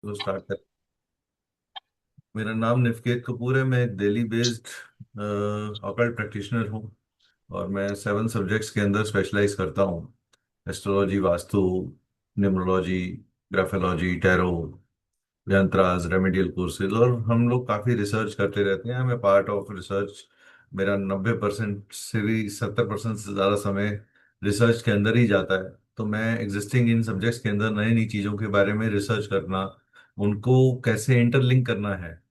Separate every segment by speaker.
Speaker 1: तो स्टार्ट कर। मेरा नाम निवकेत कपूर है। मैं एक दिल्ली बेस्ड ऑकल्ट प्रैक्टिशनर हूँ। और मैं 7 सब्जेक्ट्स के अंदर स्पेशलाइज करता हूँ। Astrology, vastu, numerology, graphology, tarot, yantras, remedial courses. और हम लोग काफ़ी रिसर्च करते रहते हैं। मैं पार्ट ऑफ रिसर्च। मेरा 90% से भी 70% से ज़्यादा समय रिसर्च के अंदर ही जाता है। तो मैं एग्जिस्टिंग इन सब्जेक्ट्स के अंदर नई नई चीज़ों के बारे में रिसर्च करना, उनको कैसे इंटरलिंक करना है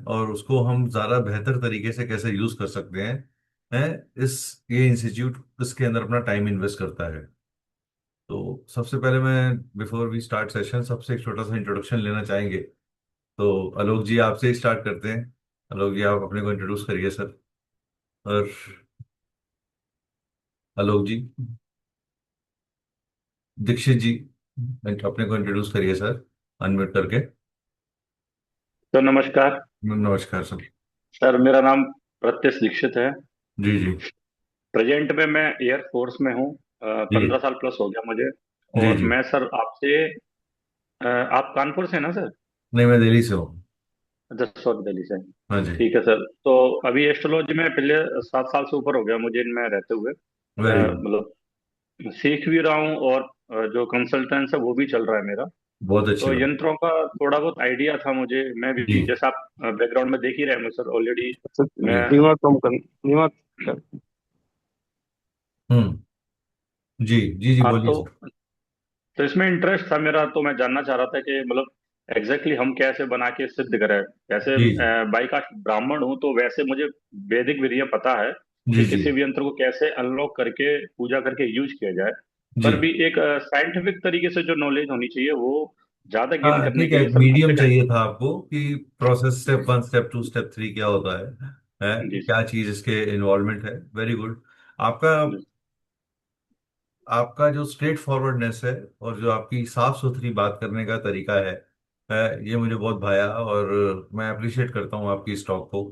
Speaker 1: और उसको हम ज़्यादा बेहतर तरीके से कैसे यूज़ कर सकते हैं इस ये इंस्टीट्यूट इसके अंदर अपना टाइम इन्वेस्ट करता है। तो सबसे पहले मैं, बिफोर वी स्टार्ट सेशन, सबसे एक छोटा सा इंट्रोडक्शन लेना चाहेंगे। तो आलोक जी, आपसे ही स्टार्ट करते हैं। आलोक जी, आप अपने को इंट्रोड्यूस करिए सर। और आलोक जी, दीक्षित जी, अपने को इंट्रोड्यूस करिए सर, अनम्यूट करके।
Speaker 2: तो नमस्कार
Speaker 1: नमस्कार सर।
Speaker 2: सर। मेरा नाम प्रत्यश दीक्षित है।
Speaker 1: जी जी।
Speaker 2: प्रेजेंट में मैं एयर फोर्स में हूँ।
Speaker 1: जी
Speaker 2: 15 साल प्लस हो गया मुझे।
Speaker 1: जी।
Speaker 2: और
Speaker 1: जी
Speaker 2: मैं सर आपसे आप कानपुर से हैं ना सर?
Speaker 1: नहीं, मैं दिल्ली से हूँ।
Speaker 2: सॉरी, दिल्ली से।
Speaker 1: हाँ जी।
Speaker 2: ठीक है सर। तो अभी एस्ट्रोलॉजी में पिछले 7 साल से ऊपर हो गया मुझे इनमें रहते हुए।
Speaker 1: Very good.
Speaker 2: मतलब सीख भी रहा हूँ, और जो कंसल्टेंस है वो भी चल रहा है मेरा।
Speaker 1: बहुत अच्छी
Speaker 2: तो
Speaker 1: बात।
Speaker 2: यंत्रों का थोड़ा बहुत आइडिया था मुझे। मैं
Speaker 1: जी
Speaker 2: भी, जैसा आप बैकग्राउंड में देख ही रहे हैं सर ऑलरेडी। मैं
Speaker 1: जी।
Speaker 2: धीमा कम कर धीमा कर।
Speaker 1: हम्म। जी जी जी,
Speaker 2: हाँ,
Speaker 1: बोलिए सर।
Speaker 2: तो इसमें इंटरेस्ट था मेरा। तो मैं जानना चाह रहा था कि मतलब एग्जैक्टली हम कैसे बना के सिद्ध करें। वैसे
Speaker 1: जी जी
Speaker 2: बाई कास्ट ब्राह्मण हूँ, तो वैसे मुझे वैदिक विधियां पता है
Speaker 1: जी
Speaker 2: कि
Speaker 1: जी
Speaker 2: किसी भी यंत्र को कैसे अनलॉक करके पूजा करके यूज किया जाए।
Speaker 1: जी।
Speaker 2: पर भी एक साइंटिफिक तरीके से जो नॉलेज होनी चाहिए वो ज्यादा गेन
Speaker 1: हाँ
Speaker 2: करने
Speaker 1: ठीक
Speaker 2: के
Speaker 1: है,
Speaker 2: लिए
Speaker 1: एक
Speaker 2: सर कहाँ पे
Speaker 1: मीडियम
Speaker 2: जाए?
Speaker 1: चाहिए था आपको कि प्रोसेस स्टेप 1, स्टेप 2, स्टेप 3 क्या होता है
Speaker 2: जी
Speaker 1: क्या चीज इसके इन्वॉल्वमेंट है। Very good. आपका
Speaker 2: जी
Speaker 1: आपका जो स्ट्रेट फॉरवर्डनेस है और जो आपकी साफ सुथरी बात करने का तरीका ये मुझे बहुत भाया। और मैं अप्रिशिएट करता हूँ आपकी इस टॉक को।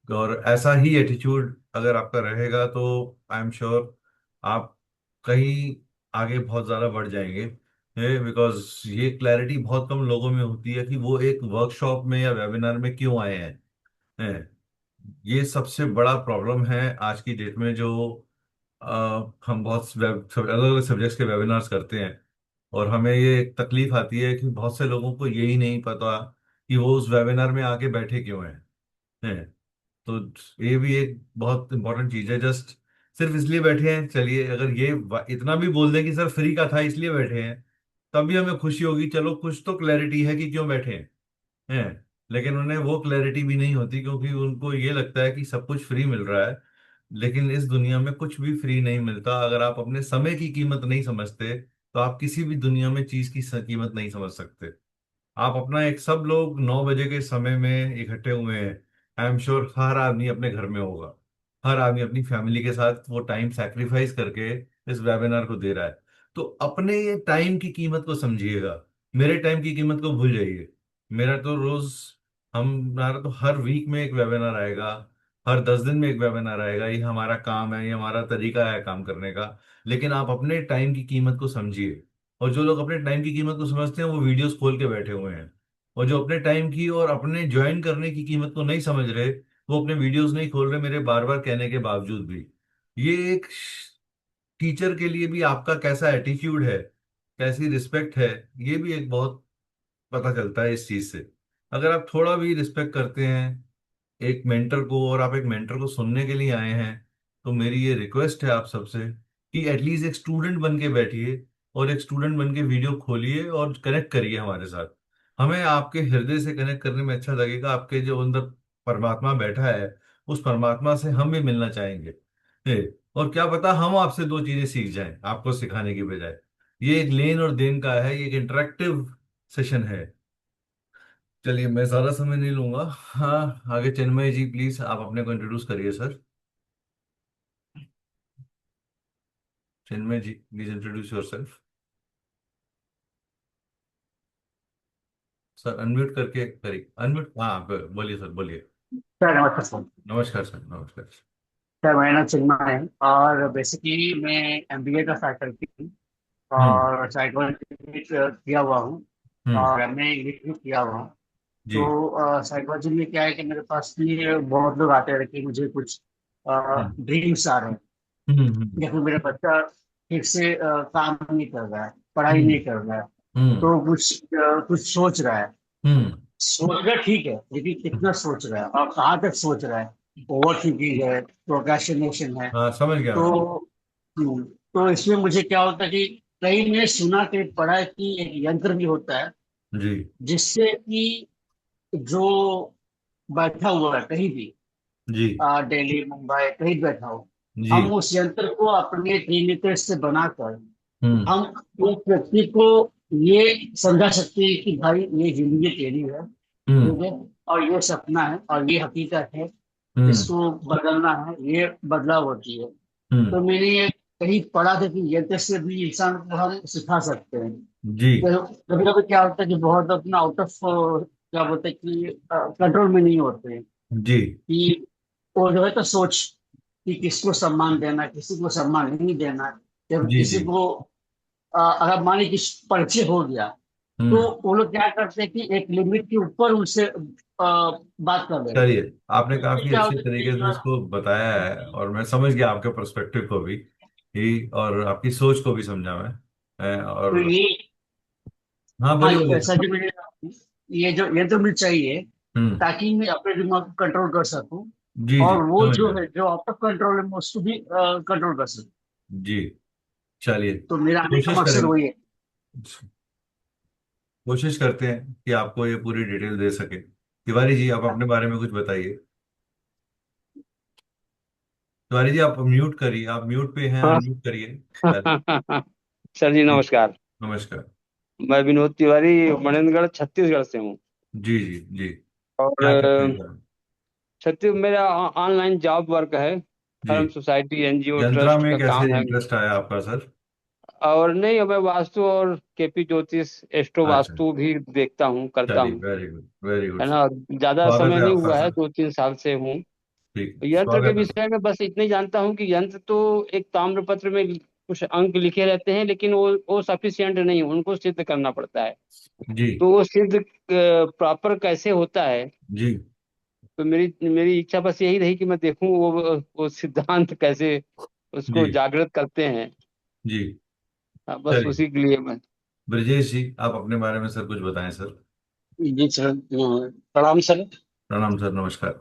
Speaker 1: और ऐसा ही एटीट्यूड अगर आपका रहेगा तो आई एम श्योर आप कहीं आगे बहुत ज़्यादा बढ़ जाएंगे। बिकॉज ये क्लैरिटी बहुत कम लोगों में होती है कि वो एक वर्कशॉप में या वेबिनार में क्यों आए हैं। ये सबसे बड़ा प्रॉब्लम है आज की डेट में। जो हम बहुत अलग अलग सब्जेक्ट्स के वेबिनार्स करते हैं और हमें ये एक तकलीफ आती है कि बहुत से लोगों को यही नहीं पता कि वो उस वेबिनार में आके बैठे क्यों हैं। तो ये भी एक बहुत इंपॉर्टेंट चीज है। जस्ट सिर्फ इसलिए बैठे हैं, चलिए अगर इतना भी बोल दें कि सर फ्री का था इसलिए बैठे हैं, तब भी हमें खुशी होगी। चलो कुछ तो क्लैरिटी है कि क्यों बैठे हैं। लेकिन उन्हें वो क्लैरिटी भी नहीं होती क्योंकि उनको ये लगता है कि सब कुछ फ्री मिल रहा है। लेकिन इस दुनिया में कुछ भी फ्री नहीं मिलता। अगर आप अपने समय की कीमत नहीं समझते तो आप किसी भी दुनिया में चीज की कीमत नहीं समझ सकते। आप अपना एक, सब लोग 9 बजे के समय में इकट्ठे हुए हैं। आई एम श्योर हर आदमी अपने घर में होगा। हर आदमी अपनी फैमिली के साथ वो टाइम सैक्रिफाइस करके इस वेबिनार को दे रहा है। तो अपने ये टाइम की कीमत को समझिएगा। मेरे टाइम की कीमत को भूल जाइए। मेरा तो रोज हमारा तो हर वीक में एक वेबिनार आएगा। हर 10 दिन में एक वेबिनार आएगा। ये हमारा काम है, ये हमारा तरीका है काम करने का। लेकिन आप अपने टाइम की कीमत को समझिए। और जो लोग अपने टाइम की कीमत को समझते हैं वो वीडियोस खोल के बैठे हुए हैं। और जो अपने टाइम की और अपने ज्वाइन करने की कीमत को नहीं समझ रहे, वो अपने वीडियोस नहीं खोल रहे मेरे बार बार कहने के बावजूद भी। ये एक टीचर के लिए भी आपका कैसा एटीट्यूड है, कैसी रिस्पेक्ट है, ये भी एक बहुत पता चलता है इस चीज से। अगर आप थोड़ा भी रिस्पेक्ट करते हैं एक मेंटर को और आप एक मेंटर को सुनने के लिए आए हैं, तो मेरी ये रिक्वेस्ट है आप सबसे कि एटलीस्ट एक स्टूडेंट बन के बैठिए और एक स्टूडेंट बन के वीडियो खोलिए और कनेक्ट करिए हमारे साथ। हमें आपके हृदय से कनेक्ट करने में अच्छा लगेगा। आपके जो अंदर परमात्मा बैठा है, उस परमात्मा से हम भी मिलना चाहेंगे। और क्या पता हम आपसे 2 चीजें सीख जाएं आपको सिखाने की बजाय। ये एक लेन और देन का है, ये एक इंटरेक्टिव सेशन है। चलिए मैं ज्यादा समय नहीं लूंगा। हाँ, आगे चिन्मय जी, प्लीज आप अपने को इंट्रोड्यूस करिए sir. Chinmay ji, please introduce yourself. Sir unmute करके करिए, अनम्यूट। हाँ बोलिए सर, बोलिए।
Speaker 2: सर, नमस्कार सर।
Speaker 1: नमस्कार सर, नमस्कार।
Speaker 2: सर, मेरा नाम चिन्मय है, और बेसिकली मैं एमबीए का फैकल्टी हूँ
Speaker 1: हम्म।
Speaker 2: और साइकोलॉजी किया हुआ हूँ।
Speaker 1: हम्म।
Speaker 3: और मैं इंग्लिश भी किया हुआ।
Speaker 1: जी।
Speaker 3: तो साइकोलॉजी में क्या है कि मेरे पास भी बहुत लोग आते हैं कि मुझे कुछ
Speaker 1: हम्म।
Speaker 3: ड्रीम्स आ रहे हैं,
Speaker 1: हम्म।
Speaker 3: या फिर मेरा बच्चा ठीक से काम नहीं कर रहा है, पढ़ाई
Speaker 1: हम्म।
Speaker 3: नहीं कर रहा है,
Speaker 1: हम्म।
Speaker 3: तो कुछ सोच रहा है।
Speaker 1: हम्म।
Speaker 3: सोचना ठीक है, लेकिन
Speaker 1: हम्म।
Speaker 3: कितना सोच रहा है और कहाँ तक सोच रहा है। ओवर थिंकिंग है, प्रोक्रेस्टिनेशन है।
Speaker 1: हाँ, समझ गया
Speaker 3: तो
Speaker 1: मैं।
Speaker 3: तो इसमें मुझे क्या होता है कि कहीं ने सुना कि पढ़ा है कि एक यंत्र भी होता है
Speaker 1: जी।
Speaker 3: जिससे कि जो बैठा हुआ है कहीं भी,
Speaker 1: जी।
Speaker 3: दिल्ली मुंबई कहीं बैठा हो,
Speaker 1: जी।
Speaker 3: हम उस यंत्र को अपने ट्रिनिटी से बनाकर
Speaker 1: हम्म।
Speaker 3: हम उस व्यक्ति को ये समझा सकते हैं कि भाई ये जिंदगी तेरी है,
Speaker 1: हम्म।
Speaker 3: ठीक है, और ये सपना है और ये हकीकत है,
Speaker 1: हम्म।
Speaker 3: इसको बदलना है, ये बदलाव होती है।
Speaker 1: हम्म।
Speaker 3: तो मैंने ये कहीं पढ़ा था कि यंत्र से भी इंसान को हम सिखा सकते हैं।
Speaker 1: जी।
Speaker 3: तो कभी कभी क्या होता है कि बहुत अपना आउट ऑफ, क्या बोलते हैं कि कंट्रोल में नहीं होते हैं,
Speaker 1: जी।
Speaker 3: कि वो जो है तो सोच कि किसको सम्मान देना, किसी को सम्मान नहीं देना। जब
Speaker 1: जी।
Speaker 3: किसी
Speaker 1: जी।
Speaker 3: को अगर मान लीजिए किसी परिचय हो गया, तो
Speaker 1: हम्म।
Speaker 3: वो लोग क्या करते हैं कि एक लिमिट के ऊपर उनसे बात कर लेते हैं।
Speaker 1: चलिए, आपने
Speaker 3: इससे
Speaker 1: काफी
Speaker 3: क्या
Speaker 1: अच्छे
Speaker 3: होता है कि
Speaker 1: तरीके से इसको बताया है और मैं समझ गया आपके पर्सपेक्टिव को भी और आपकी सोच को भी समझा मैं।
Speaker 3: तो
Speaker 1: और
Speaker 3: ये,
Speaker 1: हाँ,
Speaker 3: हाँ,
Speaker 1: बोलिए बोलिए
Speaker 3: ऐसा
Speaker 1: सर।
Speaker 3: जो मुझे ये जो ये तो मुझे चाहिए
Speaker 1: हम्म।
Speaker 3: ताकि मैं अपने दिमाग को कंट्रोल कर सकूं,
Speaker 1: जी जी,
Speaker 3: और वो
Speaker 1: समझ
Speaker 3: जो
Speaker 1: गया।
Speaker 3: है जो आउट ऑफ कंट्रोल है मैं उसको भी कंट्रोल कर सकूं।
Speaker 1: जी। चलिए,
Speaker 3: तो मेरा आने का
Speaker 1: कोशिश
Speaker 3: मकसद
Speaker 1: करेंगे।
Speaker 3: वही है।
Speaker 1: कोशिश करते हैं कि आपको ये पूरी डिटेल दे सके। तिवारी जी, आप अपने बारे में कुछ बताइए। तिवारी जी, आप म्यूट करिए, आप म्यूट पे हैं,
Speaker 4: हाँ।
Speaker 1: अनम्यूट करिए पहले।
Speaker 4: सर जी
Speaker 1: जी।
Speaker 4: नमस्कार।
Speaker 1: नमस्कार।
Speaker 4: मैं विनोद तिवारी मनेन्द्रगढ़ छत्तीसगढ़ से हूँ।
Speaker 1: जी जी जी।
Speaker 4: और
Speaker 1: क्या करते हैं सर?
Speaker 4: छत्तीस मेरा ऑनलाइन जॉब वर्क है।
Speaker 1: जी।
Speaker 4: धर्म सोसाइटी एनजीओ
Speaker 1: यंत्रा
Speaker 4: ट्रस्ट
Speaker 1: में
Speaker 4: का
Speaker 1: कैसे
Speaker 4: काम है।
Speaker 1: इंटरेस्ट आया आपका सर?
Speaker 4: और नहीं, मैं वास्तु और केपी ज्योतिष एस्ट्रो
Speaker 1: अच्छा।
Speaker 4: वास्तु भी देखता हूँ, करता
Speaker 1: चलिए,
Speaker 4: हूँ।
Speaker 1: वेरी गुड, वेरी गुड
Speaker 4: है
Speaker 1: सर।
Speaker 4: ना। ज्यादा
Speaker 1: स्वागत
Speaker 4: समय
Speaker 1: है
Speaker 4: नहीं
Speaker 1: आपका
Speaker 4: हुआ है,
Speaker 1: सर।
Speaker 4: 2-3 साल से हूँ।
Speaker 1: ठीक है,
Speaker 4: यंत्र के
Speaker 1: स्वागत है।
Speaker 4: विषय में बस इतना ही जानता हूँ कि यंत्र तो एक ताम्रपत्र में कुछ अंक लिखे रहते हैं, लेकिन वो सफिशियंट नहीं, उनको सिद्ध करना पड़ता है।
Speaker 1: जी।
Speaker 4: तो वो सिद्ध प्रॉपर कैसे होता है।
Speaker 1: जी।
Speaker 4: तो मेरी मेरी इच्छा बस यही रही कि मैं देखूं वो सिद्धांत कैसे
Speaker 1: जी।
Speaker 4: उसको जागृत करते हैं।
Speaker 1: जी।
Speaker 4: हाँ, बस
Speaker 1: चलिए,
Speaker 4: उसी के लिए मैं।
Speaker 1: ब्रजेश जी, आप अपने बारे में सर कुछ बताएं सर।
Speaker 3: जी सर, प्रणाम सर।
Speaker 1: प्रणाम सर, नमस्कार।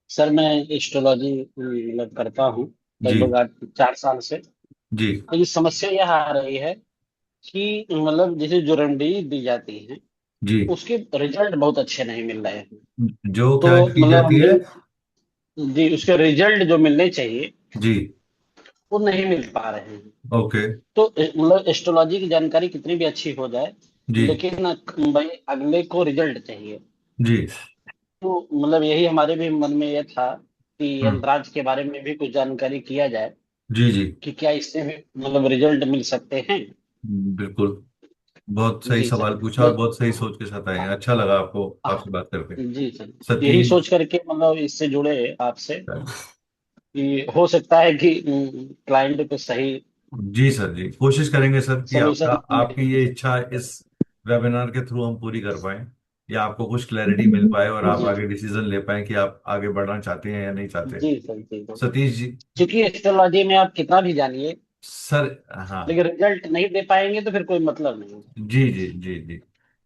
Speaker 3: सर मैं एस्ट्रोलॉजी मतलब करता हूँ
Speaker 1: जी।
Speaker 3: लगभग आज 4 साल से।
Speaker 1: जी।
Speaker 3: लेकिन समस्या यह आ रही है कि मतलब जैसे जो रेमेडी दी जाती है
Speaker 1: जी।
Speaker 3: उसके रिजल्ट बहुत अच्छे नहीं मिल रहे हैं।
Speaker 1: जो
Speaker 3: तो
Speaker 1: क्या की
Speaker 3: मतलब
Speaker 1: जाती है?
Speaker 3: जी उसके रिजल्ट जो मिलने चाहिए
Speaker 1: जी।
Speaker 3: वो नहीं मिल पा रहे हैं।
Speaker 1: ओके।
Speaker 3: तो मतलब एस्ट्रोलॉजी की जानकारी कितनी भी अच्छी हो जाए,
Speaker 1: जी।
Speaker 3: लेकिन भाई अगले को रिजल्ट चाहिए।
Speaker 1: जी।
Speaker 3: तो मतलब यही हमारे भी मन में यह था कि
Speaker 1: हम्म।
Speaker 3: यंत्राज के बारे में भी कुछ जानकारी किया जाए
Speaker 1: जी। जी।
Speaker 3: कि क्या इससे भी मतलब रिजल्ट मिल सकते हैं।
Speaker 1: बिल्कुल। बहुत सही
Speaker 3: जी सर।
Speaker 1: सवाल पूछा और
Speaker 3: बस।
Speaker 1: बहुत सही सोच के साथ आए हैं। अच्छा लगा आपको आपसे बात करके।
Speaker 3: जी सर, यही
Speaker 1: सतीश।
Speaker 3: सोच करके मतलब इससे जुड़े आपसे कि हो सकता है कि क्लाइंट को सही
Speaker 1: जी सर, जी कोशिश करेंगे सर कि आपका
Speaker 3: सोल्यूशन
Speaker 1: आपकी
Speaker 3: मिल
Speaker 1: ये
Speaker 3: सके।
Speaker 1: इच्छा इस वेबिनार के थ्रू हम पूरी कर पाए, या आपको कुछ क्लैरिटी मिल पाए और आप
Speaker 3: जी
Speaker 1: आगे डिसीजन ले पाए कि आप आगे बढ़ना चाहते हैं या नहीं चाहते।
Speaker 3: जी सर, जी सर।
Speaker 1: सतीश जी।
Speaker 3: क्योंकि एस्ट्रोलॉजी में आप कितना भी जानिए,
Speaker 1: सर। हाँ।
Speaker 3: लेकिन रिजल्ट नहीं दे पाएंगे तो फिर कोई मतलब नहीं।
Speaker 1: जी जी जी जी।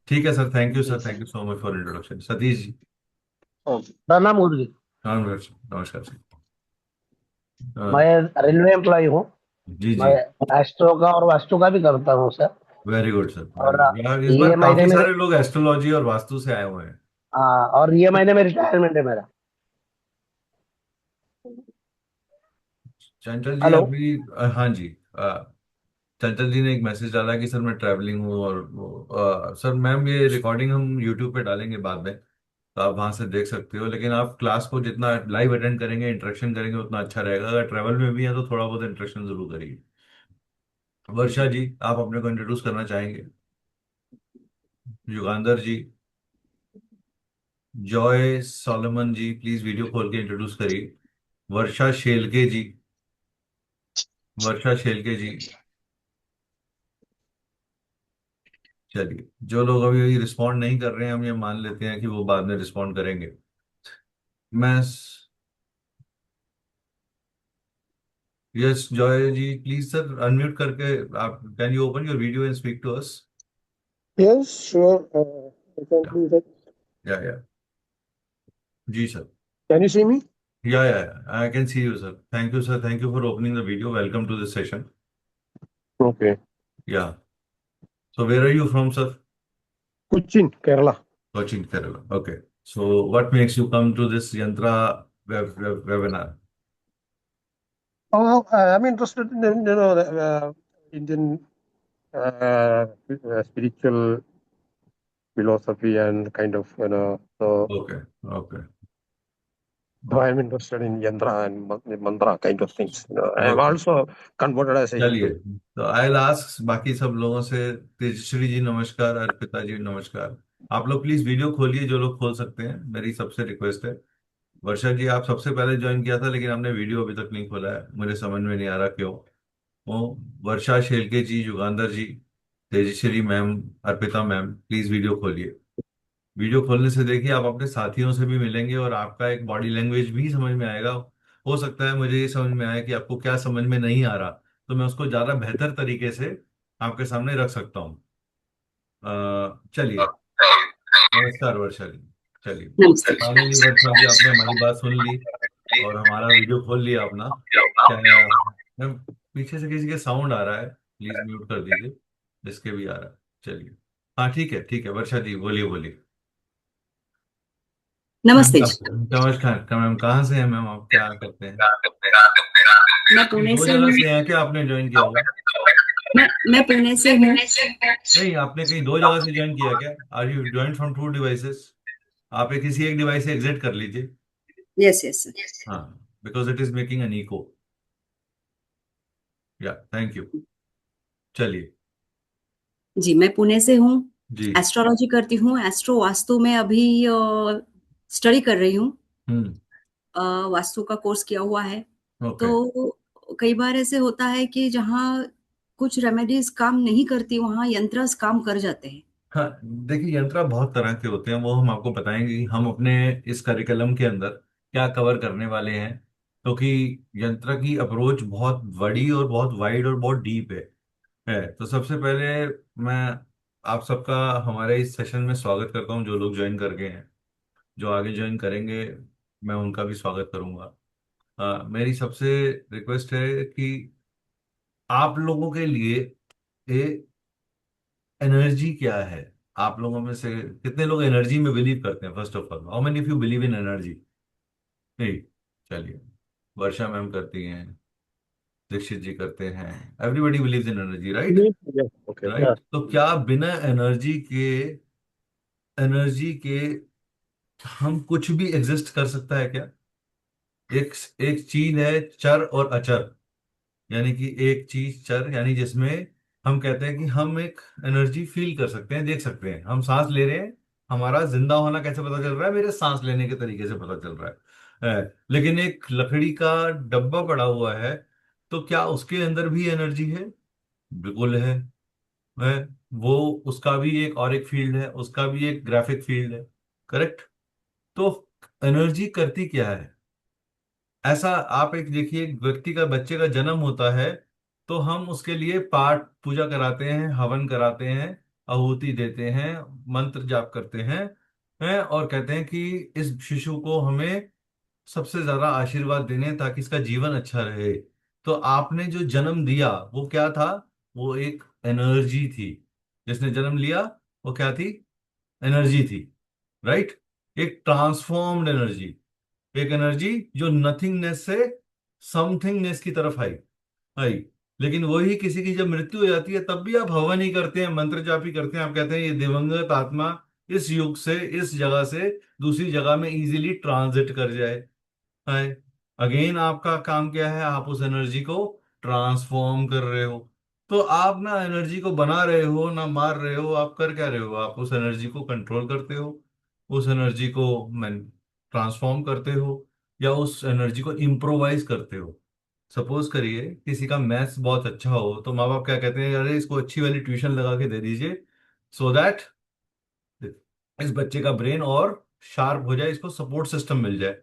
Speaker 1: ठीक है सर, थैंक यू
Speaker 3: जी
Speaker 1: sir, thank
Speaker 3: sir.
Speaker 1: You so much for introduction Satish ji.
Speaker 3: Okay, प्रणाम गुरु जी।
Speaker 1: नमस्कार, नमस्कार सर।
Speaker 3: मैं रेलवे एम्प्लॉय हूँ।
Speaker 1: जी
Speaker 3: मैं
Speaker 1: जी।
Speaker 3: एस्ट्रो का और वास्तु का भी करता हूँ sir.
Speaker 1: Very good sir, very
Speaker 3: और
Speaker 1: गुड यार, इस बार
Speaker 3: ये महीने
Speaker 1: काफी
Speaker 3: में,
Speaker 1: सारे लोग एस्ट्रोलॉजी और वास्तु से आए हुए हैं।
Speaker 3: हाँ, और ये महीने में रिटायरमेंट है मेरा।
Speaker 1: चंचल जी
Speaker 3: हेलो।
Speaker 1: अभी हाँ जी। चंचल जी ने एक मैसेज डाला कि सर मैं ट्रैवलिंग हूँ और सर मैम ये रिकॉर्डिंग हम यूट्यूब पे डालेंगे बाद में, तो आप वहां से देख सकते हो, लेकिन आप क्लास को जितना लाइव अटेंड करेंगे, इंटरेक्शन करेंगे, उतना अच्छा रहेगा। अगर ट्रैवल में भी है तो थोड़ा बहुत इंटरेक्शन जरूर करिए। वर्षा जी, आप अपने को इंट्रोड्यूस करना चाहेंगे? Yugandhar ji. Joy Solomon ji, please video खोल के इंट्रोड्यूस करिए। वर्षा शेलके जी। वर्षा शेलके जी। चलिए, जो लोग अभी रिस्पॉन्ड नहीं कर रहे हैं हम ये मान लेते हैं कि वो बाद में रिस्पॉन्ड करेंगे। मैं yes Joy ji, please sir unmute करके आप can you open your video and speak to us.
Speaker 5: Yes, sure. I can
Speaker 1: yeah
Speaker 5: do that.
Speaker 1: Yeah ji sir.
Speaker 5: Can you see me?
Speaker 1: Yeah I can see you sir. Thank you sir, thank you for opening the video, welcome to this session.
Speaker 5: Okay.
Speaker 1: Yeah so where are you from sir?
Speaker 5: Cochin, Kerala.
Speaker 1: Cochin, Kerala. Okay. So, what makes you come to this Yantra webinar?
Speaker 5: Oh, I'm interested in Indian spiritual philosophy and kind of so
Speaker 1: Okay. Okay.
Speaker 5: I'm interested in yantra and mantra kind of things. I'm
Speaker 1: Okay.
Speaker 5: also converted as a
Speaker 1: चलिए,
Speaker 5: Hindu.
Speaker 1: तो I ask बाकी सब लोगों से। तेजश्री जी नमस्कार, अर्पिता जी नमस्कार। आप लोग प्लीज वीडियो खोलिए, जो लोग खोल सकते हैं, मेरी सबसे रिक्वेस्ट है। वर्षा जी आप सबसे पहले ज्वाइन किया था लेकिन आपने वीडियो अभी तक नहीं खोला है, मुझे समझ में नहीं आ रहा क्यों। वो Varsha, Shelke ji, Yugandhar ji, Tejashri ma'am, Arpita ma'am, please video खोलिए। वीडियो खोलने से देखिए आप अपने साथियों से भी मिलेंगे और आपका एक बॉडी लैंग्वेज भी समझ में आएगा। हो सकता है मुझे ये समझ में आए कि आपको क्या समझ में नहीं आ रहा, तो मैं उसको ज्यादा बेहतर तरीके से आपके सामने रख सकता हूँ। चलिए, नमस्कार वर्षा जी। चलिए,
Speaker 6: नमस्ते।
Speaker 1: फाइनली वर्षा जी आपने हमारी बात सुन ली और हमारा वीडियो खोल लिया अपना। क्या मैम, पीछे से किसी के साउंड आ रहा है, प्लीज म्यूट कर दीजिए। जिसके भी आ रहा है, चलिए। हाँ ठीक है, ठीक है, वर्षा जी बोलिए बोलिए। मैम
Speaker 6: नमस्ते जी।
Speaker 1: नमस्कार मैम, कहाँ से हैं मैम, आप क्या करते हैं?
Speaker 6: मैं
Speaker 1: ये
Speaker 6: पुणे
Speaker 1: दो
Speaker 6: से
Speaker 1: जगह
Speaker 6: हूँ।
Speaker 1: से हैं क्या, आपने ज्वाइन किया हुआ?
Speaker 6: मैं पुणे से हूँ।
Speaker 1: नहीं, आपने कहीं दो जगह से ज्वाइन किया क्या? Are you join from two devices? आप एक किसी एक डिवाइस से एग्जिट कर लीजिए।
Speaker 6: Yes yes sir.
Speaker 1: हाँ, because it is making an echo. Yeah thank you. चलिए।
Speaker 6: जी मैं पुणे से हूँ।
Speaker 1: जी।
Speaker 6: एस्ट्रोलॉजी करती हूँ। एस्ट्रो वास्तु में अभी स्टडी कर रही हूँ।
Speaker 1: हम्म।
Speaker 6: वास्तु का कोर्स किया हुआ है।
Speaker 1: ओके।
Speaker 6: तो कई बार ऐसे होता है कि जहाँ कुछ रेमेडीज काम नहीं करती वहाँ यंत्रस काम कर जाते हैं।
Speaker 1: हाँ देखिए, यंत्र बहुत तरह के होते हैं, वो हम आपको बताएंगे कि हम अपने इस करिकुलम के अंदर क्या कवर करने वाले हैं, क्योंकि यंत्र की अप्रोच बहुत बड़ी और बहुत वाइड और बहुत डीप है। तो सबसे पहले मैं आप सबका हमारे इस सेशन में स्वागत करता हूँ, जो लोग ज्वाइन कर गए हैं। जो आगे ज्वाइन करेंगे मैं उनका भी स्वागत करूंगा। मेरी सबसे रिक्वेस्ट है कि आप लोगों के लिए ये एनर्जी क्या है। आप लोगों में से कितने लोग एनर्जी में बिलीव करते हैं? First of all, how many of you believe in energy? नहीं। चलिए, वर्षा मैम करती हैं, दीक्षित जी करते हैं, everybody believes in energy, right?
Speaker 5: Yes, yes, okay. Yeah.
Speaker 1: Right, तो क्या बिना एनर्जी के हम कुछ भी एग्जिस्ट कर सकता है क्या? एक एक चीज है चर और अचर, यानी कि एक चीज चर यानी जिसमें हम कहते हैं कि हम एक एनर्जी फील कर सकते हैं, देख सकते हैं। हम सांस ले रहे हैं, हमारा जिंदा होना कैसे पता चल रहा है? मेरे सांस लेने के तरीके से पता चल रहा लेकिन एक लकड़ी का डब्बा पड़ा हुआ है, तो क्या उसके अंदर भी एनर्जी है? बिल्कुल है। वो, उसका भी एक और एक फील्ड है, उसका भी एक ग्राफिक फील्ड है। करेक्ट। तो एनर्जी करती क्या है? ऐसा आप एक देखिए, एक व्यक्ति का, बच्चे का जन्म होता है तो हम उसके लिए पाठ पूजा कराते हैं, हवन कराते हैं, आहुति देते हैं, मंत्र जाप करते हैं और कहते हैं कि इस शिशु को हमें सबसे ज्यादा आशीर्वाद देने हैं ताकि इसका जीवन अच्छा रहे। तो आपने जो जन्म दिया वो क्या था? वो एक एनर्जी थी। जिसने जन्म लिया वो क्या थी? एनर्जी थी, राइट? एक ट्रांसफॉर्म्ड एनर्जी, एक एनर्जी जो नथिंगनेस से समथिंगनेस की तरफ आई आई। लेकिन वही किसी की जब मृत्यु हो जाती है तब भी आप हवन ही करते हैं, मंत्र जाप ही करते हैं। आप कहते हैं ये दिवंगत आत्मा इस युग से, इस जगह से दूसरी जगह में इजीली ट्रांजिट कर जाए। है। अगेन आपका काम क्या है? आप उस एनर्जी को ट्रांसफॉर्म कर रहे हो। तो आप ना एनर्जी को बना रहे हो ना मार रहे हो, आप कर क्या रहे हो? आप उस एनर्जी को कंट्रोल करते हो, उस एनर्जी को मैन ट्रांसफॉर्म करते हो, या उस एनर्जी को इम्प्रोवाइज करते हो। सपोज करिए किसी का मैथ्स बहुत अच्छा हो, तो माँ बाप क्या कहते हैं? अरे इसको अच्छी वाली ट्यूशन लगा के दे दीजिए, सो दैट इस बच्चे का ब्रेन और शार्प हो जाए, इसको सपोर्ट सिस्टम मिल जाए।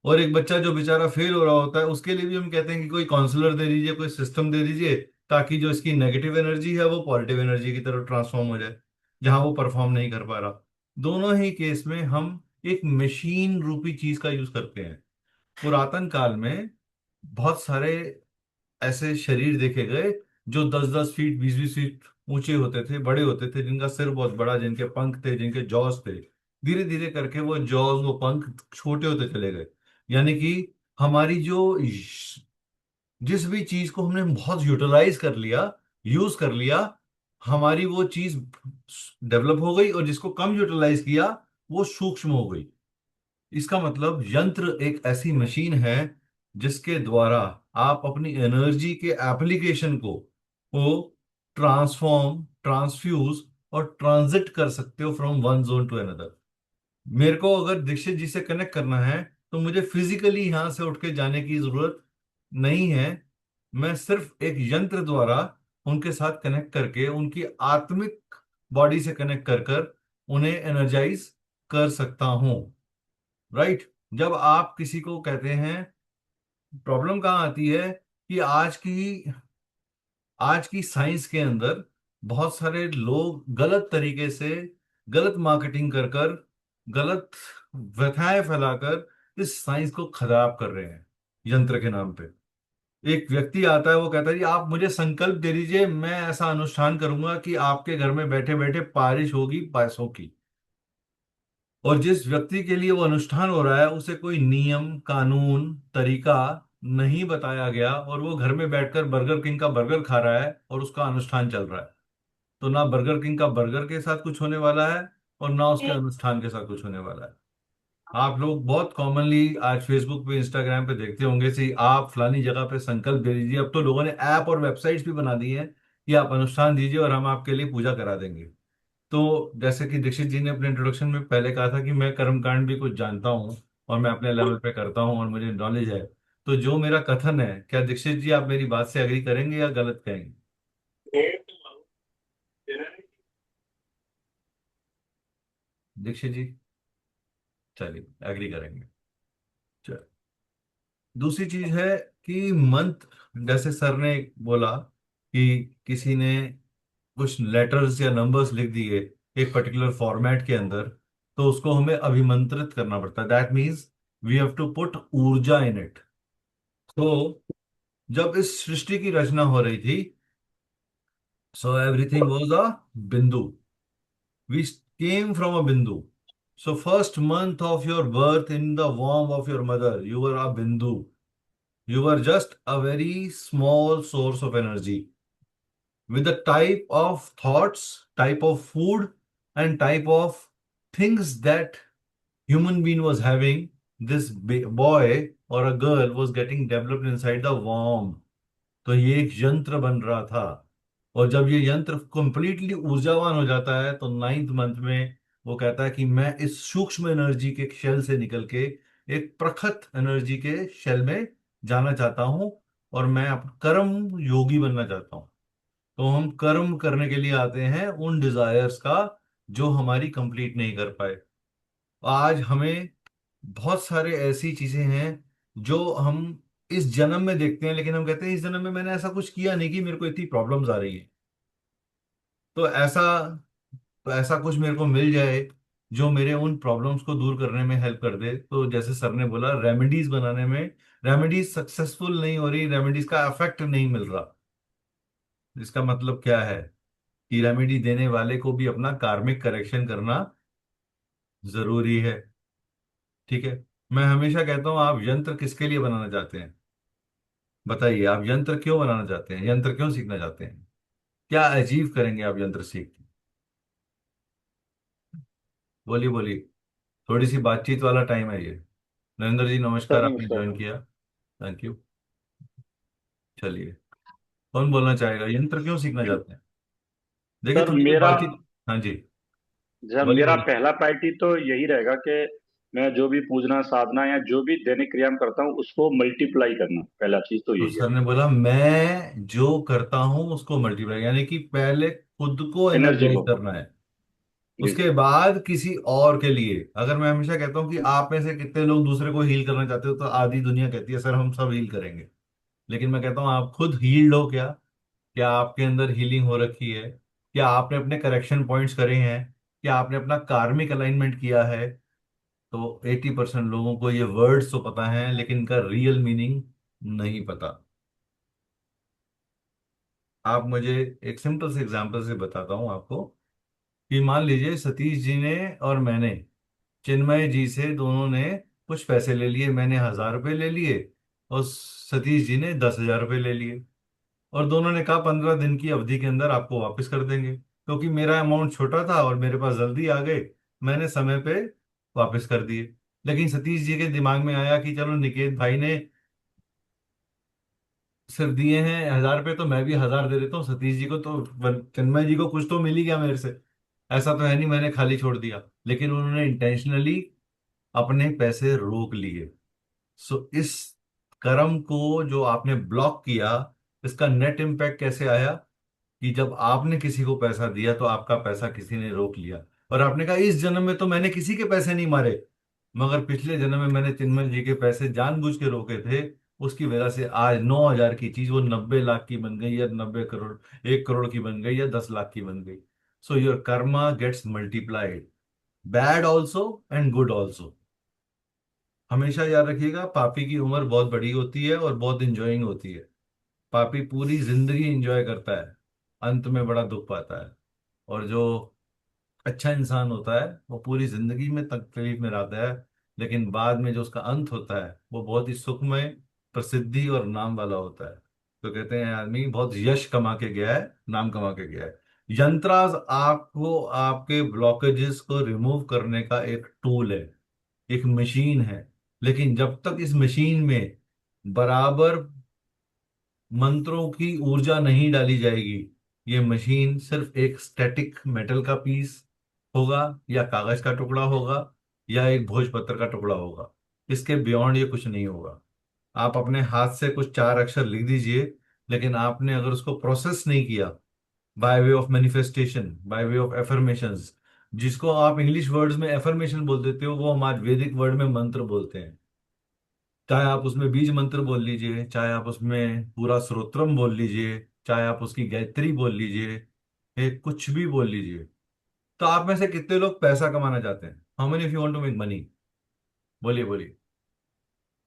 Speaker 1: और एक बच्चा जो बेचारा फेल हो रहा होता है उसके लिए भी हम कहते हैं कि कोई काउंसलर दे दीजिए, कोई सिस्टम दे दीजिए, ताकि जो इसकी नेगेटिव एनर्जी है वो पॉजिटिव एनर्जी की तरफ ट्रांसफॉर्म हो जाए, जहां वो परफॉर्म नहीं कर पा रहा। दोनों ही केस में हम एक मशीन रूपी चीज का यूज करते हैं। पुरातन काल में बहुत सारे ऐसे शरीर देखे गए जो 10-10 फीट 20-20 फीट ऊंचे होते थे, बड़े होते थे, जिनका सिर बहुत बड़ा, जिनके पंख थे, जिनके जॉज थे। धीरे धीरे करके वो जॉज, वो पंख छोटे होते चले गए। यानी कि हमारी जिस भी चीज को हमने बहुत यूटिलाइज कर लिया, यूज कर लिया, हमारी वो चीज डेवलप हो गई, और जिसको कम यूटिलाइज किया वो सूक्ष्म हो गई। इसका मतलब यंत्र एक ऐसी मशीन है जिसके द्वारा आप अपनी एनर्जी के एप्लीकेशन को ट्रांसफॉर्म, ट्रांसफ्यूज और ट्रांजिट कर सकते हो from one zone to another. मेरे को अगर दीक्षित जी से कनेक्ट करना है तो मुझे फिजिकली यहां से उठ के जाने की जरूरत नहीं है। मैं सिर्फ एक यंत्र द्वारा उनके साथ कनेक्ट करके, उनकी आत्मिक बॉडी से कनेक्ट कर कर उन्हें एनर्जाइज कर सकता हूं। राइट। जब आप किसी को कहते हैं, प्रॉब्लम कहाँ आती है कि आज की साइंस के अंदर बहुत सारे लोग गलत तरीके से, गलत मार्केटिंग कर कर, गलत व्यथाएं फैलाकर इस साइंस को खराब कर रहे हैं यंत्र के नाम पे। एक व्यक्ति आता है, वो कहता है जी आप मुझे संकल्प दे दीजिए, मैं ऐसा अनुष्ठान करूंगा कि आपके घर में बैठे बैठे बारिश होगी पैसों की। और जिस व्यक्ति के लिए वो अनुष्ठान हो रहा है उसे कोई नियम, कानून, तरीका नहीं बताया गया, और वो घर में बैठकर बर्गर किंग का बर्गर खा रहा है और उसका अनुष्ठान चल रहा है। तो ना बर्गर किंग का बर्गर के साथ कुछ होने वाला है और ना उसके अनुष्ठान के साथ कुछ होने वाला है। आप लोग बहुत कॉमनली आज फेसबुक पे, इंस्टाग्राम पे देखते होंगे कि आप फलानी जगह पे संकल्प दे दीजिए। अब तो लोगों ने ऐप और वेबसाइट्स भी बना दी हैं कि आप अनुष्ठान दीजिए और हम आपके लिए पूजा करा देंगे। तो जैसे कि दीक्षित जी ने अपने इंट्रोडक्शन में पहले कहा था कि मैं कर्मकांड भी कुछ जानता हूँ और मैं अपने लेवल पे करता हूँ और मुझे नॉलेज है। तो जो मेरा कथन है, क्या दीक्षित जी आप मेरी बात से एग्री करेंगे या गलत कहेंगे? दीक्षित जी, चलिए एग्री करेंगे। चलिए, दूसरी चीज है कि मंत्र, जैसे सर ने बोला कि किसी ने कुछ लेटर्स या नंबर्स लिख दिए एक पर्टिकुलर फॉर्मेट के अंदर, तो उसको हमें अभिमंत्रित करना पड़ता है। That means we have to put ऊर्जा इन इट। तो जब इस सृष्टि की रचना हो रही थी, सो एवरीथिंग वाज अ बिंदु। We came from a Bindu. So first month of your birth in the womb of your mother, you were a Bindu. You were just a very small source of energy with the type of thoughts, type of food, and type of things that human being was having. This boy or a girl was getting developed inside the womb. तो ये एक यंत्र बन रहा था। और जब ये यंत्र कंप्लीटली ऊर्जावान हो जाता है तो 9th मंथ में वो कहता है कि मैं इस सूक्ष्म एनर्जी के शेल से निकल के एक प्रखर एनर्जी के शेल में जाना चाहता हूं, और मैं कर्म योगी बनना चाहता हूं। तो हम कर्म करने के लिए आते हैं उन डिजायर्स का जो हमारी कंप्लीट नहीं कर पाए। आज हमें बहुत सारे ऐसी चीजें हैं जो हम इस जन्म में देखते हैं, लेकिन हम कहते हैं इस जन्म में मैंने ऐसा कुछ किया नहीं कि मेरे को इतनी प्रॉब्लम्स आ रही हैं। तो ऐसा तो ऐसा कुछ मेरे को मिल जाए जो मेरे उन प्रॉब्लम्स को दूर करने में हेल्प कर दे। तो जैसे सर ने बोला, रेमेडीज बनाने में, रेमेडीज सक्सेसफुल नहीं हो रही, रेमेडीज का इफेक्ट नहीं मिल रहा। इसका मतलब क्या है कि रेमेडी देने वाले को भी अपना कार्मिक करेक्शन करना जरूरी है। ठीक है। मैं हमेशा कहता हूं, आप यंत्र किसके लिए बनाना चाहते हैं? बताइए, आप यंत्र क्यों बनाना चाहते हैं? यंत्र क्यों सीखना चाहते हैं? क्या अचीव करेंगे आप यंत्र सीख के? बोलिए बोलिए। थोड़ी सी बातचीत वाला टाइम है ये। नरेंद्र जी
Speaker 2: सर
Speaker 1: नमस्कार, आपने
Speaker 2: नमस्कार।
Speaker 1: ज्वाइन किया, थैंक यू। चलिए, कौन बोलना चाहेगा, यंत्र क्यों सीखना चाहते हैं? देखिए
Speaker 2: सर
Speaker 1: थोड़ी सी
Speaker 2: मेरा
Speaker 1: बातचीत। हाँ जी,
Speaker 2: सर
Speaker 1: बोलिए
Speaker 2: मेरा
Speaker 1: बोलिए।
Speaker 2: पहला प्रायोरिटी तो यही रहेगा कि मैं जो भी पूजना साधना या जो भी दैनिक क्रिया में करता हूँ उसको मल्टीप्लाई करना, पहला चीज तो
Speaker 1: तो
Speaker 2: यही है।
Speaker 1: सर ने बोला मैं जो करता हूं उसको मल्टीप्लाई, यानी कि पहले खुद को
Speaker 2: एनर्जी
Speaker 1: एनर्जाइज
Speaker 2: को।
Speaker 1: करना है।
Speaker 2: जी।
Speaker 1: उसके बाद किसी और के लिए। अगर मैं हमेशा कहता हूँ कि आप में से कितने लोग दूसरे को हील करना चाहते हो, तो आधी दुनिया कहती है सर हम सब हील करेंगे। लेकिन मैं कहता हूँ आप खुद हील्ड हो क्या? क्या आपके अंदर हीलिंग हो रखी है? क्या आपने अपने करेक्शन पॉइंट्स करे हैं? क्या आपने अपना कार्मिक अलाइनमेंट किया है? तो 80% लोगों को ये वर्ड्स तो पता है, लेकिन इनका रियल मीनिंग नहीं पता। आप मुझे एक सिंपल से एग्जांपल से बताता हूँ आपको, कि मान लीजिए सतीश जी ने और मैंने चिन्मय जी से दोनों ने कुछ पैसे ले लिए। मैंने 1,000 रुपये ले लिए और सतीश जी ने 10,000 रुपये ले लिए। और दोनों ने कहा 15 दिन की अवधि के अंदर आपको वापस कर देंगे। क्योंकि मेरा अमाउंट छोटा था और मेरे पास जल्दी आ गए, मैंने समय पे वापस कर दिए। लेकिन सतीश जी के दिमाग में आया कि चलो निकेत भाई ने सिर्फ दिए हैं 1,000 रुपये, तो मैं भी 1,000 दे देता हूँ सतीश जी को, तो चिन्मय जी को कुछ तो मिल ही गया मेरे से। ऐसा तो है नहीं मैंने खाली छोड़ दिया। लेकिन उन्होंने इंटेंशनली अपने पैसे रोक लिए। सो इस कर्म को जो आपने ब्लॉक किया, इसका नेट इम्पैक्ट कैसे आया? कि जब आपने किसी को पैसा दिया तो आपका पैसा किसी ने रोक लिया। और आपने कहा इस जन्म में तो मैंने किसी के पैसे नहीं मारे, मगर पिछले जन्म में मैंने चिन्मय जी के पैसे जानबूझ के रोके थे। उसकी वजह से आज 9,000 की चीज वो 90 लाख की बन गई, या 90 करोड़, 1 करोड़ की बन गई, या 10 लाख की बन गई। So your karma gets multiplied, bad also and good also. हमेशा याद रखिएगा, पापी की उम्र बहुत बड़ी होती है और बहुत इंजॉइंग होती है। पापी पूरी जिंदगी एंजॉय करता है, अंत में बड़ा दुख पाता है। और जो अच्छा इंसान होता है वो पूरी जिंदगी में तकलीफ में रहता है, लेकिन बाद में जो उसका अंत होता है वो बहुत ही सुखमय, प्रसिद्धि और नाम वाला होता है। तो कहते हैं आदमी बहुत यश कमा के गया है, नाम कमा के गया है। यंत्रास आपको आपके ब्लॉकेजेस को रिमूव करने का एक टूल है, एक मशीन है। लेकिन जब तक इस मशीन में बराबर मंत्रों की ऊर्जा नहीं डाली जाएगी, ये मशीन सिर्फ एक स्टैटिक मेटल का पीस होगा, या कागज का टुकड़ा होगा, या एक भोजपत्र का टुकड़ा होगा। इसके बियॉन्ड ये कुछ नहीं होगा। आप अपने हाथ से कुछ 4 अक्षर लिख दीजिए, लेकिन आपने अगर उसको प्रोसेस नहीं किया by way of manifestation, by way of affirmations, जिसको आप इंग्लिश वर्ड्स में एफर्मेशन बोल देते हो, वो हम आज वैदिक वर्ड में मंत्र बोलते हैं। चाहे आप उसमें बीज मंत्र बोल लीजिए, चाहे आप उसमें पूरा स्रोत्रम बोल लीजिए, चाहे आप उसकी गायत्री बोल लीजिए, कुछ भी बोल लीजिए। तो आप में से कितने लोग पैसा कमाना चाहते हैं? How many of you want to make money? बोलिए बोलिए।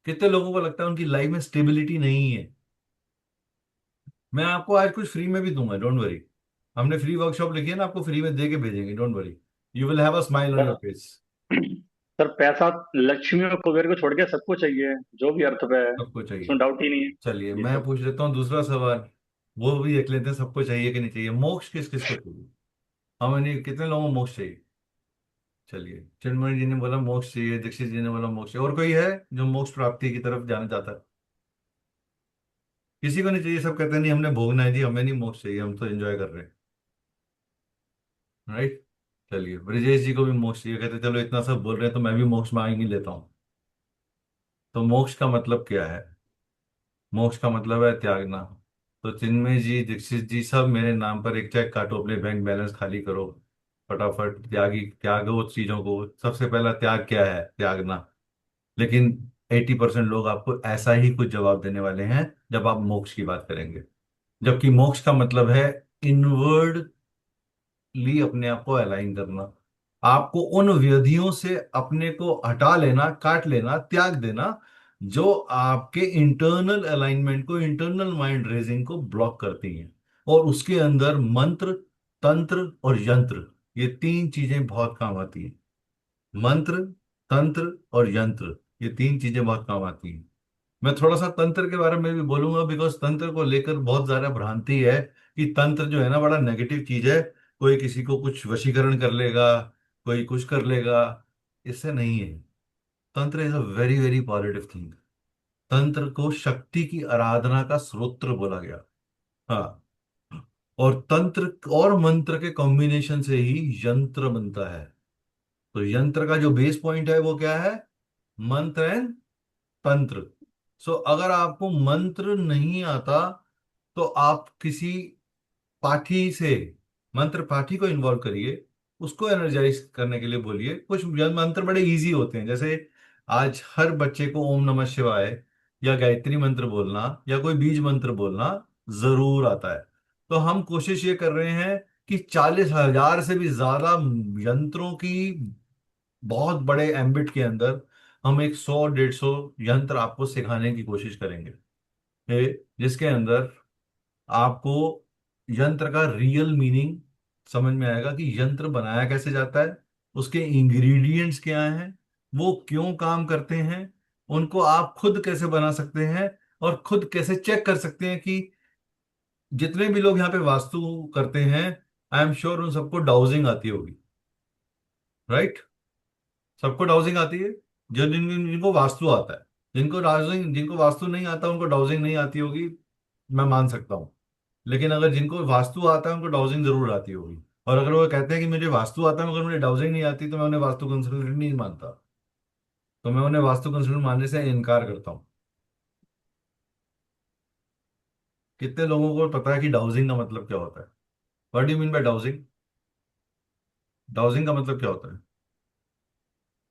Speaker 1: कितने लोगों को लगता है उनकी लाइफ में स्टेबिलिटी नहीं है? मैं आपको आज कुछ फ्री में भी दूंगा, डोंट वरी। हमने फ्री वर्कशॉप लिखी है ना, आपको फ्री में दे के भेजेंगे, don't worry. You will have a smile on your
Speaker 2: sir
Speaker 1: face.
Speaker 2: Sir, पैसा लक्ष्मी और कुबेर को छोड़ के सबको चाहिए, जो भी अर्थ पे है,
Speaker 1: सबको चाहिए।
Speaker 2: उसमें डाउट ही नहीं है।
Speaker 1: चलिए
Speaker 2: जी
Speaker 1: मैं
Speaker 2: सर।
Speaker 1: पूछ लेता हूँ दूसरा सवाल, वो भी देख लेते हैं सबको चाहिए कि नहीं चाहिए। मोक्ष किस किस को चाहिए? हमें कितने लोगों को मोक्ष चाहिए? चलिए, चिन्मय जी ने बोला मोक्ष चाहिए, दीक्षित जी ने बोला मोक्ष चाहिए। और कोई है जो मोक्ष प्राप्ति की तरफ जाना चाहता है? किसी को नहीं चाहिए? सब कहते हैं नहीं हमने भोगना है जी, हमें नहीं मोक्ष चाहिए, हम तो एंजॉय कर रहे हैं। राइट। चलिए, ब्रजेश जी को भी मोक्ष चाहिए, कहते चलो इतना सब बोल रहे हैं तो मैं भी मोक्ष मांग ही लेता हूँ। तो मोक्ष का मतलब क्या है? मोक्ष का मतलब है त्यागना। तो चिन्मय जी, दीक्षित जी, सब मेरे नाम पर एक चेक काटो, अपने बैंक बैलेंस खाली करो फटाफट। त्यागी, त्यागो चीजों को। सबसे पहला त्याग क्या है? त्यागना। लेकिन 80% लोग आपको ऐसा ही कुछ जवाब देने वाले हैं जब आप मोक्ष की बात करेंगे। जबकि मोक्ष का मतलब है इनवर्ड ली अपने आप को अलाइन करना। आपको उन व्याधियों से अपने को हटा लेना, काट लेना, त्याग देना, जो आपके इंटरनल अलाइनमेंट को, इंटरनल माइंड रेजिंग को ब्लॉक करती हैं। और उसके अंदर मंत्र, तंत्र और यंत्र, ये 3 चीजें बहुत काम आती हैं। मंत्र, तंत्र और यंत्र, ये 3 चीजें बहुत काम आती हैं। मैं थोड़ा सा तंत्र के बारे में भी बोलूंगा, बिकॉज तंत्र को लेकर बहुत ज्यादा भ्रांति है कि तंत्र जो है ना बड़ा नेगेटिव चीज है। कोई किसी को कुछ वशीकरण कर लेगा, कोई कुछ कर लेगा। इससे नहीं है। तंत्र is a very very positive thing. तंत्र को शक्ति की आराधना का स्रोत्र बोला गया। हाँ। और तंत्र और मंत्र के कॉम्बिनेशन से ही यंत्र बनता है। तो यंत्र का जो बेस पॉइंट है वो क्या है? मंत्र एंड तंत्र। सो अगर आपको मंत्र नहीं आता, तो आप किसी पाठी से, मंत्र पाठी को इन्वॉल्व करिए, उसको एनर्जाइज करने के लिए बोलिए। कुछ मंत्र बड़े इजी होते हैं, जैसे आज हर बच्चे को ओम नमः शिवाय या गायत्री मंत्र बोलना या कोई बीज मंत्र बोलना जरूर आता है। तो हम कोशिश ये कर रहे हैं कि 40,000 से भी ज्यादा यंत्रों की बहुत बड़े एम्बिट के अंदर हम एक 100-150 यंत्र आपको सिखाने की कोशिश करेंगे, जिसके अंदर आपको यंत्र का रियल मीनिंग समझ में आएगा कि यंत्र बनाया कैसे जाता है, उसके इंग्रेडिएंट्स क्या हैं, वो क्यों काम करते हैं, उनको आप खुद कैसे बना सकते हैं और खुद कैसे चेक कर सकते हैं कि जितने भी लोग यहाँ पे वास्तु करते हैं, आई एम श्योर उन सबको डाउजिंग आती होगी, राइट? सबको डाउजिंग आती है। जो जिनको वास्तु आता है, जिनको वास्तु नहीं आता उनको डाउजिंग नहीं आती होगी, मैं मान सकता हूँ। लेकिन अगर जिनको वास्तु आता है उनको डाउजिंग जरूर आती होगी। और अगर वो कहते हैं कि मुझे वास्तु आता है मगर मुझे डाउजिंग नहीं आती, तो मैं उन्हें वास्तु कंसल्टेंट नहीं मानता। तो मैं उन्हें वास्तु कंसल्टेंट मानने से इनकार करता हूँ। कितने लोगों को पता है कि डाउजिंग का मतलब क्या होता है? What do you mean by dowsing? Dowsing का मतलब क्या होता है?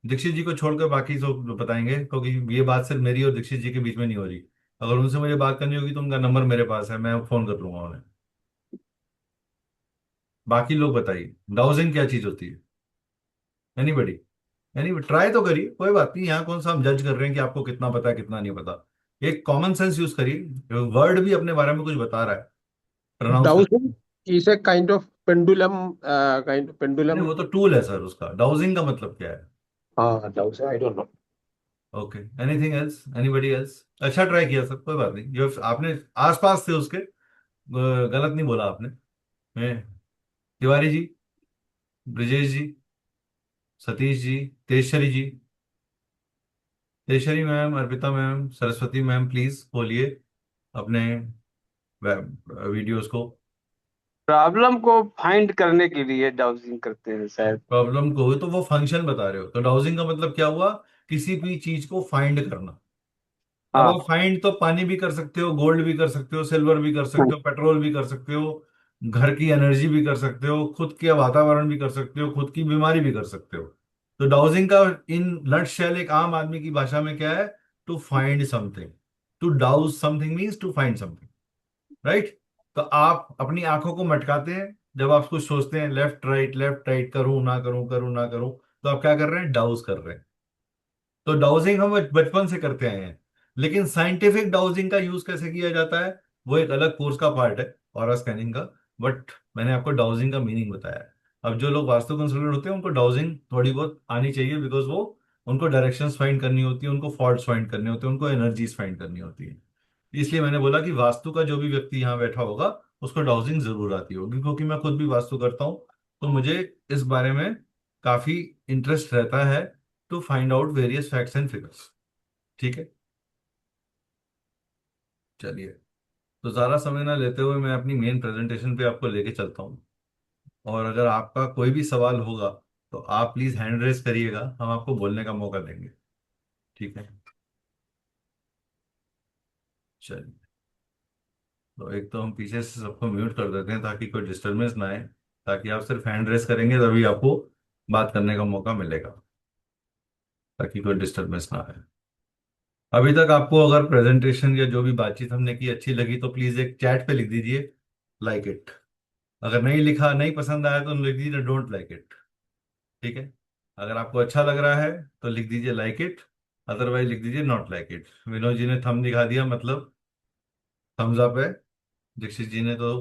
Speaker 1: दीक्षित जी को छोड़कर बाकी सब बताएंगे, क्योंकि ये बात सिर्फ मेरी और दीक्षित जी के बीच में नहीं हो रही। अगर उनसे मुझे बात करनी होगी तो उनका नंबर मेरे पास है, मैं फोन कर लूंगा उन्हें। बाकी लोग बताइए, डाउजिंग क्या चीज होती है? एनीबडी? ट्राई तो करिए, कोई बात नहीं। यहाँ कौन सा हम जज कर रहे हैं कि आपको कितना पता है कितना नहीं पता। एक कॉमन सेंस यूज करिए, वर्ड भी अपने बारे में कुछ बता रहा है, प्रोनाउंस कर।
Speaker 5: Dowsing is a kind of pendulum, kind of
Speaker 1: नहीं,
Speaker 5: pendulum.
Speaker 1: वो तो टूल है सर उसका। डाउजिंग का मतलब क्या है?
Speaker 5: Dowsing, I don't know.
Speaker 1: Okay, anything else, anybody else? अच्छा ट्राई किया सर, कोई बात नहीं। जो आपने आसपास थे उसके, गलत नहीं बोला आपने। मैं, Tiwari ji, Brijesh ji, Satish ji, Tejaswari ji, Tejaswari ma'am, Arpita ma'am, Saraswati ma'am, please बोलिए अपने वीडियोस को।
Speaker 4: प्रॉब्लम को फाइंड करने के लिए डाउजिंग करते हैं शायद।
Speaker 1: प्रॉब्लम को तो वो फंक्शन बता रहे हो, तो डाउजिंग का मतलब क्या हुआ? किसी भी चीज को फाइंड करना। अब आप
Speaker 4: हाँ।
Speaker 1: फाइंड तो पानी भी कर सकते हो, गोल्ड भी कर सकते हो, सिल्वर भी कर सकते हो, पेट्रोल भी कर सकते हो, घर की एनर्जी भी कर सकते हो, खुद के वातावरण भी कर सकते हो, खुद की बीमारी भी कर सकते हो। तो डाउजिंग का इन नटशेल एक आम आदमी की भाषा में क्या है? To find something. To dowse something means to find something, right? तो आप अपनी आंखों को मटकाते हैं जब आप कुछ सोचते हैं, लेफ्ट राइट, करूं ना करूं, करूं ना करूं, तो आप क्या कर रहे हैं? डाउज कर रहे हैं। तो डाउजिंग हम बचपन से करते आए हैं। लेकिन साइंटिफिक डाउजिंग का यूज कैसे किया जाता है, वो एक अलग कोर्स का पार्ट है, ऑरा स्कैनिंग का। बट मैंने आपको डाउजिंग का मीनिंग बताया है। अब जो लोग वास्तु कंसल्टेंट होते हैं उनको डाउजिंग थोड़ी बहुत आनी चाहिए, बिकॉज वो, उनको डायरेक्शंस फाइंड करनी होती है, उनको फॉल्ट्स फाइंड करने होते हैं, उनको एनर्जीज फाइंड करनी होती है। इसलिए मैंने बोला कि वास्तु का जो भी व्यक्ति यहाँ बैठा होगा उसको डाउजिंग जरूर आती होगी, क्योंकि मैं खुद भी वास्तु करता हूँ। तो मुझे इस बारे में काफी इंटरेस्ट रहता है, to find out various facts and figures. ठीक है, चलिए। तो ज़्यादा समय ना लेते हुए मैं अपनी मेन प्रेजेंटेशन पे आपको लेके चलता हूँ। और अगर आपका कोई भी सवाल होगा तो आप प्लीज़ हैंड रेस करिएगा, हम आपको बोलने का मौका देंगे। ठीक है, चलिए। तो एक तो हम पीछे से सबको म्यूट कर देते हैं ताकि कोई डिस्टरबेंस ना आए, ताकि आप सिर्फ हैंड रेस करेंगे तभी आपको बात करने का मौका मिलेगा, ताकि कोई डिस्टरबेंस ना आए। अभी तक आपको अगर प्रेजेंटेशन या जो भी बातचीत हमने की अच्छी लगी तो प्लीज़ एक चैट पे लिख दीजिए, लाइक इट। अगर नहीं लिखा, नहीं पसंद आया तो लिख दीजिए डोंट लाइक इट। ठीक है, अगर आपको अच्छा लग रहा है तो लिख दीजिए लाइक इट, अदरवाइज लिख दीजिए not like it. Vinod ji ने थंब दिखा दिया, मतलब थम्स अप है। दीक्षित जी ने तो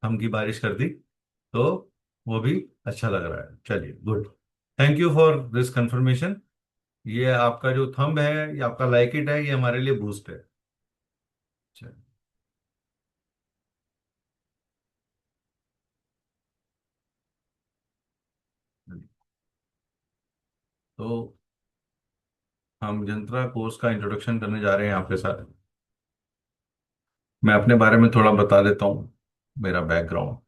Speaker 1: थंब की बारिश कर दी, तो वो भी अच्छा लग रहा है। चलिए, good. Thank you for this confirmation. ये आपका जो थंब है, ये आपका लाइक इट है, ये हमारे लिए बूस्ट है। चलिए, तो हम यंत्रा कोर्स का इंट्रोडक्शन करने जा रहे हैं आपके साथ। मैं अपने बारे में थोड़ा बता देता हूँ, मेरा बैकग्राउंड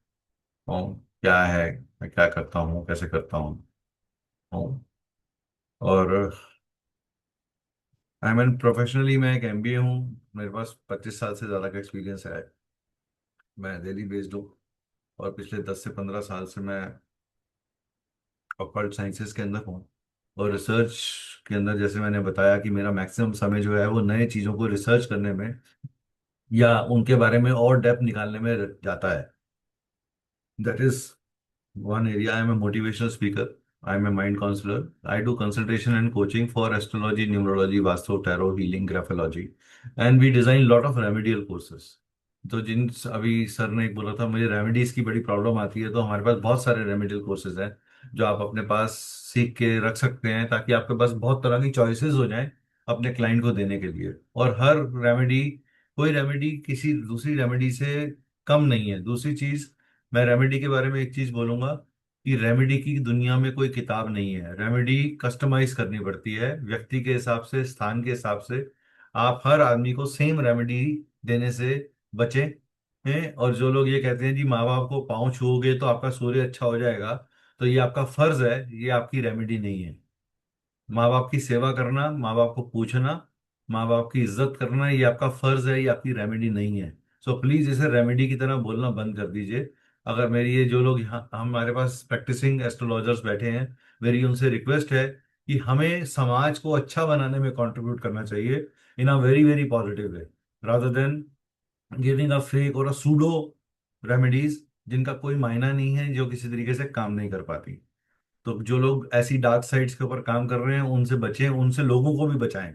Speaker 1: क्या है, मैं क्या करता हूँ, कैसे करता हूँ। और आई मीन प्रोफेशनली मैं एक एमबीए हूँ। मेरे पास 25 साल से ज़्यादा का एक्सपीरियंस है। मैं दिल्ली बेस्ड हूँ और पिछले 10 से 15 साल से मैं ऑकल्ट साइंसेस के अंदर हूँ, और रिसर्च के अंदर जैसे मैंने बताया कि मेरा मैक्सिमम समय जो है वो नए चीज़ों को रिसर्च करने में या उनके बारे में और डेप्थ निकालने में जाता है। That is one area. I am a motivational speaker. I am a mind counselor. I do consultation and coaching for astrology, numerology, vastu, tarot, healing, graphology, and we design lot of remedial courses. तो जिन अभी sir ने एक बोला था मुझे remedies की बड़ी problem आती है, तो हमारे पास बहुत सारे रेमेडियल कोर्सेज हैं जो आप अपने पास सीख के रख सकते हैं, ताकि आपके पास बहुत तरह की चॉइसेस हो जाएं अपने क्लाइंट को देने के लिए। और हर रेमेडी, कोई रेमेडी किसी दूसरी रेमेडी से कम नहीं है। दूसरी चीज, मैं रेमेडी के बारे में एक चीज बोलूंगा कि रेमेडी की दुनिया में कोई किताब नहीं है। रेमेडी कस्टमाइज करनी पड़ती है व्यक्ति के हिसाब से, स्थान के हिसाब से। आप हर आदमी को सेम रेमेडी देने से बचें हैं। और जो लोग ये कहते हैं जी माँ बाप को पाँव छूओगे तो आपका सूर्य अच्छा हो जाएगा, तो ये आपका फर्ज है, ये आपकी रेमेडी नहीं है। माँ बाप की सेवा करना, माँ बाप को पूछना, माँ बाप की इज्जत करना, ये आपका फर्ज है, ये आपकी रेमेडी नहीं है। सो प्लीज इसे रेमेडी की तरह बोलना बंद कर दीजिए। अगर मेरी ये जो लोग यहाँ हमारे पास प्रैक्टिसिंग एस्ट्रोलॉजर्स बैठे हैं, मेरी उनसे रिक्वेस्ट है कि हमें समाज को अच्छा बनाने में कंट्रीब्यूट करना चाहिए in a very very positive way, rather than giving a fake और अ सूडो रेमेडीज जिनका कोई मायना नहीं है, जो किसी तरीके से काम नहीं कर पाती। तो जो लोग ऐसी डार्क साइड्स के ऊपर काम कर रहे हैं उनसे बचें, उनसे लोगों को भी बचाएं।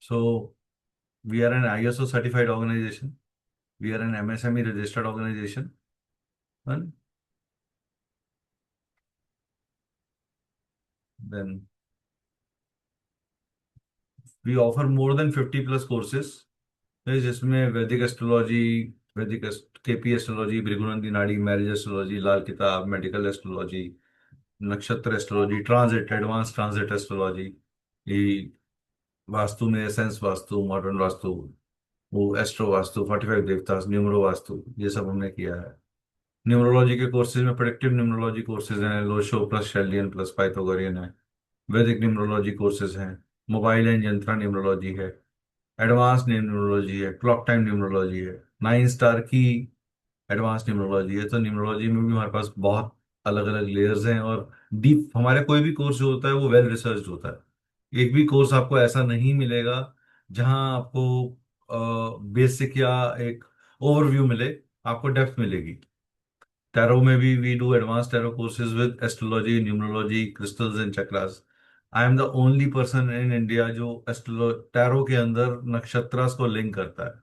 Speaker 1: So we are an ISO certified organisation, we are an MSME registered organisation, then we offer more than 50+ courses, जिसमें वैदिक एस्ट्रोलॉजी, वैदिक KP एस्ट्रोलॉजी, भृगुनंदी नाड़ी, मैरिज एस्ट्रोलॉजी, लाल किताब, मेडिकल एस्ट्रोलॉजी, नक्षत्र astrology, transit, advance transit astrology, ये वास्तु में essence vastu, modern vastu, वो astro vastu, 45 देवता, numero vastu, ये सब हमने किया है। न्यूमरोलॉजी के कोर्सेज में प्रेडिक्टिव न्यूमरोलॉजी कोर्सेज हैं, लोशो प्लस शेल्डियन प्लस पाइथागोरियन है। वैदिक न्यूमरोलॉजी कोर्सेज हैं, मोबाइल एंड यंत्रा न्यूमरोलॉजी है, एडवांस न्यूमरोलॉजी है, क्लॉक टाइम न्यूमरोलॉजी है, 9 स्टार की एडवांस न्यूमरोलॉजी है। तो न्यूमरोलॉजी में भी हमारे पास बहुत अलग अलग लेयर्स हैं, और डीप हमारे कोई भी कोर्स जो होता है वो वेल रिसर्च होता है। एक भी कोर्स आपको ऐसा नहीं मिलेगा जहां आपको बेसिक या एक ओवरव्यू मिले, आपको डेप्थ मिलेगी। टैरो में भी we do advance tarot courses with astrology, numerology, crystals and chakras. I am the only person in India जो टैरो के अंदर नक्षत्रास को लिंक करता है,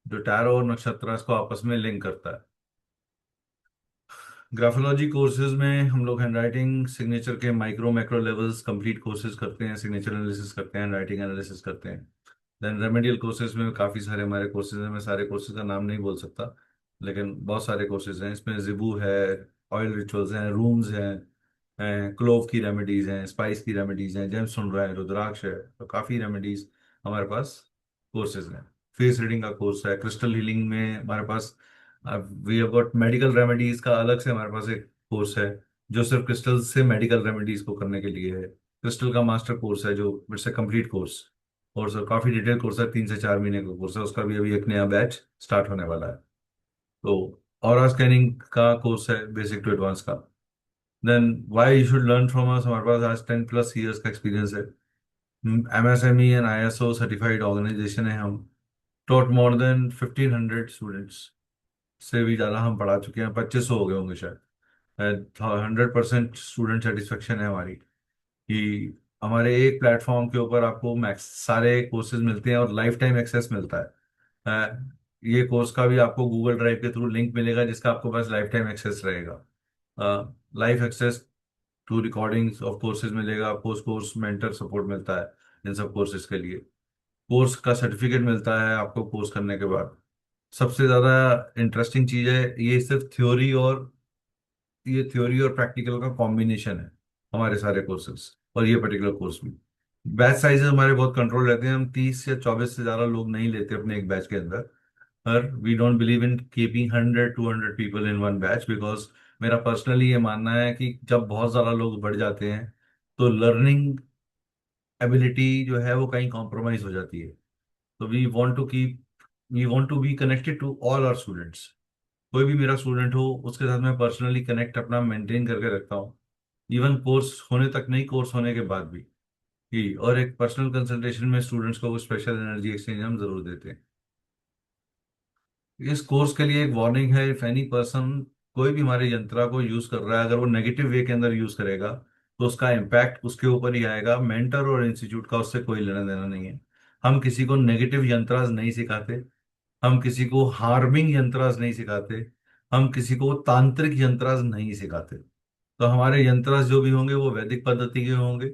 Speaker 1: जो टैरो और नक्षत्रास को आपस में लिंक करता है। ग्राफोलॉजी कोर्सेज में हम लोग हैंडराइटिंग सिग्नेचर के micro macro levels complete courses करते हैं, सिग्नेचर एनालिसिस करते हैं, राइटिंग एनालिसिस करते हैं। देन रेमेडियल कोर्सेज में काफ़ी सारे हमारे कोर्सेज हैं, मैं सारे कोर्सेज का नाम नहीं बोल सकता, लेकिन बहुत सारे कोर्सेज हैं। इसमें जिबू है, ऑयल रिचुअल्स हैं, रूम्स हैं, क्लोव की रेमेडीज हैं, स्पाइस की रेमेडीज हैं, जेमस्टोन है, रुद्राक्ष है, तो काफ़ी रेमेडीज हमारे पास कोर्सेज हैं। फेस रीडिंग का कोर्स है, क्रिस्टल हीलिंग में हमारे पास we have got medical remedies का अलग से हमारे पास एक कोर्स है जो सिर्फ क्रिस्टल से मेडिकल रेमेडीज को करने के लिए है। क्रिस्टल का मास्टर कोर्स है जो इट्स ए कंप्लीट कोर्स, और सर काफी डिटेल कोर्स है, 3 से 4 महीने का कोर्स है, उसका भी अभी एक नया बैच स्टार्ट होने वाला है। तो ऑरा स्कैनिंग का कोर्स है, बेसिक टू एडवांस का। Then why you should learn from us, हमारे पास आज 10+ इयर्स का एक्सपीरियंस है। MSME and ISO certified organisation है हम। टॉट मोर देन 1500 स्टूडेंट्स, से भी ज़्यादा हम पढ़ा चुके हैं, 2500 हो गए होंगे शायद। 100% स्टूडेंट सेटिस्फेक्शन है हमारी, कि हमारे एक प्लेटफॉर्म के ऊपर आपको मैक्स सारे कोर्सेज मिलते हैं और लाइफ टाइम एक्सेस मिलता है। ये कोर्स का भी आपको गूगल ड्राइव के थ्रू लिंक मिलेगा जिसका आपको पास लाइफ टाइम एक्सेस रहेगा। Life access to recordings of courses मिलेगा, पोस्ट कोर्स मेंटर सपोर्ट मिलता है इन सब कोर्सेज के लिए। कोर्स का सर्टिफिकेट मिलता है आपको कोर्स करने के बाद। सबसे ज़्यादा इंटरेस्टिंग चीज़ है, ये थ्योरी और प्रैक्टिकल का कॉम्बिनेशन है हमारे सारे कोर्सेज, और ये पर्टिकुलर कोर्स भी। बैच साइजेस हमारे बहुत कंट्रोल रहते हैं, हम 30 या 24 से ज़्यादा लोग नहीं लेते अपने एक बैच के अंदर। और we don't believe in keeping 100-200 people in one batch, because मेरा पर्सनली ये मानना है कि जब बहुत ज़्यादा लोग बढ़ जाते हैं तो लर्निंग एबिलिटी जो है वो कहीं कॉम्प्रोमाइज हो जाती है। तो we want to be connected to all our students. कोई भी मेरा स्टूडेंट हो उसके साथ मैं पर्सनली कनेक्ट अपना मेंटेन करके रखता हूँ, इवन कोर्स होने तक नहीं, कोर्स होने के बाद भी। और एक पर्सनल कंसल्टेशन में स्टूडेंट्स को स्पेशल एनर्जी एक्सचेंज हम जरूर देते हैं। इस कोर्स के लिए एक वार्निंग है, इफ एनी पर्सन कोई भी हमारे यंत्रा को यूज कर रहा है, अगर वो नेगेटिव वे के अंदर यूज करेगा तो उसका इम्पैक्ट उसके ऊपर ही आएगा। मेंटर और इंस्टीट्यूट का उससे कोई लेना देना नहीं है। हम किसी को नेगेटिव यंत्रास नहीं सिखाते, हम किसी को हार्मिंग यंत्रास नहीं सिखाते, हम किसी को तांत्रिक यंत्रास नहीं सिखाते। तो हमारे यंत्रास जो भी होंगे वो वैदिक पद्धति के होंगे,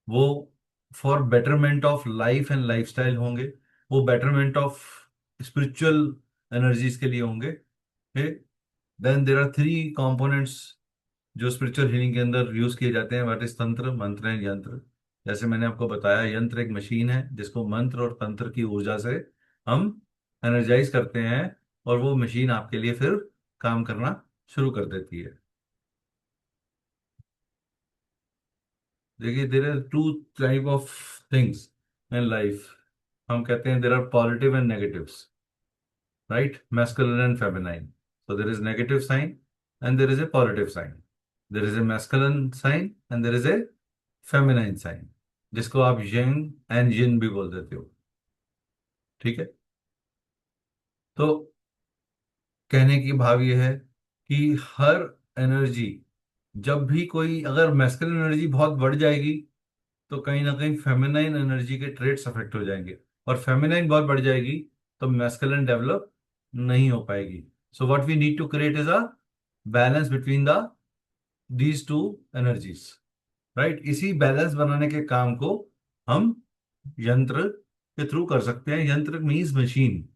Speaker 1: वो for betterment of life and lifestyle होंगे, वो बेटरमेंट ऑफ स्पिरिचुअल एनर्जीज के लिए होंगे। Then there are three components जो स्पिरिचुअल हीलिंग के अंदर यूज किए जाते हैं, व्हाट इज तंत्र, मंत्र एंड यंत्र। जैसे मैंने आपको बताया, यंत्र एक मशीन है जिसको मंत्र और तंत्र की ऊर्जा से हम एनर्जाइज करते हैं, और वो मशीन आपके लिए फिर काम करना शुरू कर देती है। देखिए, there are two type of things in life. हम कहते हैं there are positive and negatives, right? Masculine and feminine. So there is negative sign and there is a positive sign. There is a masculine sign and there is a feminine sign, जिसको आप young and जिन भी बोल देते हो। ठीक है। तो कहने की भाव ये है कि हर एनर्जी, जब भी कोई अगर मैस्कुलिन एनर्जी बहुत बढ़ जाएगी तो कहीं ना कहीं फेमिनाइन एनर्जी के ट्रेट्स अफेक्ट हो जाएंगे, और फेमिनाइन बहुत बढ़ जाएगी तो मैस्कुलिन डेवलप नहीं हो पाएगी। So what we need to create is a balance between the these two energies, right? इसी बैलेंस बनाने के काम को हम यंत्र के थ्रू कर सकते हैं। यंत्र मीन्स मशीन।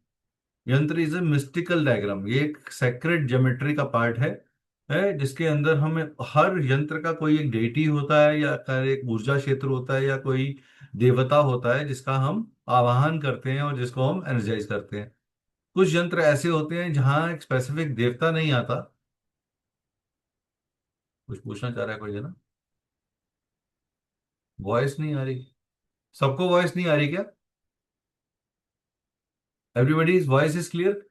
Speaker 1: यंत्र इज ए मिस्टिकल डायग्राम, ये एक सेक्रेट ज्योमेट्री का पार्ट है जिसके अंदर हमें हर यंत्र का कोई एक डेटी होता है, या एक ऊर्जा क्षेत्र होता है, या कोई देवता होता है जिसका हम आवाहन करते हैं और जिसको हम एनर्जाइज करते हैं। कुछ यंत्र ऐसे होते हैं जहां एक स्पेसिफिक देवता नहीं आता। कुछ पूछना चाह रहा है कोई जना? वॉइस नहीं आ रही? सबको वॉइस नहीं आ रही क्या? Everybody is voice is clear?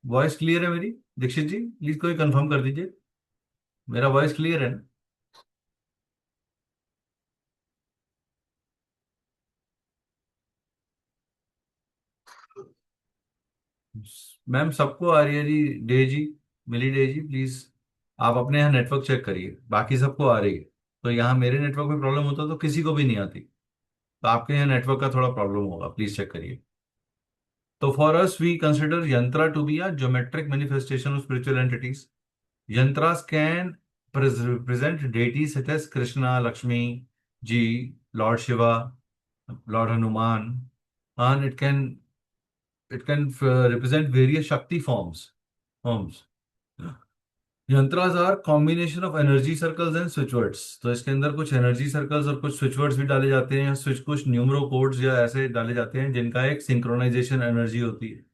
Speaker 1: Voice clear है मेरी? दीक्षित जी प्लीज कोई कंफर्म कर दीजिए, मेरा वॉइस क्लियर है ना? मैम सबको आ रही है जी। डे जी, मिली डे जी प्लीज, आप अपने यहाँ नेटवर्क चेक करिए, बाकी सबको आ रही है। तो यहाँ मेरे नेटवर्क में प्रॉब्लम होता तो किसी को भी नहीं आती, तो आपके यहाँ नेटवर्क का थोड़ा प्रॉब्लम होगा, प्लीज चेक करिए। तो for us we consider yantra to be a geometric manifestation of spiritual entities. Yantras can present deities such as Krishna, Lakshmi ji, Lord Shiva, Lord Hanuman, and it can represent various Shakti forms. Yantras are combination of energy circles and switch words. तो इसके अंदर कुछ energy circles और कुछ switch words भी डाले जाते हैं, या स्विच कुछ न्यूमरो कोड्स या ऐसे डाले जाते हैं जिनका एक सिंक्रोनाइजेशन एनर्जी होती है।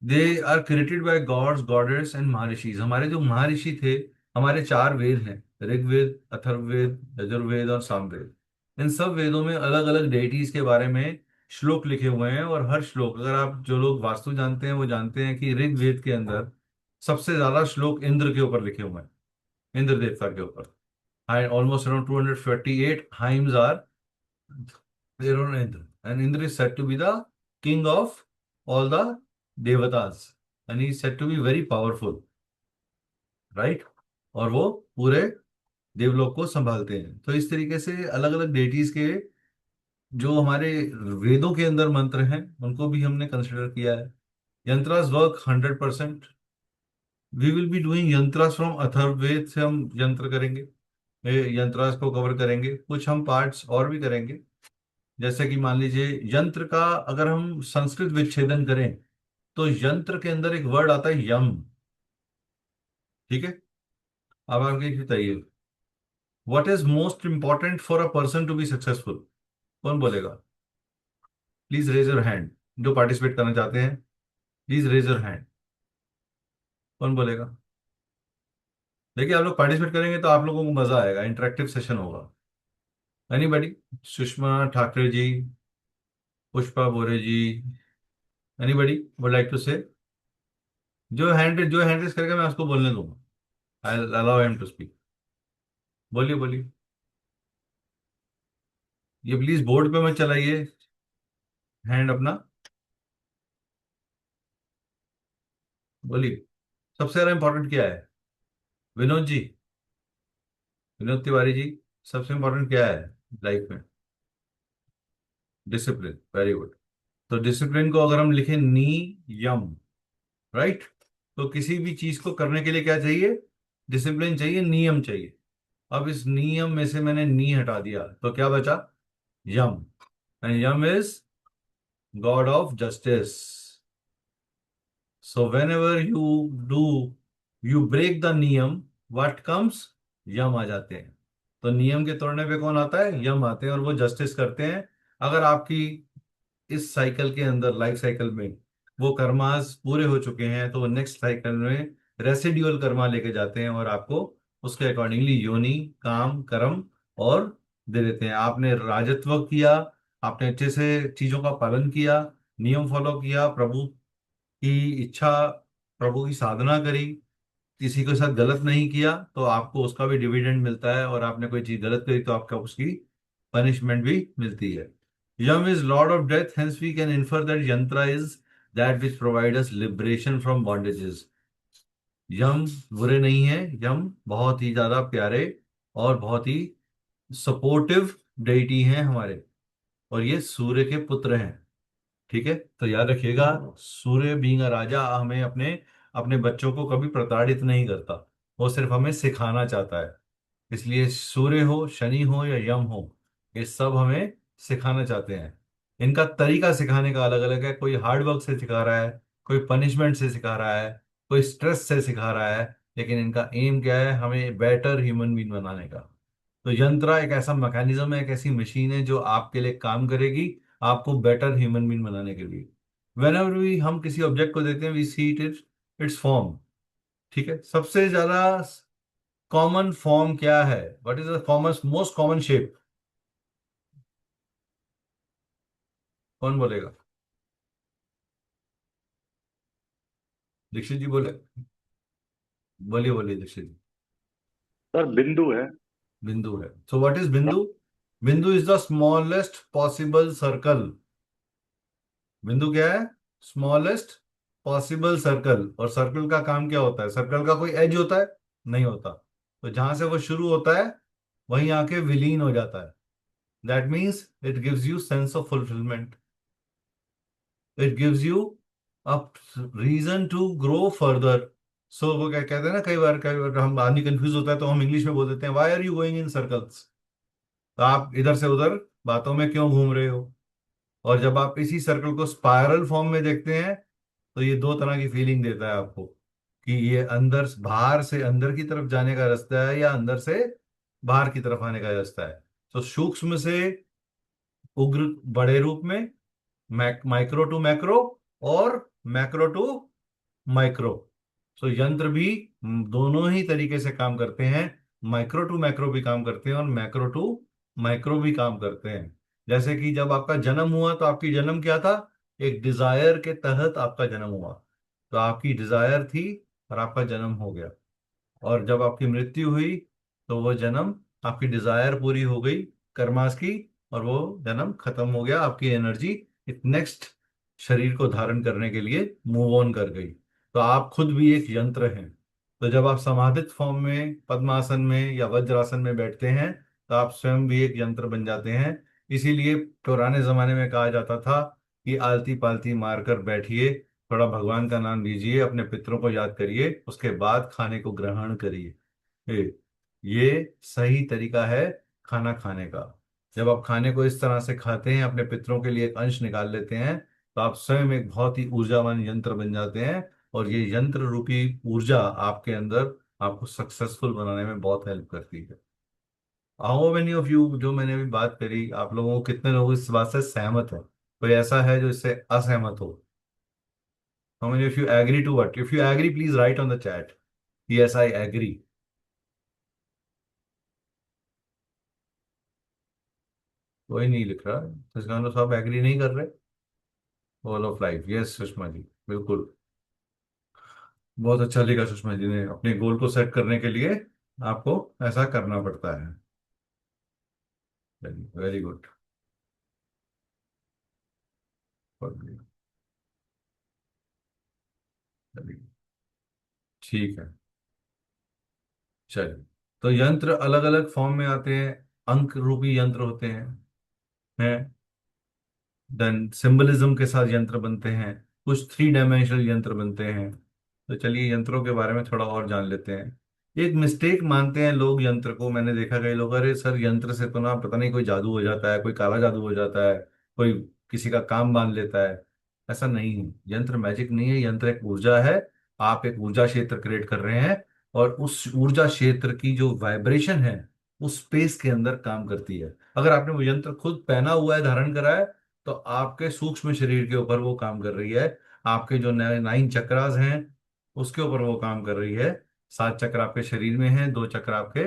Speaker 1: They are created by gods, goddess and महर्षिज। हमारे जो महर्षि थे, हमारे चार वेद हैं, ऋग्वेद, अथर्ववेद, यजुर्वेद और सामवेद। इन सब वेदों में अलग अलग डेइटीज के बारे में श्लोक लिखे हुए हैं, और हर श्लोक, अगर आप जो लोग वास्तु जानते हैं वो जानते हैं कि ऋग्वेद के अंदर सबसे ज्यादा श्लोक इंद्र के ऊपर लिखे हुए हैं, इंद्र देवता के ऊपर। Almost around 248 hymns are there on Indra, and Indra is said to be the king of all the devatas and he is said to be very powerful, right? और वो पूरे देवलोक को संभालते हैं। तो इस तरीके से अलग अलग डेटीज के जो हमारे वेदों के अंदर मंत्र हैं उनको भी हमने कंसिडर किया है। Yantras work 100%। We will be doing yantras from Atharvaveda से हम यंत्र करेंगे, यंत्रास को कवर करेंगे। कुछ हम पार्ट्स और भी करेंगे, जैसे कि मान लीजिए यंत्र का अगर हम संस्कृत विच्छेदन करें तो यंत्र के अंदर एक वर्ड आता है यम। ठीक है, अब आगे बताइए, what is most important for a person to be successful? कौन बोलेगा? प्लीज रेज योर हैंड, जो पार्टिसिपेट करना चाहते हैं प्लीज रेज योर हैंड। कौन बोलेगा? देखिए, आप लोग पार्टिसिपेट करेंगे तो आप लोगों को मजा आएगा, इंटरेक्टिव सेशन होगा। Anybody? Sushma Thackeray ji, Pushpa Bore ji, anybody would like to say? जो हैंड रेस करेगा मैं उसको बोलने दूंगा। I allow him to speak. बोलिए बोलिए। ये प्लीज बोर्ड पे मत चलाइए हैंड अपना। बोलिए। सबसे ज्यादा इंपॉर्टेंट क्या है विनोद जी, विनोद तिवारी जी? सबसे इंपॉर्टेंट क्या है लाइफ में? डिसिप्लिन। Very good. तो डिसिप्लिन को अगर हम लिखें नी यम, राइट, तो किसी भी चीज को करने के लिए क्या चाहिए? डिसिप्लिन चाहिए, नियम चाहिए। अब इस नियम में से मैंने नी हटा दिया तो क्या बचा? Yama. And Yama is god of justice. So whenever you do, you break the नियम, व्हाट कम्स? यम आ जाते हैं। तो नियम के तोड़ने पे कौन आता है? यम आते हैं, और वो जस्टिस करते हैं। अगर आपकी इस साइकिल के अंदर, लाइफ साइकिल में, वो कर्मास पूरे हो चुके हैं, तो वो नेक्स्ट साइकिल में रेसिड्यूअल कर्मा लेके जाते हैं और आपको उसके अकॉर्डिंगली योनि, काम, कर्म और दे देते हैं। आपने राजत्व किया, आपने अच्छे से चीजों का पालन किया, नियम फॉलो किया, प्रभु की इच्छा, प्रभु की साधना करी, किसी के साथ गलत नहीं किया, तो आपको उसका भी डिविडेंड मिलता है। और आपने कोई चीज गलत करी तो आपका उसकी पनिशमेंट भी मिलती है। Yama is lord of death, hence we can infer that yantra is that which provide us liberation from bondages. Yama बुरे नहीं है, यम बहुत ही ज्यादा प्यारे और बहुत ही सपोर्टिव डेइटी हैं हमारे, और ये सूर्य के पुत्र हैं। ठीक है, तो याद रखिएगा, सूर्य बीइंग अ राजा हमें अपने अपने बच्चों को कभी प्रताड़ित नहीं करता, वो सिर्फ हमें सिखाना चाहता है। इसलिए सूर्य हो, शनि हो या यम हो, ये सब हमें सिखाना चाहते हैं। इनका तरीका सिखाने का अलग अलग है। कोई हार्ड वर्क से सिखा रहा है, कोई पनिशमेंट से सिखा रहा है, कोई स्ट्रेस से सिखा रहा है, लेकिन इनका एम क्या है? हमें बेटर ह्यूमन बीइंग बनाने का। तो यंत्रा एक ऐसा मैकेनिज्म है, एक ऐसी मशीन है जो आपके लिए काम करेगी, आपको बेटर ह्यूमन बीइंग बनाने के लिए। वेन एवर भी हम किसी ऑब्जेक्ट को देखते हैं, we see it its form. ठीक है, सबसे ज्यादा कॉमन फॉर्म क्या है? What is the common most common shape? कौन बोलेगा? दीक्षित जी बोले। बोलिए बोलिए दीक्षित जी।
Speaker 2: सर बिंदु है।
Speaker 1: बिंदु है। सो व्हाट इज बिंदु? बिंदु is the smallest possible circle. बिंदु क्या है? Smallest possible circle. और सर्कल का काम क्या होता है? सर्कल का कोई एज होता है? नहीं होता। तो जहां से वो शुरू होता है वहीं आके विलीन हो जाता है। That means it gives you sense of fulfilment, it gives you a reason to grow further. सो वो क्या कहते हैं ना, कई बार हम आदमी कंफ्यूज होता है तो हम इंग्लिश में बोल देते हैं, why are you going in circles? तो आप इधर से उधर बातों में क्यों घूम रहे हो? और जब आप इसी सर्कल को स्पायरल फॉर्म में देखते हैं, तो ये दो तरह की फीलिंग देता है आपको, कि ये अंदर, बाहर से अंदर की तरफ जाने का रास्ता है या अंदर से बाहर की तरफ आने का रास्ता है। तो सूक्ष्म से उग्र बड़े रूप में, माइक्रो टू मैक्रो, और मैक्रो टू माइक्रो। सो यंत्र भी दोनों ही तरीके से काम करते हैं। माइक्रो टू मैक्रो भी काम करते हैं और मैक्रो टू माइक्रो भी काम करते हैं। जैसे कि जब आपका जन्म हुआ तो आपकी जन्म क्या था? एक डिजायर के तहत आपका जन्म हुआ। तो आपकी डिजायर थी और आपका जन्म हो गया। और जब आपकी मृत्यु हुई तो वो जन्म, आपकी डिजायर पूरी हो गई कर्मास की, और वो जन्म खत्म हो गया। आपकी एनर्जी एक नेक्स्ट शरीर को धारण करने के लिए मूव ऑन कर गई। तो आप खुद भी एक यंत्र हैं। तो जब आप समाधित फॉर्म में, पद्मासन में या वज्रासन में बैठते हैं, तो आप स्वयं भी एक यंत्र बन जाते हैं। इसीलिए पुराने जमाने में कहा जाता था कि आलती पालती मारकर बैठिए, थोड़ा भगवान का नाम लीजिए, अपने पितरों को याद करिए, उसके बाद खाने को ग्रहण करिए। ये सही तरीका है खाना खाने का। जब आप खाने को इस तरह से खाते हैं, अपने पितरों के लिए एक अंश निकाल लेते हैं, तो आप स्वयं एक बहुत ही ऊर्जावान यंत्र बन जाते हैं। और ये यंत्र रूपी ऊर्जा आपके अंदर आपको सक्सेसफुल बनाने में बहुत हेल्प करती है। हाउ मेनी ऑफ यू, जो मैंने अभी बात करी, आप लोगों को कितने लोग इस बात से सहमत है? कोई ऐसा है जो इससे असहमत हो? How many of you agree to what? If you agree please write on the chat, yes I agree. कोई नहीं लिख रहा, तो इसका मतलब सब एग्री नहीं कर रहे। All of life, yes Sushma ji, बिल्कुल। बहुत अच्छा लिखा सुषमा जी ने। अपने गोल को सेट करने के लिए आपको ऐसा करना पड़ता है। Very good. ठीक है, चलिए। तो यंत्र अलग अलग फॉर्म में आते हैं। अंक रूपी यंत्र होते हैं। देन सिंबलिज्म के साथ यंत्र बनते हैं। कुछ थ्री डायमेंशनल यंत्र बनते हैं। तो चलिए यंत्रों के बारे में थोड़ा और जान लेते हैं। एक मिस्टेक मानते हैं लोग यंत्र को, मैंने देखा कई लोग, अरे सर यंत्र से तो ना पता नहीं कोई जादू हो जाता है, कोई काला जादू हो जाता है, कोई किसी का काम मान लेता है। ऐसा नहीं है, यंत्र मैजिक नहीं है, यंत्र एक ऊर्जा है। आप एक ऊर्जा क्षेत्र क्रिएट कर रहे हैं, और उस ऊर्जा क्षेत्र की जो वाइब्रेशन है उस स्पेस के अंदर काम करती है। अगर आपने वो यंत्र खुद पहना हुआ है, धारण करा है, तो आपके सूक्ष्म शरीर के ऊपर वो काम कर रही है। आपके जो 9 चक्रास हैं उसके ऊपर वो काम कर रही है। 7 चक्र आपके शरीर में हैं, 2 चक्र आपके,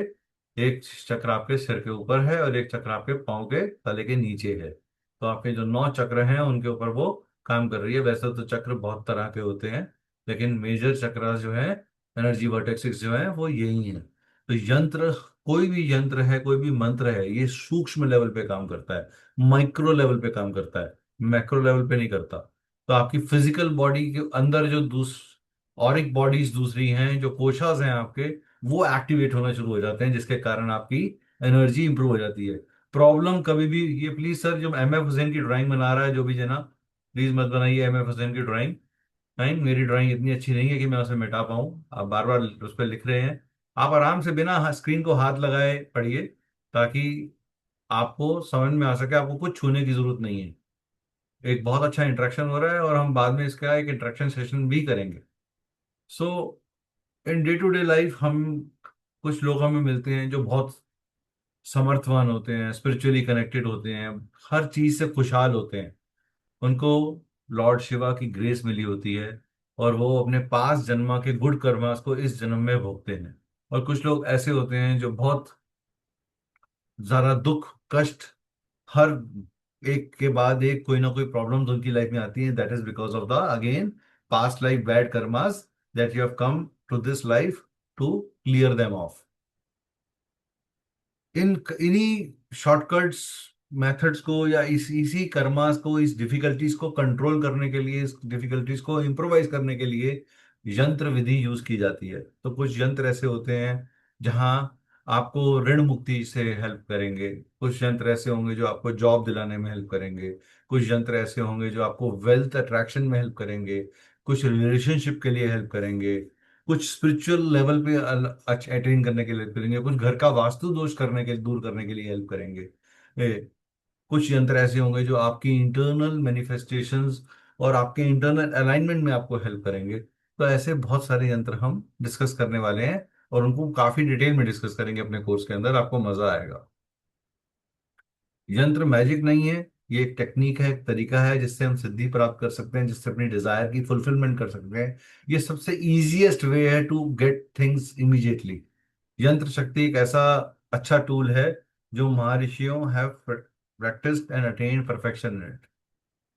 Speaker 1: एक चक्र आपके सिर के ऊपर है और एक चक्र आपके पाँव के तले के नीचे है। तो आपके जो 9 चक्र हैं उनके ऊपर वो काम कर रही है। वैसे तो चक्र बहुत तरह के होते हैं, लेकिन मेजर चक्र जो है, एनर्जी वर्टेक्सिस जो है, वो यही है। तो यंत्र, कोई भी यंत्र है, कोई भी मंत्र है, ये सूक्ष्म लेवल पे काम करता है, माइक्रो लेवल पे काम करता है, मैक्रो लेवल पे नहीं करता। तो आपकी फिजिकल बॉडी के अंदर जो ऑरिक बॉडीज दूसरी हैं, जो कोशास हैं आपके, वो एक्टिवेट होना शुरू हो जाते हैं, जिसके कारण आपकी एनर्जी इंप्रूव हो जाती है। प्रॉब्लम कभी भी, ये प्लीज सर जो एम एफ हुसैन की ड्राइंग बना रहा है जो भी जना, प्लीज मत बनाइए एम एफ हुसैन की ड्राइंग। नहीं, मेरी ड्राइंग इतनी अच्छी नहीं है कि मैं उसे मिटा पाऊँ। आप बार बार उस पर लिख रहे हैं। आप आराम से बिना स्क्रीन को हाथ लगाए पढ़िए, ताकि आपको समझ में आ सके। आपको कुछ छूने की जरूरत नहीं है। एक बहुत अच्छा इंटरेक्शन हो रहा है और हम बाद में इसका एक इंटरेक्शन सेशन भी करेंगे। So in day to day life हम, कुछ लोग हमें मिलते हैं जो बहुत समर्थवान होते हैं, स्पिरिचुअली कनेक्टेड होते हैं, हर चीज से खुशहाल होते हैं। उनको लॉर्ड शिवा की ग्रेस मिली होती है, और वो अपने पास जन्मा के गुड कर्मास को इस जन्म में भोगते हैं। और कुछ लोग ऐसे होते हैं जो बहुत ज्यादा दुख कष्ट, हर एक के बाद एक कोई ना कोई प्रॉब्लम्स उनकी लाइफ में आती है। That is because of the again past life bad karmas that you have come to this life to clear them off. इन्हीं शॉर्टकट्स मेथड्स को, या इसी कर्मास को, इस डिफिकल्टीज को कंट्रोल करने के लिए, इस डिफिकल्टीज को इम्प्रोवाइज करने के लिए यंत्र विधि यूज की जाती है। तो कुछ यंत्र ऐसे होते हैं जहां आपको ऋण मुक्ति से हेल्प करेंगे। कुछ यंत्र ऐसे होंगे जो आपको जॉब दिलाने में हेल्प करेंगे। कुछ यंत्र ऐसे होंगे जो आपको वेल्थ अट्रैक्शन में हेल्प करेंगे। कुछ रिलेशनशिप के लिए हेल्प करेंगे। कुछ स्पिरिचुअल लेवल पे अटेन करने के लिए हेल्प करेंगे। कुछ घर का वास्तु दोष करने के दूर करने के लिए हेल्प करेंगे। कुछ यंत्र ऐसे होंगे जो आपकी इंटरनल मैनिफेस्टेशंस और आपके इंटरनल अलाइनमेंट में आपको हेल्प करेंगे। तो ऐसे बहुत सारे यंत्र हम डिस्कस करने वाले हैं, और उनको काफी डिटेल में डिस्कस करेंगे अपने कोर्स के अंदर। आपको मजा आएगा। यंत्र मैजिक नहीं है, ये एक टेक्निक है, एक तरीका है जिससे हम सिद्धि प्राप्त कर सकते हैं, जिससे अपनी डिजायर की फुलफिलमेंट कर सकते हैं। ये सबसे इजीएस्ट वे है टू गेट थिंग्स इमीडिएटली। यंत्र शक्ति एक ऐसा अच्छा टूल है जो महर्षियों have practised and attend perfection in it.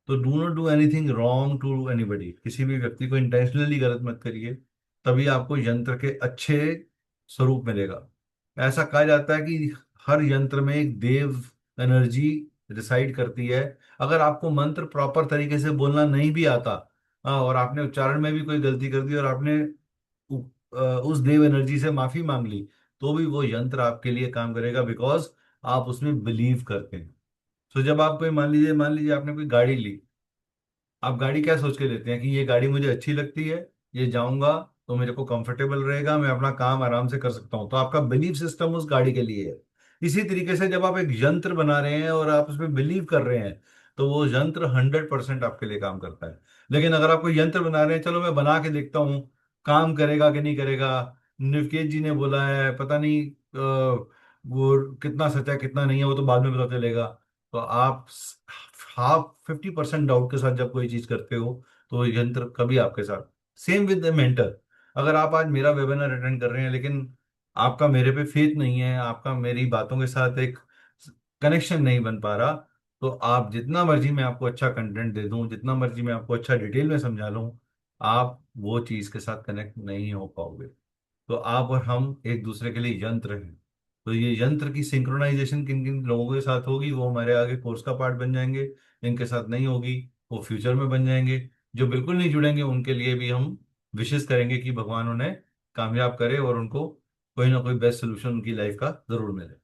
Speaker 1: तो do not do anything wrong to anybody. किसी भी व्यक्ति को इंटेंशनली गलत मत करिए, तभी आपको यंत्र के अच्छे स्वरूप मिलेगा। ऐसा कहा जाता है कि हर यंत्र में एक देव एनर्जी रिसाइड करती है। अगर आपको मंत्र प्रॉपर तरीके से बोलना नहीं भी आता, और आपने उच्चारण में भी कोई गलती कर दी, और आपने उस देव एनर्जी से माफी मांग ली, तो भी वो यंत्र आपके लिए काम करेगा, बिकॉज आप उसमें बिलीव करते हैं। तो जब आप कोई, मान लीजिए आपने कोई गाड़ी ली। आप गाड़ी क्या सोच के लेते हैं कि ये गाड़ी मुझे अच्छी लगती है, ये जाऊंगा तो मेरे को कंफर्टेबल रहेगा, मैं अपना काम आराम से कर सकता हूं, तो आपका बिलीफ सिस्टम उस गाड़ी के लिए है। इसी तरीके से जब आप एक यंत्र बना रहे हैं और आप उसमें बिलीव कर रहे हैं, तो वो यंत्र 100% आपके लिए काम करता है। लेकिन अगर आप कोई यंत्र बना रहे हैं, चलो मैं बना के देखता हूँ काम करेगा कि नहीं करेगा, निवकेश जी ने बोला है, पता नहीं वो कितना सच है कितना नहीं है, वो तो बाद में पता चलेगा। तो आप हाफ 50% डाउट के साथ जब कोई चीज करते हो, तो यंत्र कभी आपके साथ। Same with the mentor. अगर आप आज मेरा वेबिनार अटेंड कर रहे हैं, लेकिन आपका मेरे पे फेथ नहीं है, आपका मेरी बातों के साथ एक कनेक्शन नहीं बन पा रहा, तो आप जितना मर्जी मैं आपको अच्छा कंटेंट दे दूं, जितना मर्जी मैं आपको अच्छा डिटेल में समझा लूं, आप वो चीज के साथ कनेक्ट नहीं हो पाओगे। तो आप और हम एक दूसरे के लिए यंत्र हैं। तो ये यंत्र की सिंक्रोनाइजेशन किन किन लोगों के साथ होगी, वो हमारे आगे कोर्स का पार्ट बन जाएंगे। इनके साथ नहीं होगी, वो फ्यूचर में बन जाएंगे। जो बिल्कुल नहीं जुड़ेंगे उनके लिए भी हम विशेष करेंगे कि भगवान उन्हें कामयाब करे और उनको कोई ना कोई बेस्ट सोल्यूशन उनकी लाइफ का जरूर मिले।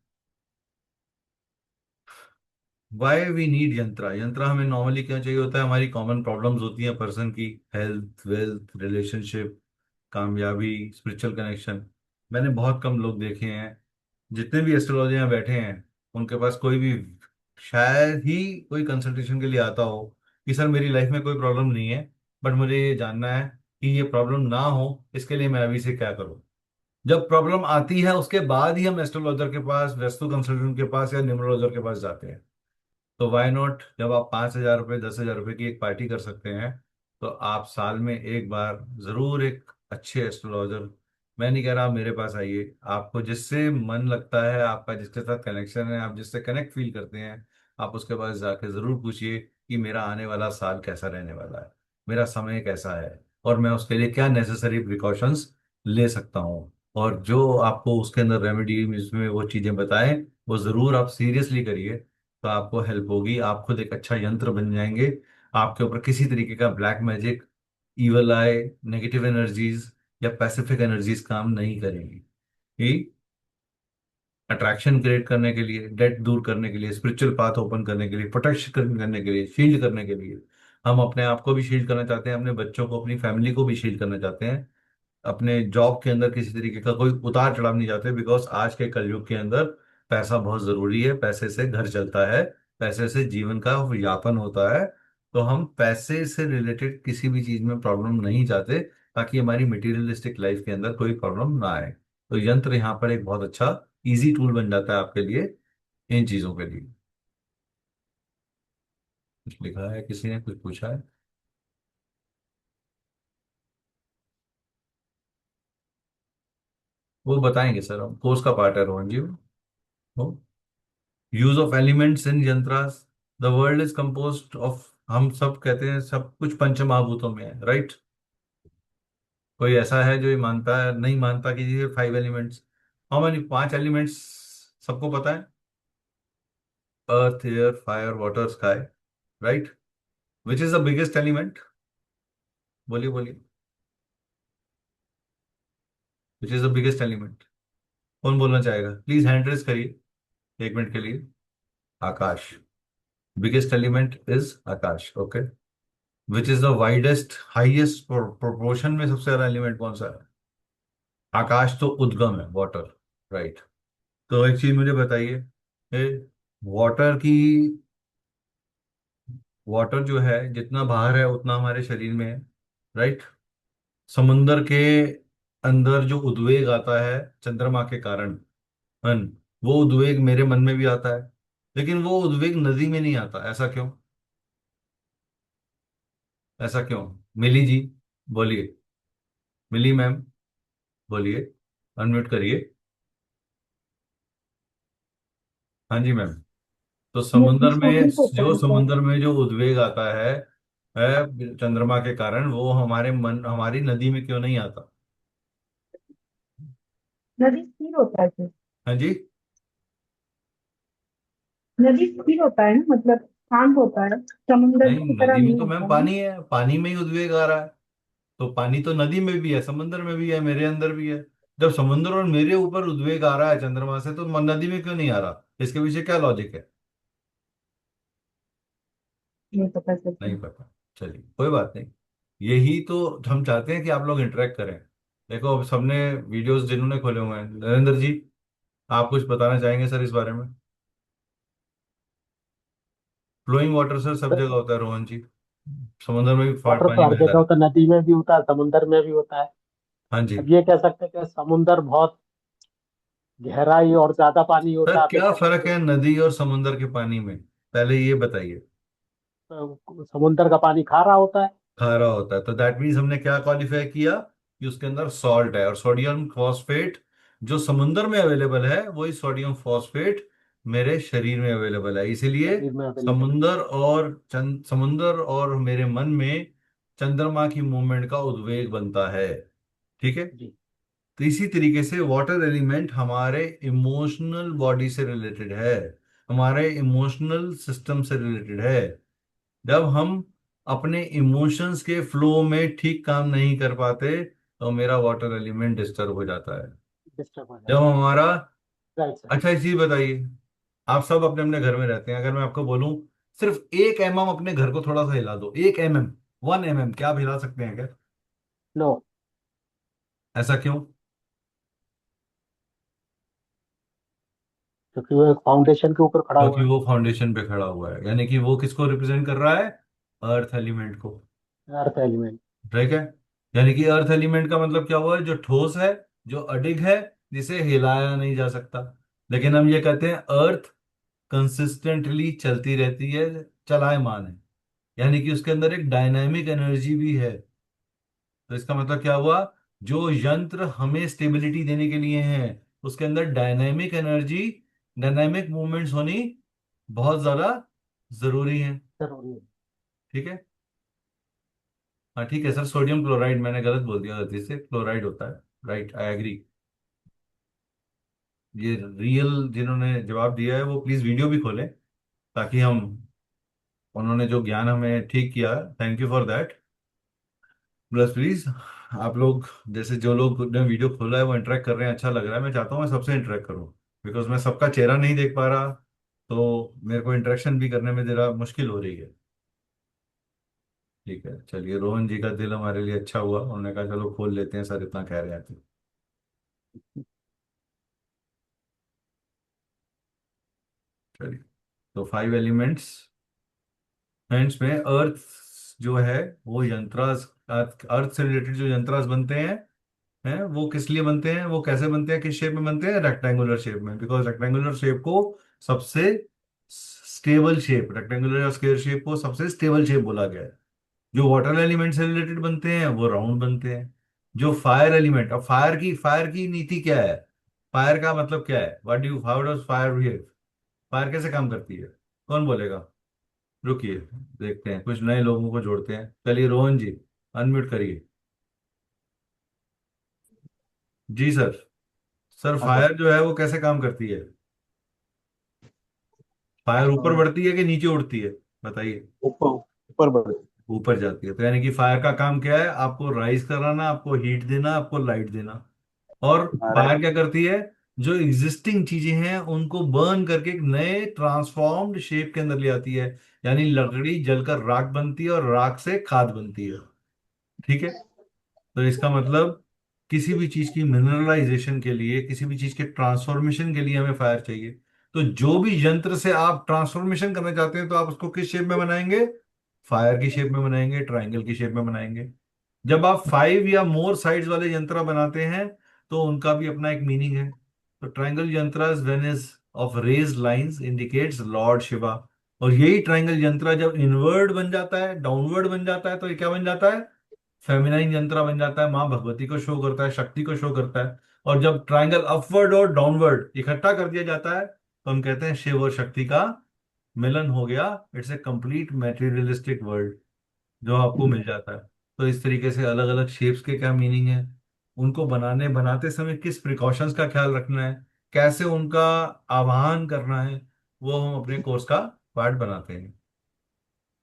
Speaker 1: वाई वी नीड यंत्रा। यंत्रा हमें नॉर्मली क्या चाहिए होता है, हमारी कॉमन प्रॉब्लम्स होती हैं पर्सन की, हेल्थ, वेल्थ, रिलेशनशिप, कामयाबी, स्पिरिचुअल कनेक्शन। मैंने बहुत कम लोग देखे हैं, जितने भी एस्ट्रोलॉजर यहाँ बैठे हैं, उनके पास कोई भी शायद ही कोई कंसल्टेशन के लिए आता हो कि सर मेरी लाइफ में कोई प्रॉब्लम नहीं है, बट मुझे ये जानना है कि ये प्रॉब्लम ना हो इसके लिए मैं अभी से क्या करूं। जब प्रॉब्लम आती है उसके बाद ही हम एस्ट्रोलॉजर के पास, वास्तु कंसल्टेंट के पास या न्यूमरोलॉजर के पास जाते हैं। तो वाई नॉट, जब आप 5,000 रुपये, 10,000 रुपये की एक पार्टी कर सकते हैं, तो आप साल में एक बार जरूर एक अच्छे एस्ट्रोलॉजर, मैं नहीं कह रहा आप मेरे पास आइए, आपको जिससे मन लगता है, आपका जिसके साथ कनेक्शन है, आप जिससे कनेक्ट फील करते हैं, आप उसके पास जाके जरूर पूछिए कि मेरा आने वाला साल कैसा रहने वाला है, मेरा समय कैसा है, और मैं उसके लिए क्या नेसेसरी प्रिकॉशंस ले सकता हूँ। और जो आपको उसके अंदर रेमेडी में वो चीज़ें बताएं, वो ज़रूर आप सीरियसली करिए। तो आपको हेल्प होगी, आप खुद एक अच्छा यंत्र बन जाएंगे। आपके ऊपर किसी तरीके का ब्लैक मैजिक, इवल आई, नेगेटिव एनर्जीज या पैसिफिक एनर्जीज काम नहीं करेंगी। ठीक, अट्रैक्शन क्रिएट करने के लिए, डेट दूर करने के लिए, स्पिरिचुअल पाथ ओपन करने के लिए, प्रोटेक्शन करने के लिए, शील्ड करने के लिए, हम अपने आप को भी शील्ड करना चाहते हैं, अपने बच्चों को, अपनी फैमिली को भी शील्ड करना चाहते हैं। अपने जॉब के अंदर किसी तरीके का कोई उतार चढ़ाव नहीं चाहते, बिकॉज आज के कलयुग के अंदर पैसा बहुत जरूरी है, पैसे से घर चलता है, पैसे से जीवन का यापन होता है। तो हम पैसे से रिलेटेड किसी भी चीज में प्रॉब्लम नहीं चाहते, ताकि हमारी मटेरियलिस्टिक लाइफ के अंदर कोई प्रॉब्लम ना आए। तो यंत्र यहाँ पर एक बहुत अच्छा इजी टूल बन जाता है आपके लिए, इन चीजों के लिए। कुछ लिखा है, किसी ने कुछ पूछा है? वो बताएंगे सर, हम कोर्स का पार्ट है रोहन जी वो। Use of elements in यंत्रास। The world is composed of, हम सब कहते हैं सब कुछ पंच महाभूतों में है, राइट? कोई ऐसा है जो ये मानता है, नहीं मानता कि ये 5 एलिमेंट्स? हाउ मेनी, 5 एलिमेंट्स सबको पता है। Earth, air, fire, water, sky, right? Which is the biggest element? बोलिए बोलिए, which is the biggest element? कौन बोलना चाहेगा, प्लीज हैंड रेज करिए 1 मिनट के लिए। Akash. Biggest element is akash, okay. Which is the widest, highest proportion में सबसे ज्यादा एलिमेंट कौन सा है? आकाश तो उद्गम है, वाटर, राइट। तो एक चीज मुझे बताइए, वाटर की, वाटर जो है जितना बाहर है उतना हमारे शरीर में है, राइट। समुंदर के अंदर जो उद्वेग आता है चंद्रमा के कारण, मन, वो उद्वेग मेरे मन में भी आता है, लेकिन वो उद्वेग नदी में नहीं आता, ऐसा क्यों? ऐसा क्यों? मिली जी, बोलिए। मिली मैम, बोलिए, अनम्यूट करिए। हाँ जी मैम। तो
Speaker 7: नदी
Speaker 1: समुंदर में,
Speaker 7: छोटी होता
Speaker 1: जो
Speaker 7: है क्या?
Speaker 1: समुंदर में जो उद्वेग आता है चंद्रमा के कारण, वो हमारे मन, हमारी नदी में क्यों नहीं आता?
Speaker 7: नदी स्थिर होता है क्या?
Speaker 1: हाँ जी।
Speaker 7: नदी स्थिर होता है ना, मतलब शांत होता है, समुद्र
Speaker 1: नहीं,
Speaker 7: की तरह
Speaker 1: नदी में
Speaker 7: नहीं
Speaker 1: तो
Speaker 7: होता
Speaker 1: मैम
Speaker 7: है ना।
Speaker 1: पानी है, पानी में ही उद्वेग आ रहा है। तो पानी तो नदी में भी है, समुद्र में भी है, मेरे अंदर भी है। जब समुद्र और मेरे ऊपर उद्वेग आ रहा है चंद्रमा से, तो नदी में क्यों नहीं आ रहा? इसके पीछे क्या लॉजिक है?
Speaker 7: नहीं पता चलता।
Speaker 1: नहीं पता। चलिए कोई बात नहीं। यही तो हम चाहते हैं कि आप लोग इंटरेक्ट करें। देखो अब सबने वीडियोस जिन्होंने खोले हुए हैं, नरेंद्र जी आप कुछ बताना चाहेंगे सर इस बारे में? फ्लोइंग वाटर सर सब जगह होता है रोहन जी, समुद्र में भी
Speaker 5: वाटर तो
Speaker 1: पानी
Speaker 5: हर
Speaker 1: बहता
Speaker 5: जगह
Speaker 1: है।
Speaker 5: होता है, नदी में भी होता है, समुंदर में भी होता है।
Speaker 1: हाँ जी।
Speaker 5: अब ये कह सकते हैं कि समुंदर बहुत गहराई और ज्यादा पानी होता
Speaker 1: सर
Speaker 5: है
Speaker 1: क्या
Speaker 5: अपेक्षाकृत
Speaker 1: फर्क है नदी और समुद्र के पानी में, पहले ये बताइए।
Speaker 5: समुंदर का पानी खारा होता है।
Speaker 1: खारा होता है, तो दैट मीन्स हमने क्या क्वालिफाई किया कि उसके अंदर सॉल्ट है, और सोडियम फॉस्फेट जो समुद्र में अवेलेबल है वही सोडियम फॉस्फेट मेरे शरीर में अवेलेबल है। इसीलिए
Speaker 5: शरीर में अवेलेबल है।
Speaker 1: समुंदर और मेरे मन में चंद्रमा की मूवमेंट का उद्वेग बनता है। ठीक है।
Speaker 3: जी।
Speaker 1: तो इसी तरीके से वाटर एलिमेंट हमारे इमोशनल बॉडी से रिलेटेड है, हमारे इमोशनल सिस्टम से रिलेटेड है। जब हम अपने इमोशंस के फ्लो में ठीक काम नहीं कर पाते तो मेरा वाटर एलिमेंट डिस्टर्ब हो जाता है।
Speaker 3: डिस्टर्ब हो
Speaker 1: जब
Speaker 3: जाता
Speaker 1: हमारा,
Speaker 3: है। Right sir.
Speaker 1: अच्छा, एक चीज बताइए, आप सब अपने अपने घर में रहते हैं, अगर मैं आपको बोलूं सिर्फ 1 mm अपने घर को थोड़ा सा हिला दो, 1 mm, 1 mm, क्या आप हिला सकते हैं क्या?
Speaker 3: नो।
Speaker 1: ऐसा क्यों?
Speaker 3: क्योंकि वो एक फाउंडेशन के ऊपर खड़ा
Speaker 1: क्योंकि
Speaker 3: हुआ
Speaker 1: वो फाउंडेशन पे खड़ा हुआ है, यानी कि वो किसको रिप्रेजेंट कर रहा है? अर्थ एलिमेंट को।
Speaker 3: है, अर्थ एलिमेंट।
Speaker 1: ठीक है। यानी कि अर्थ एलिमेंट का मतलब क्या हुआ है? जो ठोस है, जो अडिग है, जिसे हिलाया नहीं जा सकता। लेकिन हम ये कहते हैं अर्थ कंसिस्टेंटली चलती रहती है, चलायमान है, यानी कि उसके अंदर एक डायनामिक एनर्जी भी है। तो इसका मतलब क्या हुआ? जो यंत्र हमें स्टेबिलिटी देने के लिए है, उसके अंदर डायनामिक एनर्जी, डायनामिक मूवमेंट्स होनी बहुत ज्यादा जरूरी है।
Speaker 3: जरूरी है।
Speaker 1: ठीक है। हाँ ठीक है सर, सोडियम क्लोराइड, मैंने गलत बोल दिया गलती से, क्लोराइड होता है। Right, I agree. ये रियल जिन्होंने जवाब दिया है वो प्लीज वीडियो भी खोलें, ताकि हम, उन्होंने जो ज्ञान हमें ठीक किया, thank you for that. Plus please आप लोग, जैसे जो लोग ने वीडियो खोला है वो इंटरेक्ट कर रहे हैं, अच्छा लग रहा है। मैं चाहता हूँ मैं सबसे इंटरेक्ट करूँ, बिकॉज मैं सबका चेहरा नहीं देख पा रहा, तो मेरे को इंटरेक्शन भी करने में जरा मुश्किल हो रही है। ठीक है, चलिए, रोहन जी का दिल हमारे लिए अच्छा हुआ, उन्होंने कहा चलो खोल लेते हैं, सर इतना कह रहे हैं तो। चलिए, तो 5 एलिमेंट्स, फ्रेंड्स में अर्थ जो है वो यंत्रास, अर्थ से रिलेटेड जो यंत्रास बनते हैं वो किस लिए बनते हैं, वो कैसे बनते हैं, किस शेप में बनते हैं? रेक्टेंगुलर शेप में, बिकॉज रेक्टेंगुलर शेप को सबसे स्टेबल शेप, रेक्टेंगुलर या स्क्वायर शेप को सबसे स्टेबल शेप बोला गया है। जो वाटर एलिमेंट से रिलेटेड बनते हैं वो राउंड बनते हैं। जो फायर एलिमेंट, अब फायर की नीति क्या है? फायर का मतलब क्या है? What do how does fire behave? Fire कैसे काम करती है? कौन बोलेगा? रुकिए, देखते हैं, कुछ नए लोगों को जोड़ते हैं। चलिए रोहन जी, अनम्यूट करिए। जी सर। सर
Speaker 3: हाँ सर।
Speaker 1: फायर जो है वो कैसे काम करती है? फायर ऊपर
Speaker 3: और
Speaker 1: बढ़ती है कि नीचे उड़ती है? बताइए।
Speaker 3: ऊपर ऊपर बढ़।
Speaker 1: ऊपर जाती है, तो यानी कि फायर का काम क्या है? आपको राइज कराना, आपको हीट देना, आपको लाइट देना। और फायर
Speaker 3: राइट।
Speaker 1: क्या करती है? जो एग्जिस्टिंग चीजें हैं उनको बर्न करके एक नए ट्रांसफॉर्म्ड शेप के अंदर ले आती है। यानी लकड़ी जलकर राख बनती है और राख से खाद बनती है। ठीक है। तो इसका मतलब किसी भी चीज की मिनरलाइजेशन के लिए, किसी भी चीज के ट्रांसफॉर्मेशन के लिए हमें फायर चाहिए। तो जो भी यंत्र से आप ट्रांसफॉर्मेशन करना चाहते हैं तो आप उसको किस शेप में बनाएंगे? फायर की शेप में बनाएंगे, ट्रायंगल की शेप में बनाएंगे। जब आप 5 या मोर साइड्स वाले यंत्र बनाते हैं तो उनका भी अपना एक मीनिंग है। तो ट्रायंगल यंत्र when is of raised lines indicates Lord Shiva. और यही ट्रायंगल यंत्र जब इनवर्ड बन जाता है, डाउनवर्ड बन जाता है, तो ये क्या बन जाता है? फेमिनाइन यंत्र बन जाता है, माँ भगवती को शो करता है, शक्ति को शो करता है। और जब ट्रायंगल अपवर्ड और डाउनवर्ड इकट्ठा कर दिया जाता है तो हम कहते हैं शिव और शक्ति का मिलन हो गया। It's a complete materialistic world जो आपको मिल जाता है। तो इस तरीके से अलग अलग शेप्स के क्या मीनिंग है, उनको बनाते समय किस प्रिकॉशंस का ख्याल रखना है, कैसे उनका आवाहन करना है, वो हम अपने कोर्स का पार्ट बनाते हैं।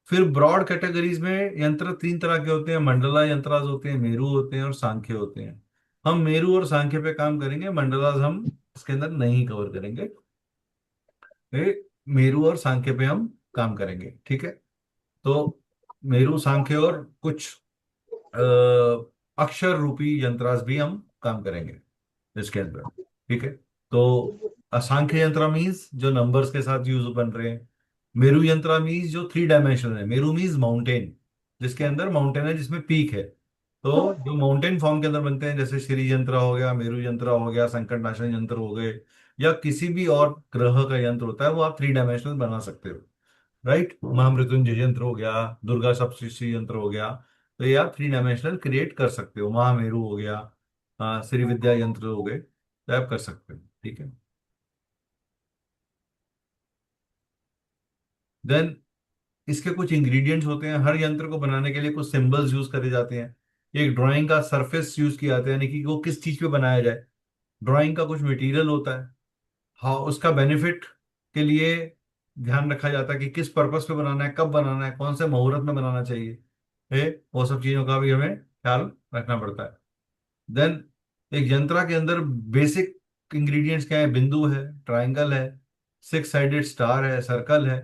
Speaker 1: फिर ब्रॉड कैटेगरीज में यंत्र 3 तरह के होते हैं, मंडला यंत्रास होते हैं, मेरु होते हैं और सांख्य होते हैं। हम मेरु और सांख्य पे काम करेंगे, मंडलास हम इसके अंदर नहीं कवर करेंगे। मेरु और सांख्य पे हम काम करेंगे। ठीक है। तो मेरु, सांख्य और कुछ अक्षर रूपी यंत्रास भी हम काम करेंगे इसके अंदर। ठीक है। तो असंख्य यंत्र मीन्स जो नंबर्स के साथ यूज बन रहे हैं। मेरु यंत्र मीन्स जो 3 डायमेंशनल है। मेरु मीन्स माउंटेन, जिसके अंदर माउंटेन है, जिसमें पीक है। तो जो माउंटेन फॉर्म के अंदर बनते हैं, जैसे श्री यंत्र हो गया, मेरु यंत्र हो गया, संकट नाशन यंत्र हो गए, या किसी भी और ग्रह का यंत्र होता है, वो आप 3 डायमेंशनल बना सकते हो। राइट, महामृत्युंजय यंत्र हो गया, दुर्गा सप्तशती यंत्र हो गया। तो ये आप 3 डायमेंशनल क्रिएट कर सकते हो। महामेरु हो गया, श्री विद्या यंत्र हो गए, तो आप कर सकते हो। ठीक है। देन इसके कुछ इंग्रेडिएंट्स होते हैं, हर यंत्र को बनाने के लिए कुछ सिंबल्स यूज करे जाते हैं। एक ड्राइंग का सरफेस यूज किया जाता है, यानी कि वो किस चीज पे बनाया जाए। ड्राइंग का कुछ मटेरियल होता है, हाँ उसका बेनिफिट के लिए ध्यान रखा जाता है कि किस पर्पस पे बनाना है, कब बनाना है, कौन से मुहूर्त में बनाना चाहिए, वो सब चीजों का भी हमें ख्याल रखना पड़ता है। देन एक यंत्रा के अंदर बेसिक इंग्रेडिएंट्स क्या है? बिंदु है, ट्रायंगल है, सिक्स साइडेड स्टार है, सर्कल है,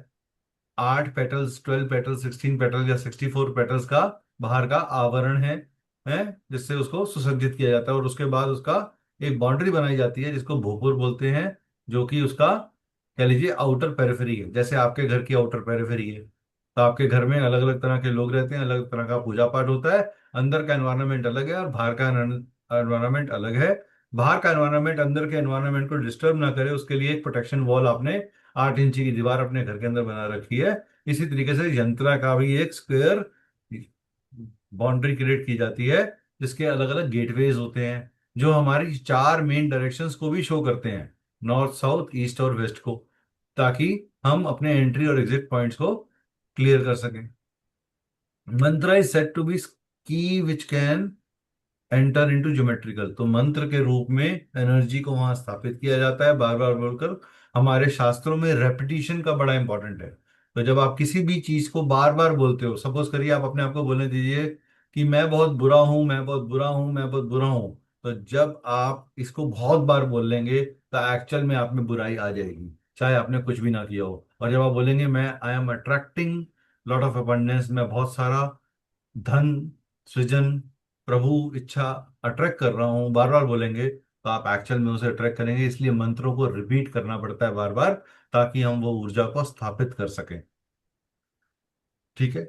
Speaker 1: 8 पेटल्स, 12 पेटल्स, 16 पेटल्स या 64 पेटल्स का बाहर का आवरण है जिससे उसको सुसज्जित किया जाता है। और उसके बाद उसका एक बाउंड्री बनाई जाती है जिसको भोपुर बोलते हैं, जो कि उसका कह लीजिए आउटर पेरिफेरी है, जैसे आपके घर की आउटर पेरिफेरी है। तो आपके घर में अलग अलग तरह के लोग रहते हैं, अलग तरह का पूजा पाठ होता है, अंदर का एनवायरनमेंट अलग है और बाहर का एनवायरनमेंट अलग है। बाहर का एनवायरनमेंट अंदर के एनवायरनमेंट को डिस्टर्ब ना करे उसके लिए एक प्रोटेक्शन वॉल आपने 8 इंची की दीवार अपने घर के अंदर बना रखी है। इसी तरीके से यंत्रा का भी एक स्क्वायर बाउंड्री क्रिएट की जाती है, जिसके अलग अलग गेटवेज होते हैं जो हमारी 4 मेन डायरेक्शंस को भी शो करते हैं, नॉर्थ, साउथ, ईस्ट और वेस्ट को, ताकि हम अपने एंट्री और एग्जिट पॉइंट्स को क्लियर कर सकें। मंत्रा इज सेड टू बी की which can enter into geometrical, तो मंत्र के रूप में एनर्जी को वहां स्थापित किया जाता है बार बार बोलकर। हमारे शास्त्रों में रेपिटेशन का बड़ा इंपॉर्टेंट है। तो जब आप किसी भी चीज को बार बार बोलते हो, सपोज करिए आप अपने आप को बोलने दीजिए कि मैं बहुत बुरा हूं, मैं बहुत बुरा हूं, मैं बहुत बुरा हूं, तो जब आप इसको बहुत बार बोल लेंगे तो एक्चुअल में आप में बुराई आ जाएगी, चाहे आपने कुछ भी ना किया हो। और जब आप बोलेंगे मैं I am attracting lot of abundance, मैं बहुत सारा धन, सृजन, प्रभु इच्छा अट्रैक्ट कर रहा हूं, बार बार बोलेंगे तो आप एक्चुअल में उसे अट्रैक्ट करेंगे। इसलिए मंत्रों को रिपीट करना पड़ता है बार बार, ताकि हम वो ऊर्जा को स्थापित कर सकें। ठीक है,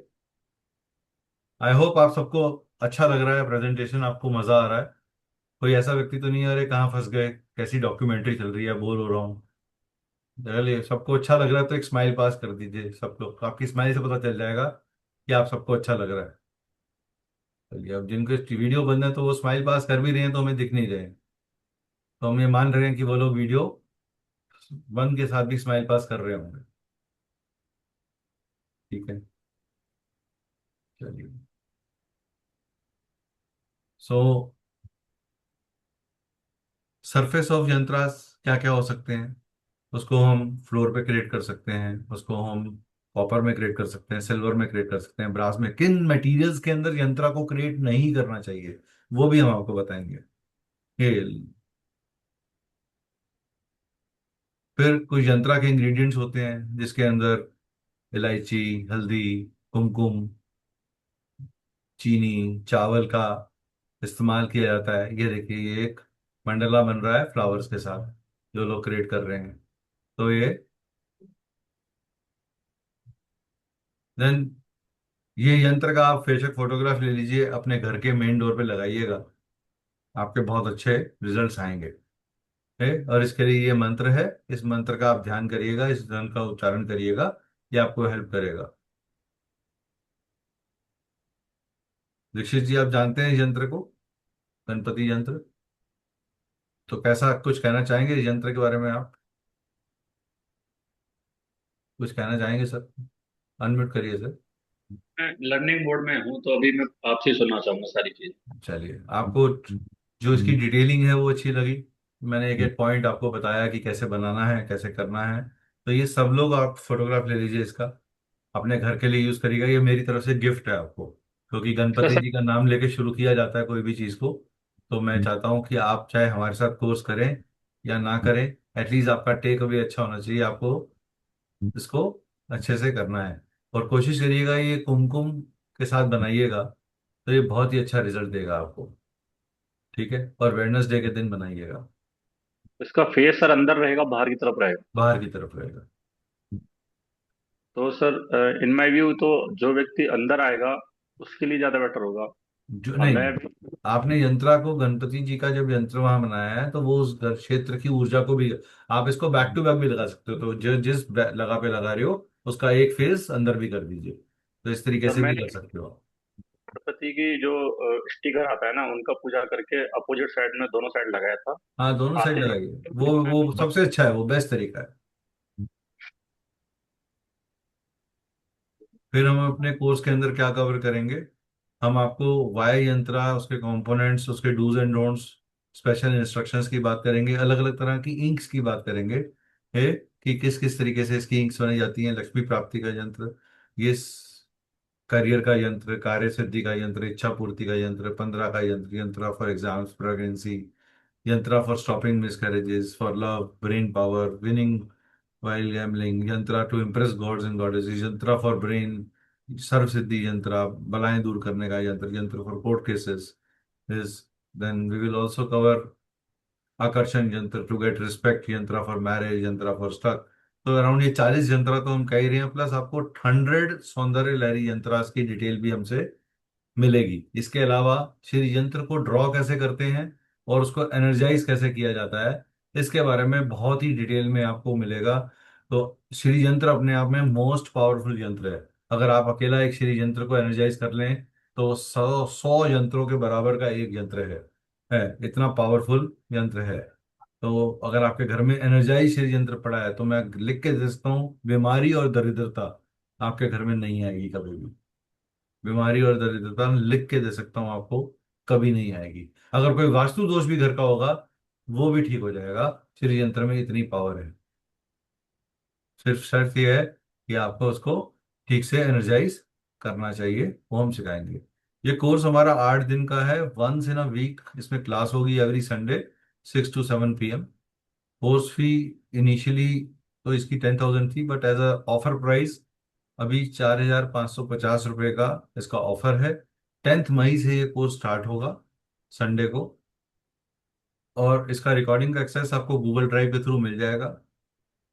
Speaker 1: आई होप आप सबको अच्छा लग रहा है प्रेजेंटेशन, आपको मजा आ रहा है। कोई ऐसा व्यक्ति तो नहीं आ रहे कहाँ फंस गए, कैसी डॉक्यूमेंट्री चल रही है, बोर हो रहा हूँ। चलिए, सबको अच्छा लग रहा है तो एक स्माइल पास कर दीजिए सब लोग, आपकी स्माइल से पता चल जाएगा कि आप सबको अच्छा लग रहा है। चलिए, अब जिनके वीडियो बंद है तो वो स्माइल पास कर भी रहे हैं तो हमें दिख नहीं रहे हैं, तो हम ये मान रहे हैं कि वो लोग वीडियो बंद के साथ भी स्माइल पास कर रहे होंगे। ठीक है, चलिए। सो सरफेस ऑफ यंत्रास क्या क्या हो सकते हैं? उसको हम फ्लोर पे क्रिएट कर सकते हैं, उसको हम कॉपर में क्रिएट कर सकते हैं, सिल्वर में क्रिएट कर सकते हैं, ब्रास में। किन मटेरियल्स के अंदर यंत्रा को क्रिएट नहीं करना चाहिए वो भी हम आपको बताएंगे। ये फिर कुछ यंत्रा के इंग्रेडिएंट्स होते हैं जिसके अंदर इलायची, हल्दी, कुमकुम, चीनी, चावल का इस्तेमाल किया जाता है। ये देखिए, ये एक मंडला बन रहा है फ्लावर्स के साथ जो लोग क्रिएट कर रहे हैं। तो देन ये यंत्र का आप बेशक फोटोग्राफ ले लीजिए, अपने घर के मेन डोर पे लगाइएगा, आपके बहुत अच्छे रिजल्ट्स आएंगे। और इसके लिए ये मंत्र है, इस मंत्र का आप ध्यान करिएगा, इस धन का उच्चारण करिएगा, ये आपको हेल्प करेगा। दीक्षित जी, आप जानते हैं इस यंत्र को, गणपति यंत्र? तो कैसा कुछ कहना चाहेंगे इस यंत्र के बारे में आप? कुछ कहना चाहेंगे सर? अनम्यूट करिए सर।
Speaker 2: मैं लर्निंग मोड में हूँ तो अभी मैं आपसे ही सुनना चाहूंगा सारी चीज।
Speaker 1: चलिए, आपको जो इसकी डिटेलिंग है वो अच्छी लगी? मैंने एक एक पॉइंट आपको बताया कि कैसे बनाना है, कैसे करना है। तो ये सब लोग आप फोटोग्राफ ले लीजिए इसका, अपने घर के लिए यूज करिएगा। ये मेरी तरफ से गिफ्ट है आपको, क्योंकि
Speaker 2: इसका
Speaker 1: गणपति
Speaker 2: सर
Speaker 1: जी का नाम लेके शुरू किया जाता है कोई भी चीज को। तो मैं चाहता हूँ कि आप चाहे हमारे साथ कोर्स करें या ना करें, एटलीस्ट आपका टेक अवे अच्छा होना चाहिए। आपको इसको अच्छे से करना है, और कोशिश करिएगा ये कुमकुम के साथ बनाइएगा, तो ये बहुत ही अच्छा रिजल्ट देगा आपको। ठीक है, और वेडनेसडे के दिन बनाइएगा।
Speaker 2: इसका फेस सर अंदर रहेगा बाहर की तरफ रहेगा?
Speaker 1: बाहर की तरफ रहेगा।
Speaker 2: तो सर इन माय व्यू तो जो व्यक्ति अंदर आएगा उसके लिए ज्यादा बेटर होगा।
Speaker 1: जो
Speaker 2: हाँ
Speaker 1: नहीं
Speaker 2: मैं
Speaker 1: नहीं, आपने यंत्रा को, गणपति जी का जब यंत्र वहां बनाया है तो वो उस घर क्षेत्र की ऊर्जा को भी, आप इसको बैक टू बैक भी लगा सकते हो, तो जो जिस लगा पे लगा रहे हो उसका एक फेस अंदर भी कर दीजिए, तो इस तरीके
Speaker 2: सर
Speaker 1: से भी
Speaker 2: मैंने
Speaker 1: कर सकते हो आप।
Speaker 2: गणपति की जो स्टिकर आता है ना उनका पूजा करके अपोजिट साइड में दोनों साइड लगाया था।
Speaker 1: हाँ, दोनों साइड
Speaker 2: आते ही
Speaker 1: लगाइए, वो सबसे अच्छा है, वो बेस्ट तरीका है। फिर हम अपने कोर्स के अंदर क्या कवर करेंगे, हम आपको वाय यंत्रा, उसके कंपोनेंट्स, उसके dos and don'ts, special instructions की बात करेंगे, अलग अलग तरह की इंक्स की बात करेंगे, है कि किस किस तरीके से इसकी इंक्स बनाई जाती हैं, लक्ष्मी प्राप्ति का यंत्र, ये करियर का यंत्र, कार्य सिद्धि का यंत्र, इच्छा पूर्ति का यंत्र, 15 का yantra, yantra for exams, pregnancy, yantra for stopping miscarriages, for love, brain power, winning while gambling, yantra to impress gods and goddesses, yantra for brain, सर्व सिद्धि यंत्रा, बलाएं दूर करने का yantra, yantra for court cases, this, then we will also cover आकर्षण yantra to get respect, yantra for marriage, yantra for stuck. तो around ये 40 यंत्रा तो हम कह ही रहे हैं, प्लस आपको 100 सौंदर्य लहरी यंत्रास की डिटेल भी हमसे मिलेगी। इसके अलावा श्री यंत्र को ड्रॉ कैसे करते हैं और उसको एनर्जाइज कैसे किया जाता है, इसके बारे में बहुत ही डिटेल में आपको मिलेगा। तो श्री यंत्र अपने आप में मोस्ट पावरफुल यंत्र है। अगर आप अकेला एक श्री यंत्र को एनर्जाइज कर लें तो 100 यंत्रों के बराबर का एक यंत्र है, इतना पावरफुल यंत्र है। तो अगर आपके घर में एनर्जाइज श्री यंत्र पड़ा है तो मैं लिख के दे सकता हूँ, बीमारी और दरिद्रता आपके घर में नहीं आएगी कभी भी। बीमारी और दरिद्रता लिख के दे सकता हूँ आपको, कभी नहीं आएगी। अगर कोई वास्तु दोष भी घर का होगा वो भी ठीक हो जाएगा, श्री यंत्र में इतनी पावर है। सिर्फ शर्त यह है कि आपको उसको ठीक से एनर्जाइज करना चाहिए, वो हम सिखाएंगे। ये कोर्स हमारा 8 दिन का है, वंस इन अ वीक इसमें क्लास होगी, every Sunday 6 to 7 PM। Course fee initially तो इसकी 10,000 थी, but as a offer price अभी 4,550 रुपये का इसका ऑफर है। 10 मई से ये कोर्स स्टार्ट होगा, संडे को। और इसका रिकॉर्डिंग का एक्सेस आपको गूगल ड्राइव के थ्रू मिल जाएगा।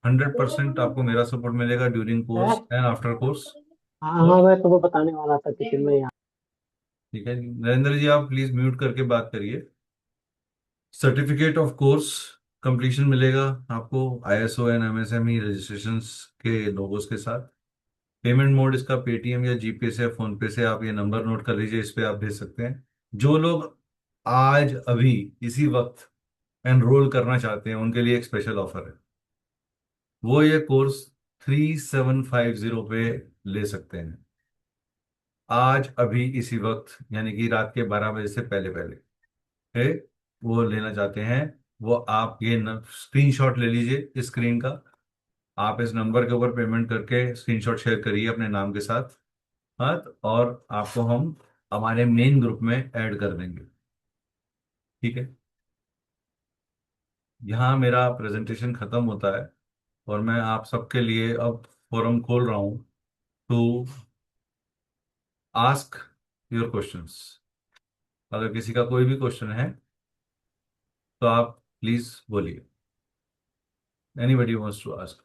Speaker 1: 100% आपको मेरा सपोर्ट मिलेगा during course and after course.
Speaker 3: हाँ हाँ, मैं तुमको बताने वाला था कि मैं यहाँ।
Speaker 1: ठीक है नरेंद्र जी, आप प्लीज म्यूट करके बात करिए। सर्टिफिकेट ऑफ कोर्स कंप्लीशन मिलेगा आपको ISO एंड MSME रजिस्ट्रेशन के लोगोस के साथ। पेमेंट मोड इसका पेटीएम या जीपे से या फोन पे से, आप ये नंबर नोट कर लीजिए, इस पे आप भेज सकते हैं। जो लोग आज अभी इसी वक्त एनरोल करना चाहते हैं उनके लिए एक स्पेशल ऑफर है, वो ये कोर्स 3750 पे ले सकते हैं आज अभी इसी वक्त, यानी कि रात के 12 बजे से पहले पहले है। वो लेना चाहते हैं, वो आप ये स्क्रीनशॉट ले लीजिए स्क्रीन का, आप इस नंबर के ऊपर पेमेंट करके स्क्रीनशॉट शेयर करिए अपने नाम के साथ। हाँ, और आपको हम हमारे मेन ग्रुप में ऐड कर देंगे। ठीक है, यहाँ मेरा प्रेजेंटेशन खत्म होता है और मैं आप सबके लिए अब फोरम खोल रहा हूँ टू आस्क योर क्वेश्चंस। अगर किसी का कोई भी क्वेश्चन है तो आप प्लीज बोलिए, एनीबडी वांट्स टू आस्क।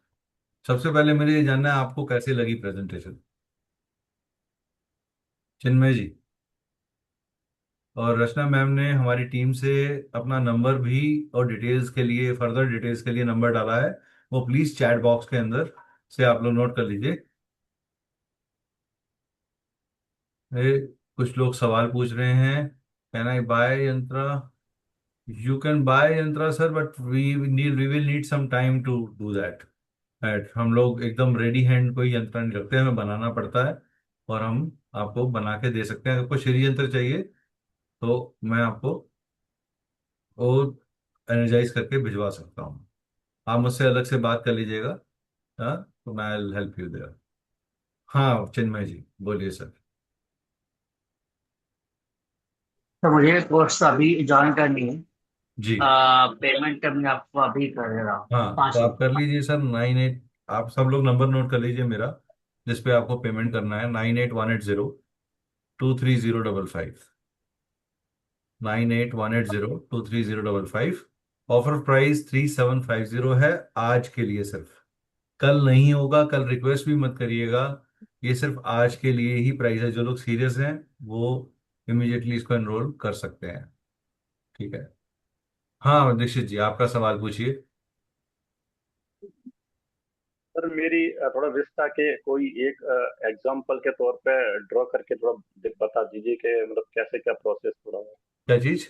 Speaker 1: सबसे पहले मुझे ये जानना है आपको कैसे लगी प्रेजेंटेशन, चिन्मय जी। और रचना मैम ने हमारी टीम से अपना नंबर भी और डिटेल्स के लिए, फर्दर डिटेल्स के लिए नंबर डाला है, वो प्लीज चैट बॉक्स के अंदर से आप लोग नोट कर लीजिए। कुछ लोग सवाल पूछ रहे हैं, can I buy yantra? You can buy yantra sir, but we will need some time to do that. हम लोग एकदम रेडी हैंड कोई यंत्र नहीं रखते, हमें बनाना पड़ता है और हम आपको बना के दे सकते हैं। अगर कोई श्री यंत्र चाहिए तो मैं आपको वो एनर्जाइज करके भिजवा सकता हूँ, आप मुझसे अलग से बात कर लीजिएगा। हाँ, तो मैं हेल्प यू देयर। हाँ चिन्मय जी बोलिए सर।
Speaker 3: तो मुझे कोर्स अभी ज्वाइन करनी है।
Speaker 1: जी
Speaker 3: पेमेंट मैं आपको अभी कर दे रहा हूँ,
Speaker 1: हाँ, तो
Speaker 3: 5
Speaker 1: आप कर
Speaker 3: मिनट।
Speaker 1: लीजिए सर 98, आप सब लोग नंबर नोट कर लीजिए मेरा, जिस पे आपको पेमेंट करना है, 9818023055, 9818023055। ऑफर प्राइस 3750 है आज के लिए सिर्फ, कल नहीं होगा, कल रिक्वेस्ट भी मत करिएगा। ये सिर्फ आज के लिए ही प्राइस है, जो लोग सीरियस हैं वो इमीडिएटली इसको एनरोल कर सकते हैं। ठीक है, हाँ दीक्षित जी आपका सवाल पूछिए।
Speaker 2: सर मेरी थोड़ा विश था कि कोई एक एग्जाम्पल के तौर पे ड्रॉ करके थोड़ा बता दीजिए कि मतलब कैसे क्या प्रोसेस हो रहा है।
Speaker 1: क्या चीज?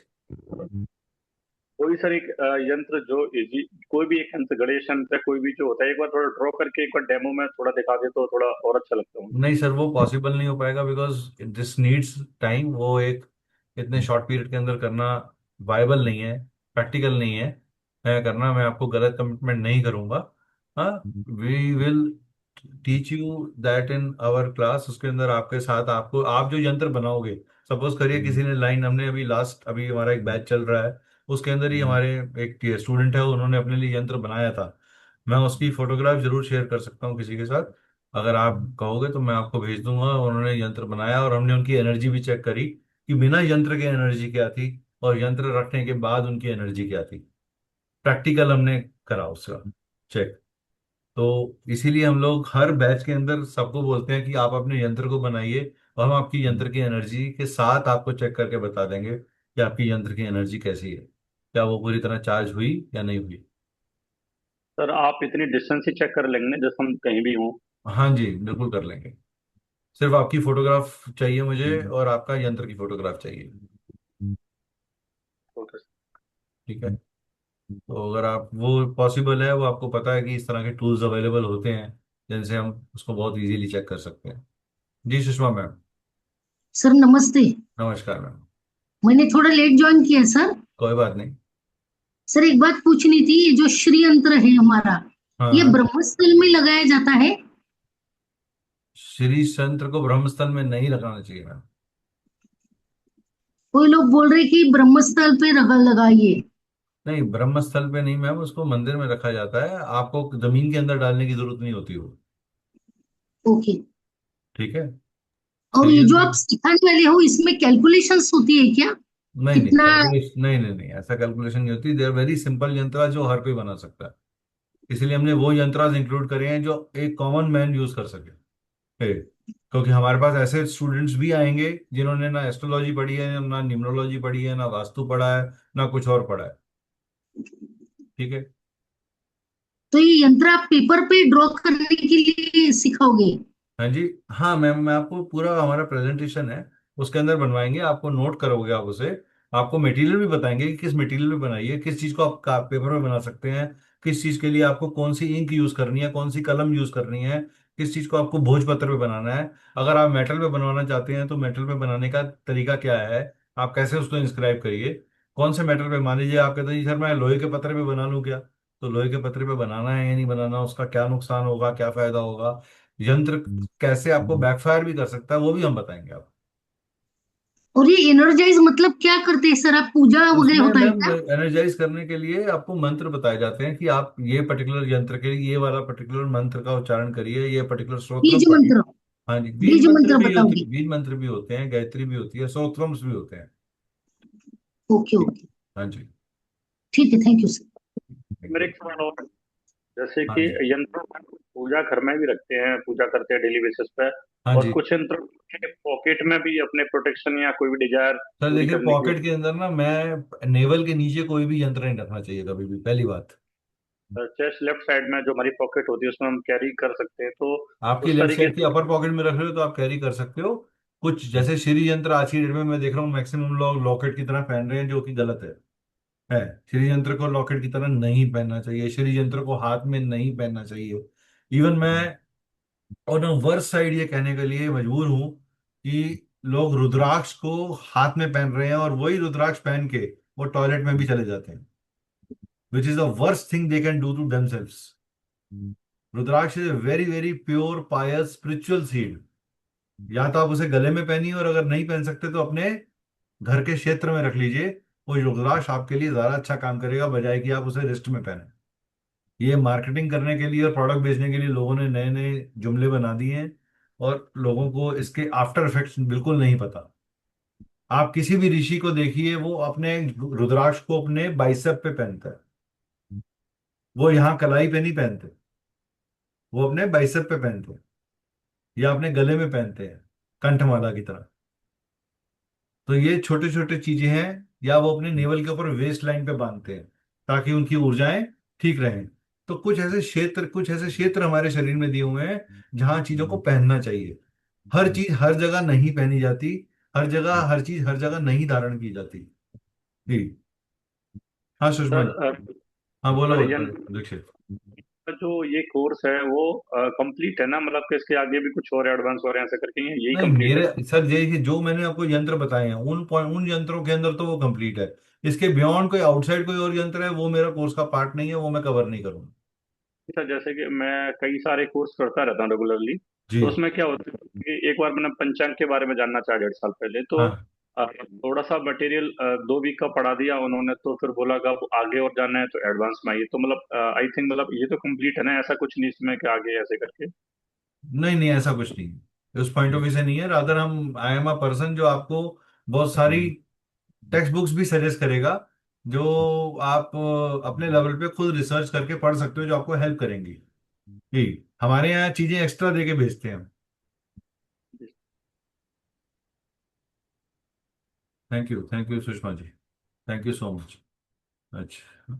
Speaker 2: कोई सर एक यंत्र जो इजी, कोई भी एक यंत्र, गणेश यंत्र, कोई भी जो होता है, एक बार थोड़ा ड्रॉ करके एक बार डेमो में थोड़ा दिखा दे तो थोड़ा और अच्छा लगता है।
Speaker 1: नहीं सर, वो पॉसिबल नहीं हो पाएगा, बिकॉज दिस नीड्स टाइम। वो एक इतने शॉर्ट पीरियड के अंदर करना वायबल नहीं है, प्रैक्टिकल नहीं है। करना, मैं आपको गलत कमिटमेंट नहीं करूंगा। हाँ, we will teach you that in our class. उसके अंदर आपके साथ आपको, आप जो यंत्र बनाओगे, सपोज करिए किसी ने लाइन, हमने अभी लास्ट, अभी हमारा एक बैच चल रहा है, उसके अंदर ही हमारे एक स्टूडेंट है, उन्होंने अपने लिए यंत्र बनाया था। मैं उसकी फोटोग्राफ जरूर शेयर कर सकता हूँ किसी के साथ, अगर आप कहोगे तो मैं आपको भेज दूंगा। उन्होंने यंत्र बनाया और हमने उनकी एनर्जी भी चेक करी कि बिना यंत्र के एनर्जी क्या थी और यंत्र रखने के बाद उनकी एनर्जी क्या थी। प्रैक्टिकल हमने करा उसका चेक। तो इसीलिए हम लोग हर बैच के अंदर सबको बोलते हैं कि आप अपने यंत्र को बनाइए और हम आपकी यंत्र की एनर्जी के साथ आपको चेक करके बता देंगे कि आपकी यंत्र की एनर्जी कैसी है, क्या वो पूरी तरह चार्ज हुई या नहीं हुई।
Speaker 2: सर आप इतनी डिस्टेंस ही चेक कर लेंगे ना, जैसे हम कहीं भी हों?
Speaker 1: हाँ जी, बिल्कुल कर लेंगे। सिर्फ आपकी फोटोग्राफ चाहिए मुझे और आपका यंत्र की फोटोग्राफ चाहिए।
Speaker 2: Okay sir.
Speaker 1: ठीक है, तो अगर आप, वो पॉसिबल है, वो आपको पता है कि इस तरह के टूल्स अवेलेबल होते हैं जिनसे हम उसको बहुत इजीली चेक कर सकते हैं। जी सुषमा मैम।
Speaker 8: सर नमस्ते।
Speaker 1: नमस्कार मैम।
Speaker 8: मैंने थोड़ा लेट ज्वाइन किया सर।
Speaker 1: कोई बात नहीं।
Speaker 8: सर एक बात पूछनी थी, ये जो श्री यंत्र है हमारा,
Speaker 1: हाँ
Speaker 8: ये
Speaker 1: हाँ।
Speaker 8: ब्रह्मस्थल में लगाया जाता है?
Speaker 1: श्री यंत्र को ब्रह्मस्थल में नहीं लगाना चाहिए मैम।
Speaker 8: कोई लोग बोल रहे कि ब्रह्मस्थल पे लगाइए।
Speaker 1: नहीं, ब्रह्मस्थल पे नहीं मैम, उसको मंदिर में रखा जाता है, आपको जमीन के अंदर डालने की जरूरत नहीं होती वो।
Speaker 8: ओके।
Speaker 1: ठीक है।
Speaker 8: और
Speaker 1: श्री
Speaker 8: ये जो
Speaker 1: यंत्र,
Speaker 8: आप सिखाने वाले हो, इसमें कैलकुलेशंस होती है क्या?
Speaker 1: नहीं नहीं
Speaker 8: कितना?
Speaker 1: कैलकुलेशन, नहीं नहीं नहीं, ऐसा कैलकुलेशन नहीं होती। दे आर वेरी सिंपल यंत्र जो हर कोई बना सकता है। इसलिए हमने वो यंत्रास इंक्लूड करे हैं जो एक कॉमन मैन यूज कर सके। क्योंकि हमारे पास ऐसे स्टूडेंट्स भी आएंगे जिन्होंने ना एस्ट्रोलॉजी पढ़ी है, ना न्यूमरोलॉजी पढ़ी है, ना वास्तु पढ़ा है, ना कुछ और पढ़ा है। ठीक है।
Speaker 8: तो ये यंत्र आप पेपर पे ड्रॉ करने के लिए सिखाओगे?
Speaker 1: हाँ जी। हाँ मैम, मैं आपको पूरा हमारा प्रेजेंटेशन है, उसके अंदर बनवाएंगे, आपको नोट करोगे आप उसे। आपको मटेरियल भी बताएंगे कि किस मटेरियल में बनाइए, किस चीज़ को आप पेपर में बना सकते हैं, किस चीज़ के लिए आपको कौन सी इंक यूज़ करनी है, कौन सी कलम यूज़ करनी है, किस चीज़ को आपको भोजपत्र पे बनाना है। अगर आप मेटल में बनवाना चाहते हैं तो मेटल में बनाने का तरीका क्या है, आप कैसे उसको इंस्क्राइब करिए, कौन से मेटल पे। मान लीजिए आप कहते हैं जी सर मैं लोहे के पत्रे पे बना लूँ क्या, तो लोहे के पत्रे पे बनाना है या नहीं बनाना, उसका क्या नुकसान होगा, क्या फायदा होगा, यंत्र कैसे आपको बैकफायर भी कर सकता है, वो भी हम बताएंगे आपको।
Speaker 8: और ये एनर्जाइज मतलब क्या करते हैं सर? आप पूजा वगैरह
Speaker 1: उसमें
Speaker 8: होता है
Speaker 1: मैम
Speaker 8: क्या?
Speaker 1: एनर्जाइज करने के लिए आपको मंत्र बताए जाते हैं कि आप ये पर्टिकुलर यंत्र के लिए ये वाला पर्टिकुलर मंत्र का उच्चारण करिए, ये पर्टिकुलर स्त्रोत्रम
Speaker 8: बीज
Speaker 1: पढ़िए।
Speaker 8: मंत्र?
Speaker 1: हाँ जी, बीज
Speaker 8: बीज
Speaker 1: मंत्र
Speaker 8: मंत्र
Speaker 1: भी होती,
Speaker 8: बताओगे?
Speaker 1: बीज मंत्र भी होते हैं, गायत्री भी होती है, स्त्रोत्रम्स भी होते हैं।
Speaker 8: Okay okay.
Speaker 1: हाँ जी।
Speaker 8: ठीक है, थैंक यू सर।
Speaker 2: मेरे एक सवाल और है। जैसे
Speaker 1: हाँ
Speaker 2: कि
Speaker 1: जी।
Speaker 2: यंत्र पूजा घर में भी रखते हैं, पूजा करते हैं डेली बेसिस पे,
Speaker 1: हाँ
Speaker 2: और
Speaker 1: जी
Speaker 2: कुछ यंत्र पॉकेट में भी अपने प्रोटेक्शन या कोई भी डिजायर
Speaker 1: सर,
Speaker 2: पूरी
Speaker 1: देखिए
Speaker 2: करने के
Speaker 1: पॉकेट
Speaker 2: लिए।
Speaker 1: के अंदर ना, मैं नेवल के नीचे कोई भी यंत्र नहीं रखना चाहिए कभी भी, पहली बात।
Speaker 2: चेस्ट लेफ्ट साइड में जो हमारी पॉकेट होती है उसमें हम कैरी कर सकते हैं, तो
Speaker 1: आपकी
Speaker 2: उस
Speaker 1: लेफ्ट
Speaker 2: तरीके
Speaker 1: साइड की
Speaker 2: से।
Speaker 1: अपर पॉकेट में रख रहे हो तो आप कैरी कर सकते हो। कुछ जैसे श्री यंत्र आज की डेट में मैं देख रहा हूँ मैक्सिमम लोग लॉकेट की तरह पहन रहे हैं, जो कि गलत है। श्री यंत्र को लॉकेट की तरह नहीं पहनना चाहिए, श्री यंत्र को हाथ में नहीं पहनना चाहिए। इवन मैं ऑन वर्स साइड ये कहने के लिए मजबूर हूं कि लोग रुद्राक्ष को हाथ में पहन रहे हैं और वही रुद्राक्ष पहन के वो टॉयलेट में भी चले जाते हैं, which is the worst thing they can do to themselves. Rudraksha is a very very pure pious spiritual seed. या तो आप उसे गले में पहनिए, और अगर नहीं पहन सकते तो अपने घर के क्षेत्र में रख लीजिए। वो रुद्राक्ष आपके लिए ज्यादा अच्छा काम करेगा बजाय कि आप उसे रिस्ट में पहने। ये मार्केटिंग करने के लिए और प्रोडक्ट बेचने के लिए लोगों ने नए नए जुमले बना दिए हैं, और लोगों को इसके आफ्टर इफेक्ट्स बिल्कुल नहीं पता। आप किसी भी ऋषि को देखिए, वो अपने रुद्राक्ष को अपने बाइसेप पे पहनता है, वो यहाँ कलाई पे नहीं पहनते, वो अपने बाइसेप पे पहनते हैं या अपने गले में पहनते हैं कंठमाला की तरह। तो ये छोटे छोटे चीजें हैं। या वो अपने नेवल के ऊपर वेस्ट लाइन पे बांधते हैं ताकि उनकी ऊर्जाएं ठीक रहें। तो कुछ ऐसे क्षेत्र हमारे शरीर में दिए हुए हैं जहां चीजों को पहनना चाहिए। हर चीज हर जगह नहीं पहनी जाती, हर जगह हर चीज हर जगह नहीं धारण की जाती। जी। हाँ सुषमा
Speaker 2: सर
Speaker 1: जी। हाँ बोलो
Speaker 2: पर
Speaker 1: दीक्षित।
Speaker 2: जो ये कोर्स है वो कंप्लीट है ना, मतलब कि इसके आगे भी कुछ और एडवांस और ऐसा करके हैं, यही
Speaker 1: नहीं
Speaker 2: कंप्लीट है?
Speaker 1: मेरे सर, ये कि जो मैंने आपको यंत्र बताए हैं उन यंत्रों के अंदर तो वो कंप्लीट है। इसके बियॉन्ड कोई आउटसाइड कोई और यंत्र है, वो मेरा कोर्स का पार्ट नहीं है, वो मैं कवर नहीं करूँगा।
Speaker 2: अच्छा, जैसे कि मैं कई सारे कोर्स करता रहता हूँ रेगुलरली,
Speaker 1: जी।
Speaker 2: तो उसमें क्या होता है कि एक बार मैंने पंचांग के बारे में जानना चाहा 1.5 साल पहले, तो
Speaker 1: हाँ
Speaker 2: थोड़ा सा मटेरियल 2 वीक का पढ़ा दिया उन्होंने, तो फिर बोला कि अब आगे और जानना है तो एडवांस में आइए, तो मतलब आई थिंक मतलब ये तो कंप्लीट है ना, ऐसा कुछ नहीं इसमें कि आगे ऐसे करके?
Speaker 1: नहीं नहीं, ऐसा कुछ नहीं है, उस पॉइंट ऑफ व्यू से नहीं है। रादर हम आई एम अ पर्सन जो आपको बहुत सारी टेक्स्ट बुक्स भी सजेस्ट करेगा, जो आप अपने लेवल पे खुद रिसर्च करके पढ़ सकते हो, जो आपको हेल्प करेंगी। जी। हमारे यहाँ चीजें एक्स्ट्रा दे के भेजते हैं हम। Thank you Sushma ji, thank you so much. अच्छा।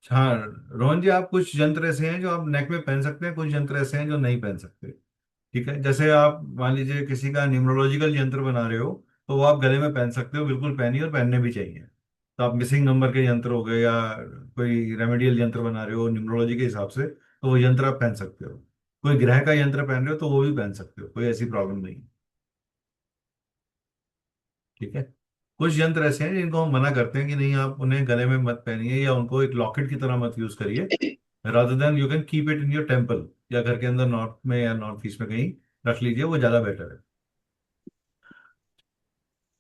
Speaker 1: हाँ रोहन जी, आप कुछ यंत्र ऐसे हैं जो आप नेक में पहन सकते हैं, कुछ यंत्र ऐसे हैं जो नहीं पहन सकते। ठीक है, जैसे आप मान लीजिए किसी का न्यूमरोलॉजिकल यंत्र बना रहे हो, तो वो आप गले में पहन सकते हो, बिल्कुल पहनिए और पहनने भी चाहिए। तो आप मिसिंग नंबर के यंत्र हो गए या कोई रेमेडियल यंत्र बना रहे हो न्यूमरोलॉजी के हिसाब से, तो वो यंत्र आप पहन सकते हो। कोई ग्रह का यंत्र पहन रहे हो तो वो भी पहन सकते हो, कोई ऐसी प्रॉब्लम नहीं। ठीक है। कुछ यंत्र ऐसे हैं जिनको हम मना करते हैं कि नहीं, आप उन्हें गले में मत पहनिए या उनको एक लॉकेट की तरह मत यूज करिए। Rather than you can keep it in your temple, या घर के अंदर नॉर्थ में या नॉर्थ ईस्ट में कहीं रख लीजिए, वो ज्यादा बेटर है।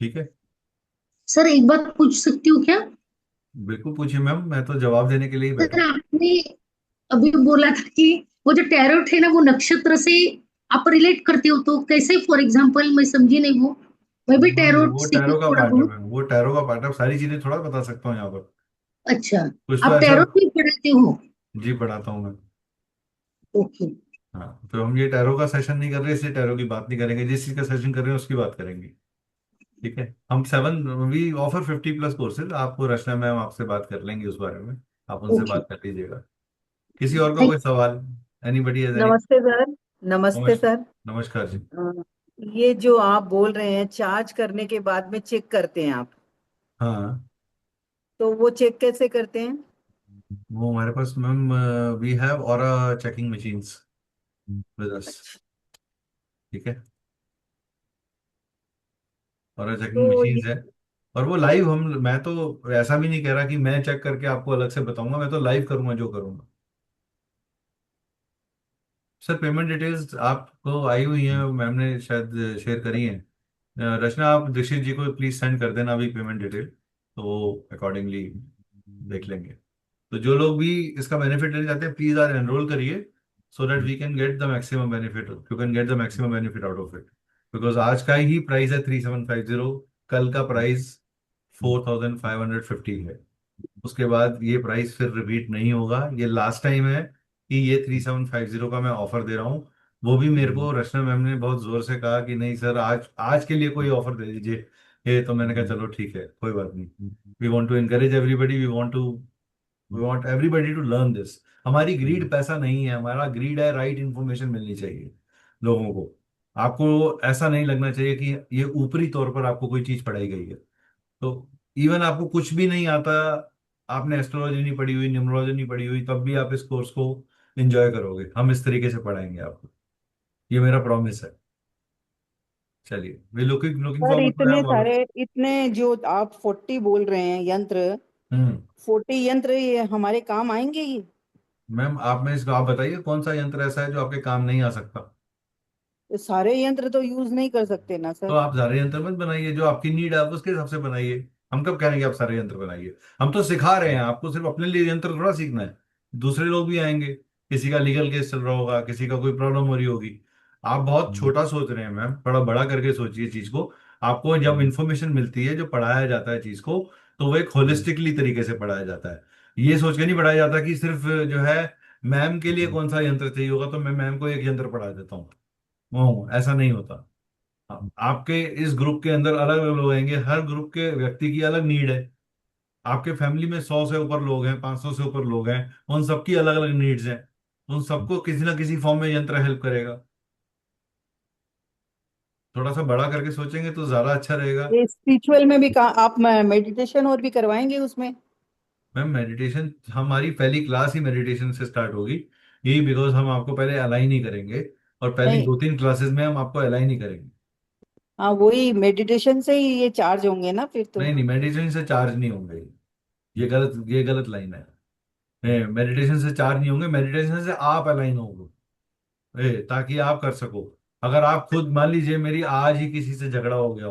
Speaker 1: ठीक है।
Speaker 8: सर एक बात पूछ सकती हूँ क्या?
Speaker 1: बिल्कुल पूछिए मैम, मैं तो जवाब देने के लिए ही बैठा
Speaker 8: सर
Speaker 1: हूँ।
Speaker 8: आपने अभी बोला था कि वो जो टैरोट है ना वो नक्षत्र से आप रिलेट करते हो, तो कैसे? फॉर एग्जांपल मैं समझी नहीं वो, मैं भी
Speaker 1: हाँ,
Speaker 8: टैरोट
Speaker 1: वो
Speaker 8: सीखी
Speaker 1: टैरो का
Speaker 8: थोड़ा
Speaker 1: पार्ट है
Speaker 8: बहुत।
Speaker 1: मैम, वो टैरो का पार्ट है, सारी चीजें थोड़ा बता सकता हूँ यहाँ पर।
Speaker 8: अच्छा,
Speaker 1: कुछ तो
Speaker 8: आप
Speaker 1: ऐसा।
Speaker 8: टैरोट भी पढ़ाते हो?
Speaker 1: जी पढ़ाता हूँ मैं।
Speaker 8: ओके।
Speaker 1: हाँ, तो हम ये टैरो का सेशन नहीं कर रहे, इसलिए टैरो की बात नहीं करेंगे, जिस चीज का सेशन कर रहे हैं उसकी बात करेंगे। ठीक है। हम 50+ कोर्सेज, आपको रचना मैम आपसे बात कर लेंगे उस बारे में, आप उनसे
Speaker 8: ओके,
Speaker 1: बात कर लीजिएगा। किसी और का
Speaker 8: थैंक।
Speaker 1: कोई सवाल? Anybody has any?
Speaker 9: नमस्ते सर। नमस्ते
Speaker 1: नमस्कार।
Speaker 9: सर।
Speaker 1: नमस्कार जी।
Speaker 9: अ, ये जो आप बोल रहे हैं चार्ज करने के बाद में चेक करते हैं आप,
Speaker 1: हाँ,
Speaker 9: तो वो चेक कैसे करते हैं?
Speaker 1: वो हमारे पास मैम, वी हैव और चेकिंग मशीन्स विद अस।
Speaker 9: अच्छा।
Speaker 1: ठीक है। और चेकिंग
Speaker 9: तो ये
Speaker 1: मशीन्स है, और वो लाइव हम, मैं तो ऐसा भी नहीं कह रहा कि मैं चेक करके आपको अलग से बताऊंगा, मैं तो लाइव करूंगा जो करूंगा। सर पेमेंट डिटेल्स आपको आई हुई हैं, मैम ने शायद शेयर करी हैं। रचना, आप दीक्षित जी को प्लीज सेंड कर देना अभी पेमेंट डिटेल, तो वो अकॉर्डिंगली देख लेंगे। तो जो लोग भी इसका बेनिफिट लेना चाहते हैं, प्लीज आर एनरोल करिए, so that we can get the maximum benefit, you can get the maximum benefit out of it. Because आज का ही प्राइस है 3750, कल का प्राइस 4550 है। उसके बाद ये प्राइस फिर रिपीट नहीं होगा, ये लास्ट टाइम है कि ये 3750 का मैं ऑफर दे रहा हूँ। वो भी मेरे को रचना मैम ने बहुत जोर से कहा कि नहीं सर, आज आज के लिए कोई ऑफर दे दीजिए। ये तो मैंने कहा चलो ठीक है, कोई बात नहीं। We want to encourage everybody, we want everybody to learn this. हमारी ग्रीड पैसा नहीं है, हमारा ग्रीड है राइट इन्फॉर्मेशन मिलनी चाहिए लोगों को। आपको ऐसा नहीं लगना चाहिए कि ये ऊपरी तौर पर आपको कोई चीज पढ़ाई गई है। तो इवन आपको कुछ भी नहीं आता, आपने एस्ट्रोलॉजी नहीं पढ़ी हुई, न्यूमरोलॉजी नहीं पढ़ी हुई, तब भी आप इस कोर्स को एंजॉय करोगे, हम इस तरीके से पढ़ाएंगे आपको, ये मेरा प्रॉमिस है। चलिए, we looking looking
Speaker 9: sir
Speaker 1: forward to
Speaker 9: इतने
Speaker 1: हैव ऑल।
Speaker 9: सारे, इतने जो आप 40 बोल रहे हैं यंत्र,
Speaker 1: हम्म।
Speaker 9: 40 यंत्र ये हमारे काम आएंगे ये?
Speaker 1: मैम आप में इसको आप बताइए कौन सा यंत्र ऐसा है जो आपके काम नहीं आ सकता।
Speaker 9: ये सारे यंत्र तो यूज नहीं कर सकते ना
Speaker 1: तो
Speaker 9: सर?
Speaker 1: आप सारे यंत्र मत बनाइए, जो आपकी नीड है आप उसके हिसाब से बनाइए। हम कब कह रहे हैं कि आप सारे यंत्र बनाइए? हम तो सिखा रहे हैं आपको, सिर्फ अपने लिए यंत्र थोड़ा सीखना है। दूसरे लोग भी आएंगे, किसी का लीगल केस चल रहा होगा, किसी का कोई प्रॉब्लम हो रही होगी। आप बहुत छोटा सोच रहे हैं मैम, थोड़ा बड़ा करके सोचिए चीज को। आपको जब इंफॉर्मेशन मिलती है, जो पढ़ाया जाता है चीज को, तो वो एक होलिस्टिकली तरीके से पढ़ाया जाता है। ये सोच के नहीं पढ़ाया जाता कि सिर्फ जो है मैम के लिए कौन सा यंत्र चाहिए होगा तो मैं मैम को एक यंत्र पढ़ा देता हूँ, ऐसा नहीं होता। हाँ, आपके इस ग्रुप के अंदर अलग अलग लोग आएंगे, हर ग्रुप के व्यक्ति की अलग नीड है। आपके फैमिली में 100 से ऊपर लोग हैं, 500 से ऊपर लोग हैं, उन सबकी अलग अलग नीड्स हैं। उन सबको किसी ना किसी फॉर्म में यंत्र हेल्प करेगा। थोड़ा सा बड़ा करके सोचेंगे तो ज्यादा अच्छा रहेगा।
Speaker 9: ये स्पिरिचुअल में भी आप मेडिटेशन और भी करवाएंगे उसमें?
Speaker 1: मैम मेडिटेशन हमारी पहली क्लास ही मेडिटेशन से स्टार्ट होगी, यही बिकॉज हम आपको पहले अलाइन नहीं करेंगे, और पहली
Speaker 9: नहीं,
Speaker 1: 2-3 क्लासेस में हम आपको अलाइन नहीं करेंगे।
Speaker 9: हाँ वही मेडिटेशन से ही ये चार्ज होंगे ना फिर तो।
Speaker 1: नहीं, मेडिटेशन से चार्ज नहीं होंगे, ये गलत लाइन है। मेडिटेशन से चार्ज नहीं होंगे, मेडिटेशन से आप अलाइन होगे, ताकि आप कर सको। अगर आप खुद मान लीजिए मेरी आज ही किसी से झगड़ा हो गया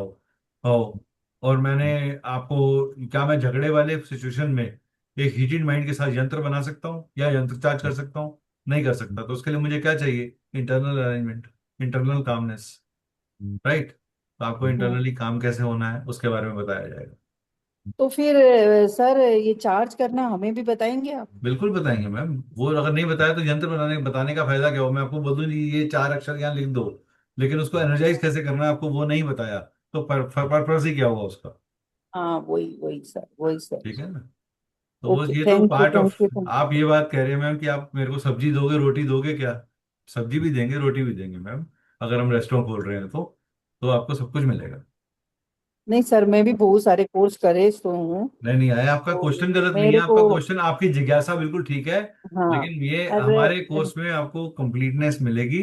Speaker 1: हो और मैंने आपको, क्या मैं झगड़े वाले सिचुएशन में एक हीटेड माइंड के साथ यंत्र बना सकता हूँ या यंत्र चार्ज कर सकता हूँ? नहीं कर सकता। तो उसके लिए मुझे क्या चाहिए? Internal arrangement, internal calmness, right? तो आपको
Speaker 9: हम्म।
Speaker 1: इंटरनली काम कैसे होना है उसके बारे में बताया जाएगा।
Speaker 9: तो फिर सर ये चार्ज करना हमें भी बताएंगे आप?
Speaker 1: बिल्कुल बताएंगे मैम, वो अगर नहीं बताया तो यंत्र बताने का फायदा क्या हो? मैं आपको बोल दूं जी ये 4 अक्षर यहाँ लिख दो, लेकिन उसको एनर्जाइज कैसे करना है आपको वो नहीं बताया, तो पर्पस ही क्या होगा उसका?
Speaker 9: हाँ वही वही सर, वही सर।
Speaker 1: ठीक है ना? तो वो
Speaker 9: ओके,
Speaker 1: ये तो
Speaker 9: thank you
Speaker 1: part
Speaker 9: thank
Speaker 1: of.
Speaker 9: You thank
Speaker 1: आप ये बात कह रहे हैं मैम कि आप मेरे को सब्जी दोगे रोटी दोगे क्या? सब्जी भी देंगे रोटी भी देंगे मैम, अगर हम रेस्टोरेंट खोल रहे हैं तो आपको सब कुछ मिलेगा।
Speaker 9: नहीं सर, मैं भी बहुत सारे कोर्स करे तो हूँ।
Speaker 1: नहीं नहीं आया, आपका
Speaker 9: तो
Speaker 1: क्वेश्चन गलत नहीं है,
Speaker 9: मेरे को,
Speaker 1: आपका क्वेश्चन, आपकी जिज्ञासा बिल्कुल ठीक है।
Speaker 9: हाँ,
Speaker 1: लेकिन ये
Speaker 9: अरे
Speaker 1: हमारे कोर्स में आपको कंप्लीटनेस मिलेगी,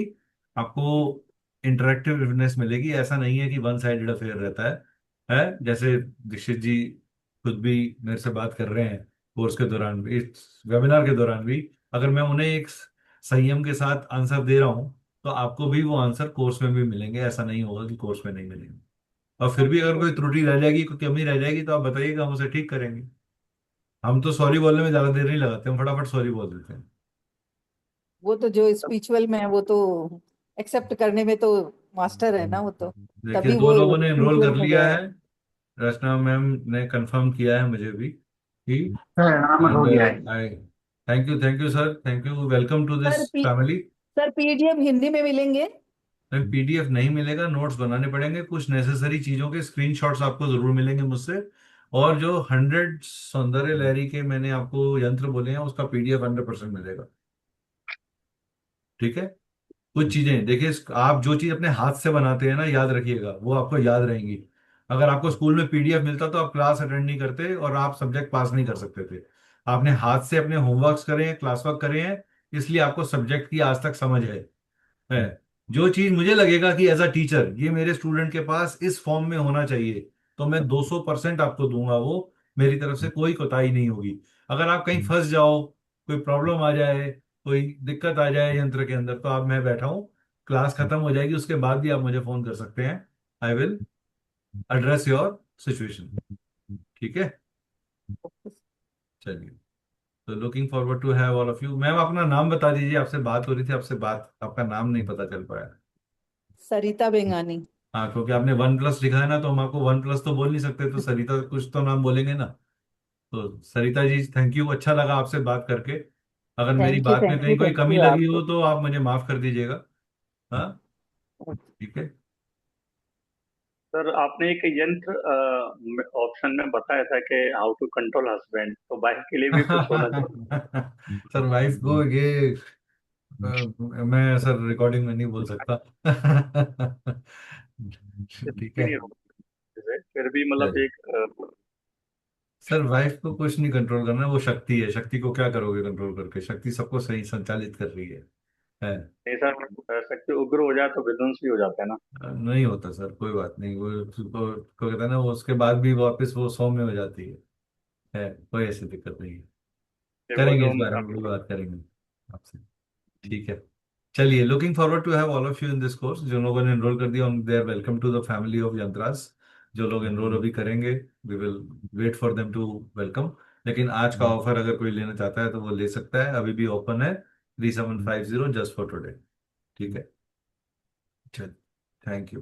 Speaker 1: आपको इंटरेक्टिवनेस मिलेगी। ऐसा नहीं है कि वन साइडेड अफेयर रहता है जैसे दीक्षित जी खुद भी मेरे से बात कर रहे हैं कोर्स के दौरान भी, इस वेबिनार के दौरान भी। अगर मैं उन्हें एक संयम के साथ आंसर दे रहा हूँ तो आपको भी वो आंसर कोर्स में भी मिलेंगे, ऐसा नहीं होगा कि कोर्स में नहीं मिलेंगे। और फिर भी अगर कोई त्रुटि रह जाएगी, कोई कमी रह जाएगी तो आप बताइएगा, हम उसे ठीक करेंगे। हम तो सॉरी बोलने में ज्यादा देर नहीं लगाते, हम फटाफट सॉरी बोल देते हैं।
Speaker 9: वो तो जो स्पिरिचुअल में है वो तो एक्सेप्ट करने में तो मास्टर है ना वो तो,
Speaker 1: देखिए,
Speaker 9: तभी
Speaker 1: 2
Speaker 9: वो
Speaker 1: लोगों ने एनरोल
Speaker 9: स्पिरिचुअल
Speaker 1: कर
Speaker 9: में
Speaker 1: लिया
Speaker 9: गया
Speaker 1: है।
Speaker 9: है।
Speaker 1: रचना मैम ने कंफर्म किया है मुझे भी कि,
Speaker 3: सर हो
Speaker 1: एंड
Speaker 3: गया है।
Speaker 1: I thank you sir, thank you, welcome to this
Speaker 9: sir
Speaker 1: family.
Speaker 9: सर पीडीएफ हिंदी में मिलेंगे?
Speaker 1: मैम पीडीएफ नहीं मिलेगा, नोट्स बनाने पड़ेंगे, कुछ नेसेसरी चीजों के स्क्रीनशॉट्स आपको जरूर मिलेंगे मुझसे। और जो 100 सौंदर्य लहरी के मैंने आपको यंत्र बोले हैं उसका पीडीएफ 100% मिलेगा। ठीक है? कुछ चीजें देखिए, आप जो चीज अपने हाथ से बनाते हैं ना, याद रखिएगा वो आपको याद रहेंगी। अगर आपको स्कूल में पीडीएफ मिलता तो आप क्लास अटेंड नहीं करते और आप सब्जेक्ट पास नहीं कर सकते थे। आपने हाथ से अपने होमवर्क्स करे हैं, क्लास वर्क करे हैं, इसलिए आपको सब्जेक्ट की आज तक समझ है। जो चीज मुझे लगेगा कि एज अ टीचर ये मेरे स्टूडेंट के पास इस फॉर्म में होना चाहिए, तो मैं 200% आपको दूंगा वो, मेरी तरफ से कोई कोताही नहीं होगी। अगर आप कहीं फंस जाओ, कोई प्रॉब्लम आ जाए, कोई दिक्कत आ जाए यंत्र के अंदर, तो आप, मैं बैठा हूँ, क्लास खत्म हो जाएगी उसके बाद भी आप मुझे फोन कर सकते हैं। I will address your situation. ठीक है? चलिए, तो looking forward to have all of you. Ma'am अपना नाम बता दीजिए, आपसे बात हो रही थी, आपसे बात, आपका नाम नहीं पता चल पाया।
Speaker 9: सरिता बेंगानी।
Speaker 1: हाँ, क्योंकि आपने 1+ लिखा है ना, तो हम आपको 1+ तो बोल नहीं सकते, तो सरिता कुछ तो नाम बोलेंगे ना। तो सरिता जी थैंक यू, अच्छा लगा आपसे बात करके। अगर मेरी बात में कहीं कोई
Speaker 9: थैंक
Speaker 1: कमी
Speaker 9: यू
Speaker 1: लगी हो
Speaker 9: आपको।
Speaker 1: तो आप मुझे माफ कर दीजिएगा। हाँ, ठीक है।
Speaker 2: सर आपने एक यंत्र ऑप्शन में बताया था कि हाउ टू कंट्रोल हस्बैंड, तो वाइफ के लिए भी कुछ होना चाहिए?
Speaker 1: सर वाइफ को ये मैं सर रिकॉर्डिंग में नहीं बोल सकता। ठीक
Speaker 2: इसके
Speaker 1: है।
Speaker 2: लिए फिर भी मतलब
Speaker 1: चलिए,
Speaker 2: एक
Speaker 1: सर वाइफ को कुछ नहीं कंट्रोल करना, वो शक्ति है, शक्ति को क्या करोगे कंट्रोल करके? शक्ति सबको सही संचालित कर रही है।
Speaker 2: नहीं सर, शक्ति उग्र हो जाए तो विध्वंस भी हो जाता है ना।
Speaker 1: नहीं होता सर, कोई बात नहीं, वो को कहता है ना, वो उसके बाद भी वापस वो 100 में हो जाती है, कोई ऐसी दिक्कत नहीं है।
Speaker 2: ये वो
Speaker 1: करेंगे,
Speaker 2: जो
Speaker 1: इस बारे में भी बात करेंगे आपसे। ठीक है। चलिए, looking forward to have all of you in this course. जो लोगों ने एनरोल कर दिया, they are welcome to the family of yantras. जो लोग एनरोल अभी करेंगे, we will wait for them to welcome. लेकिन आज का ऑफर अगर कोई लेना चाहता है तो वो ले सकता है, अभी भी ओपन है, 3750 जस्ट फॉर टुडे। ठीक है, चलिए, थैंक यू।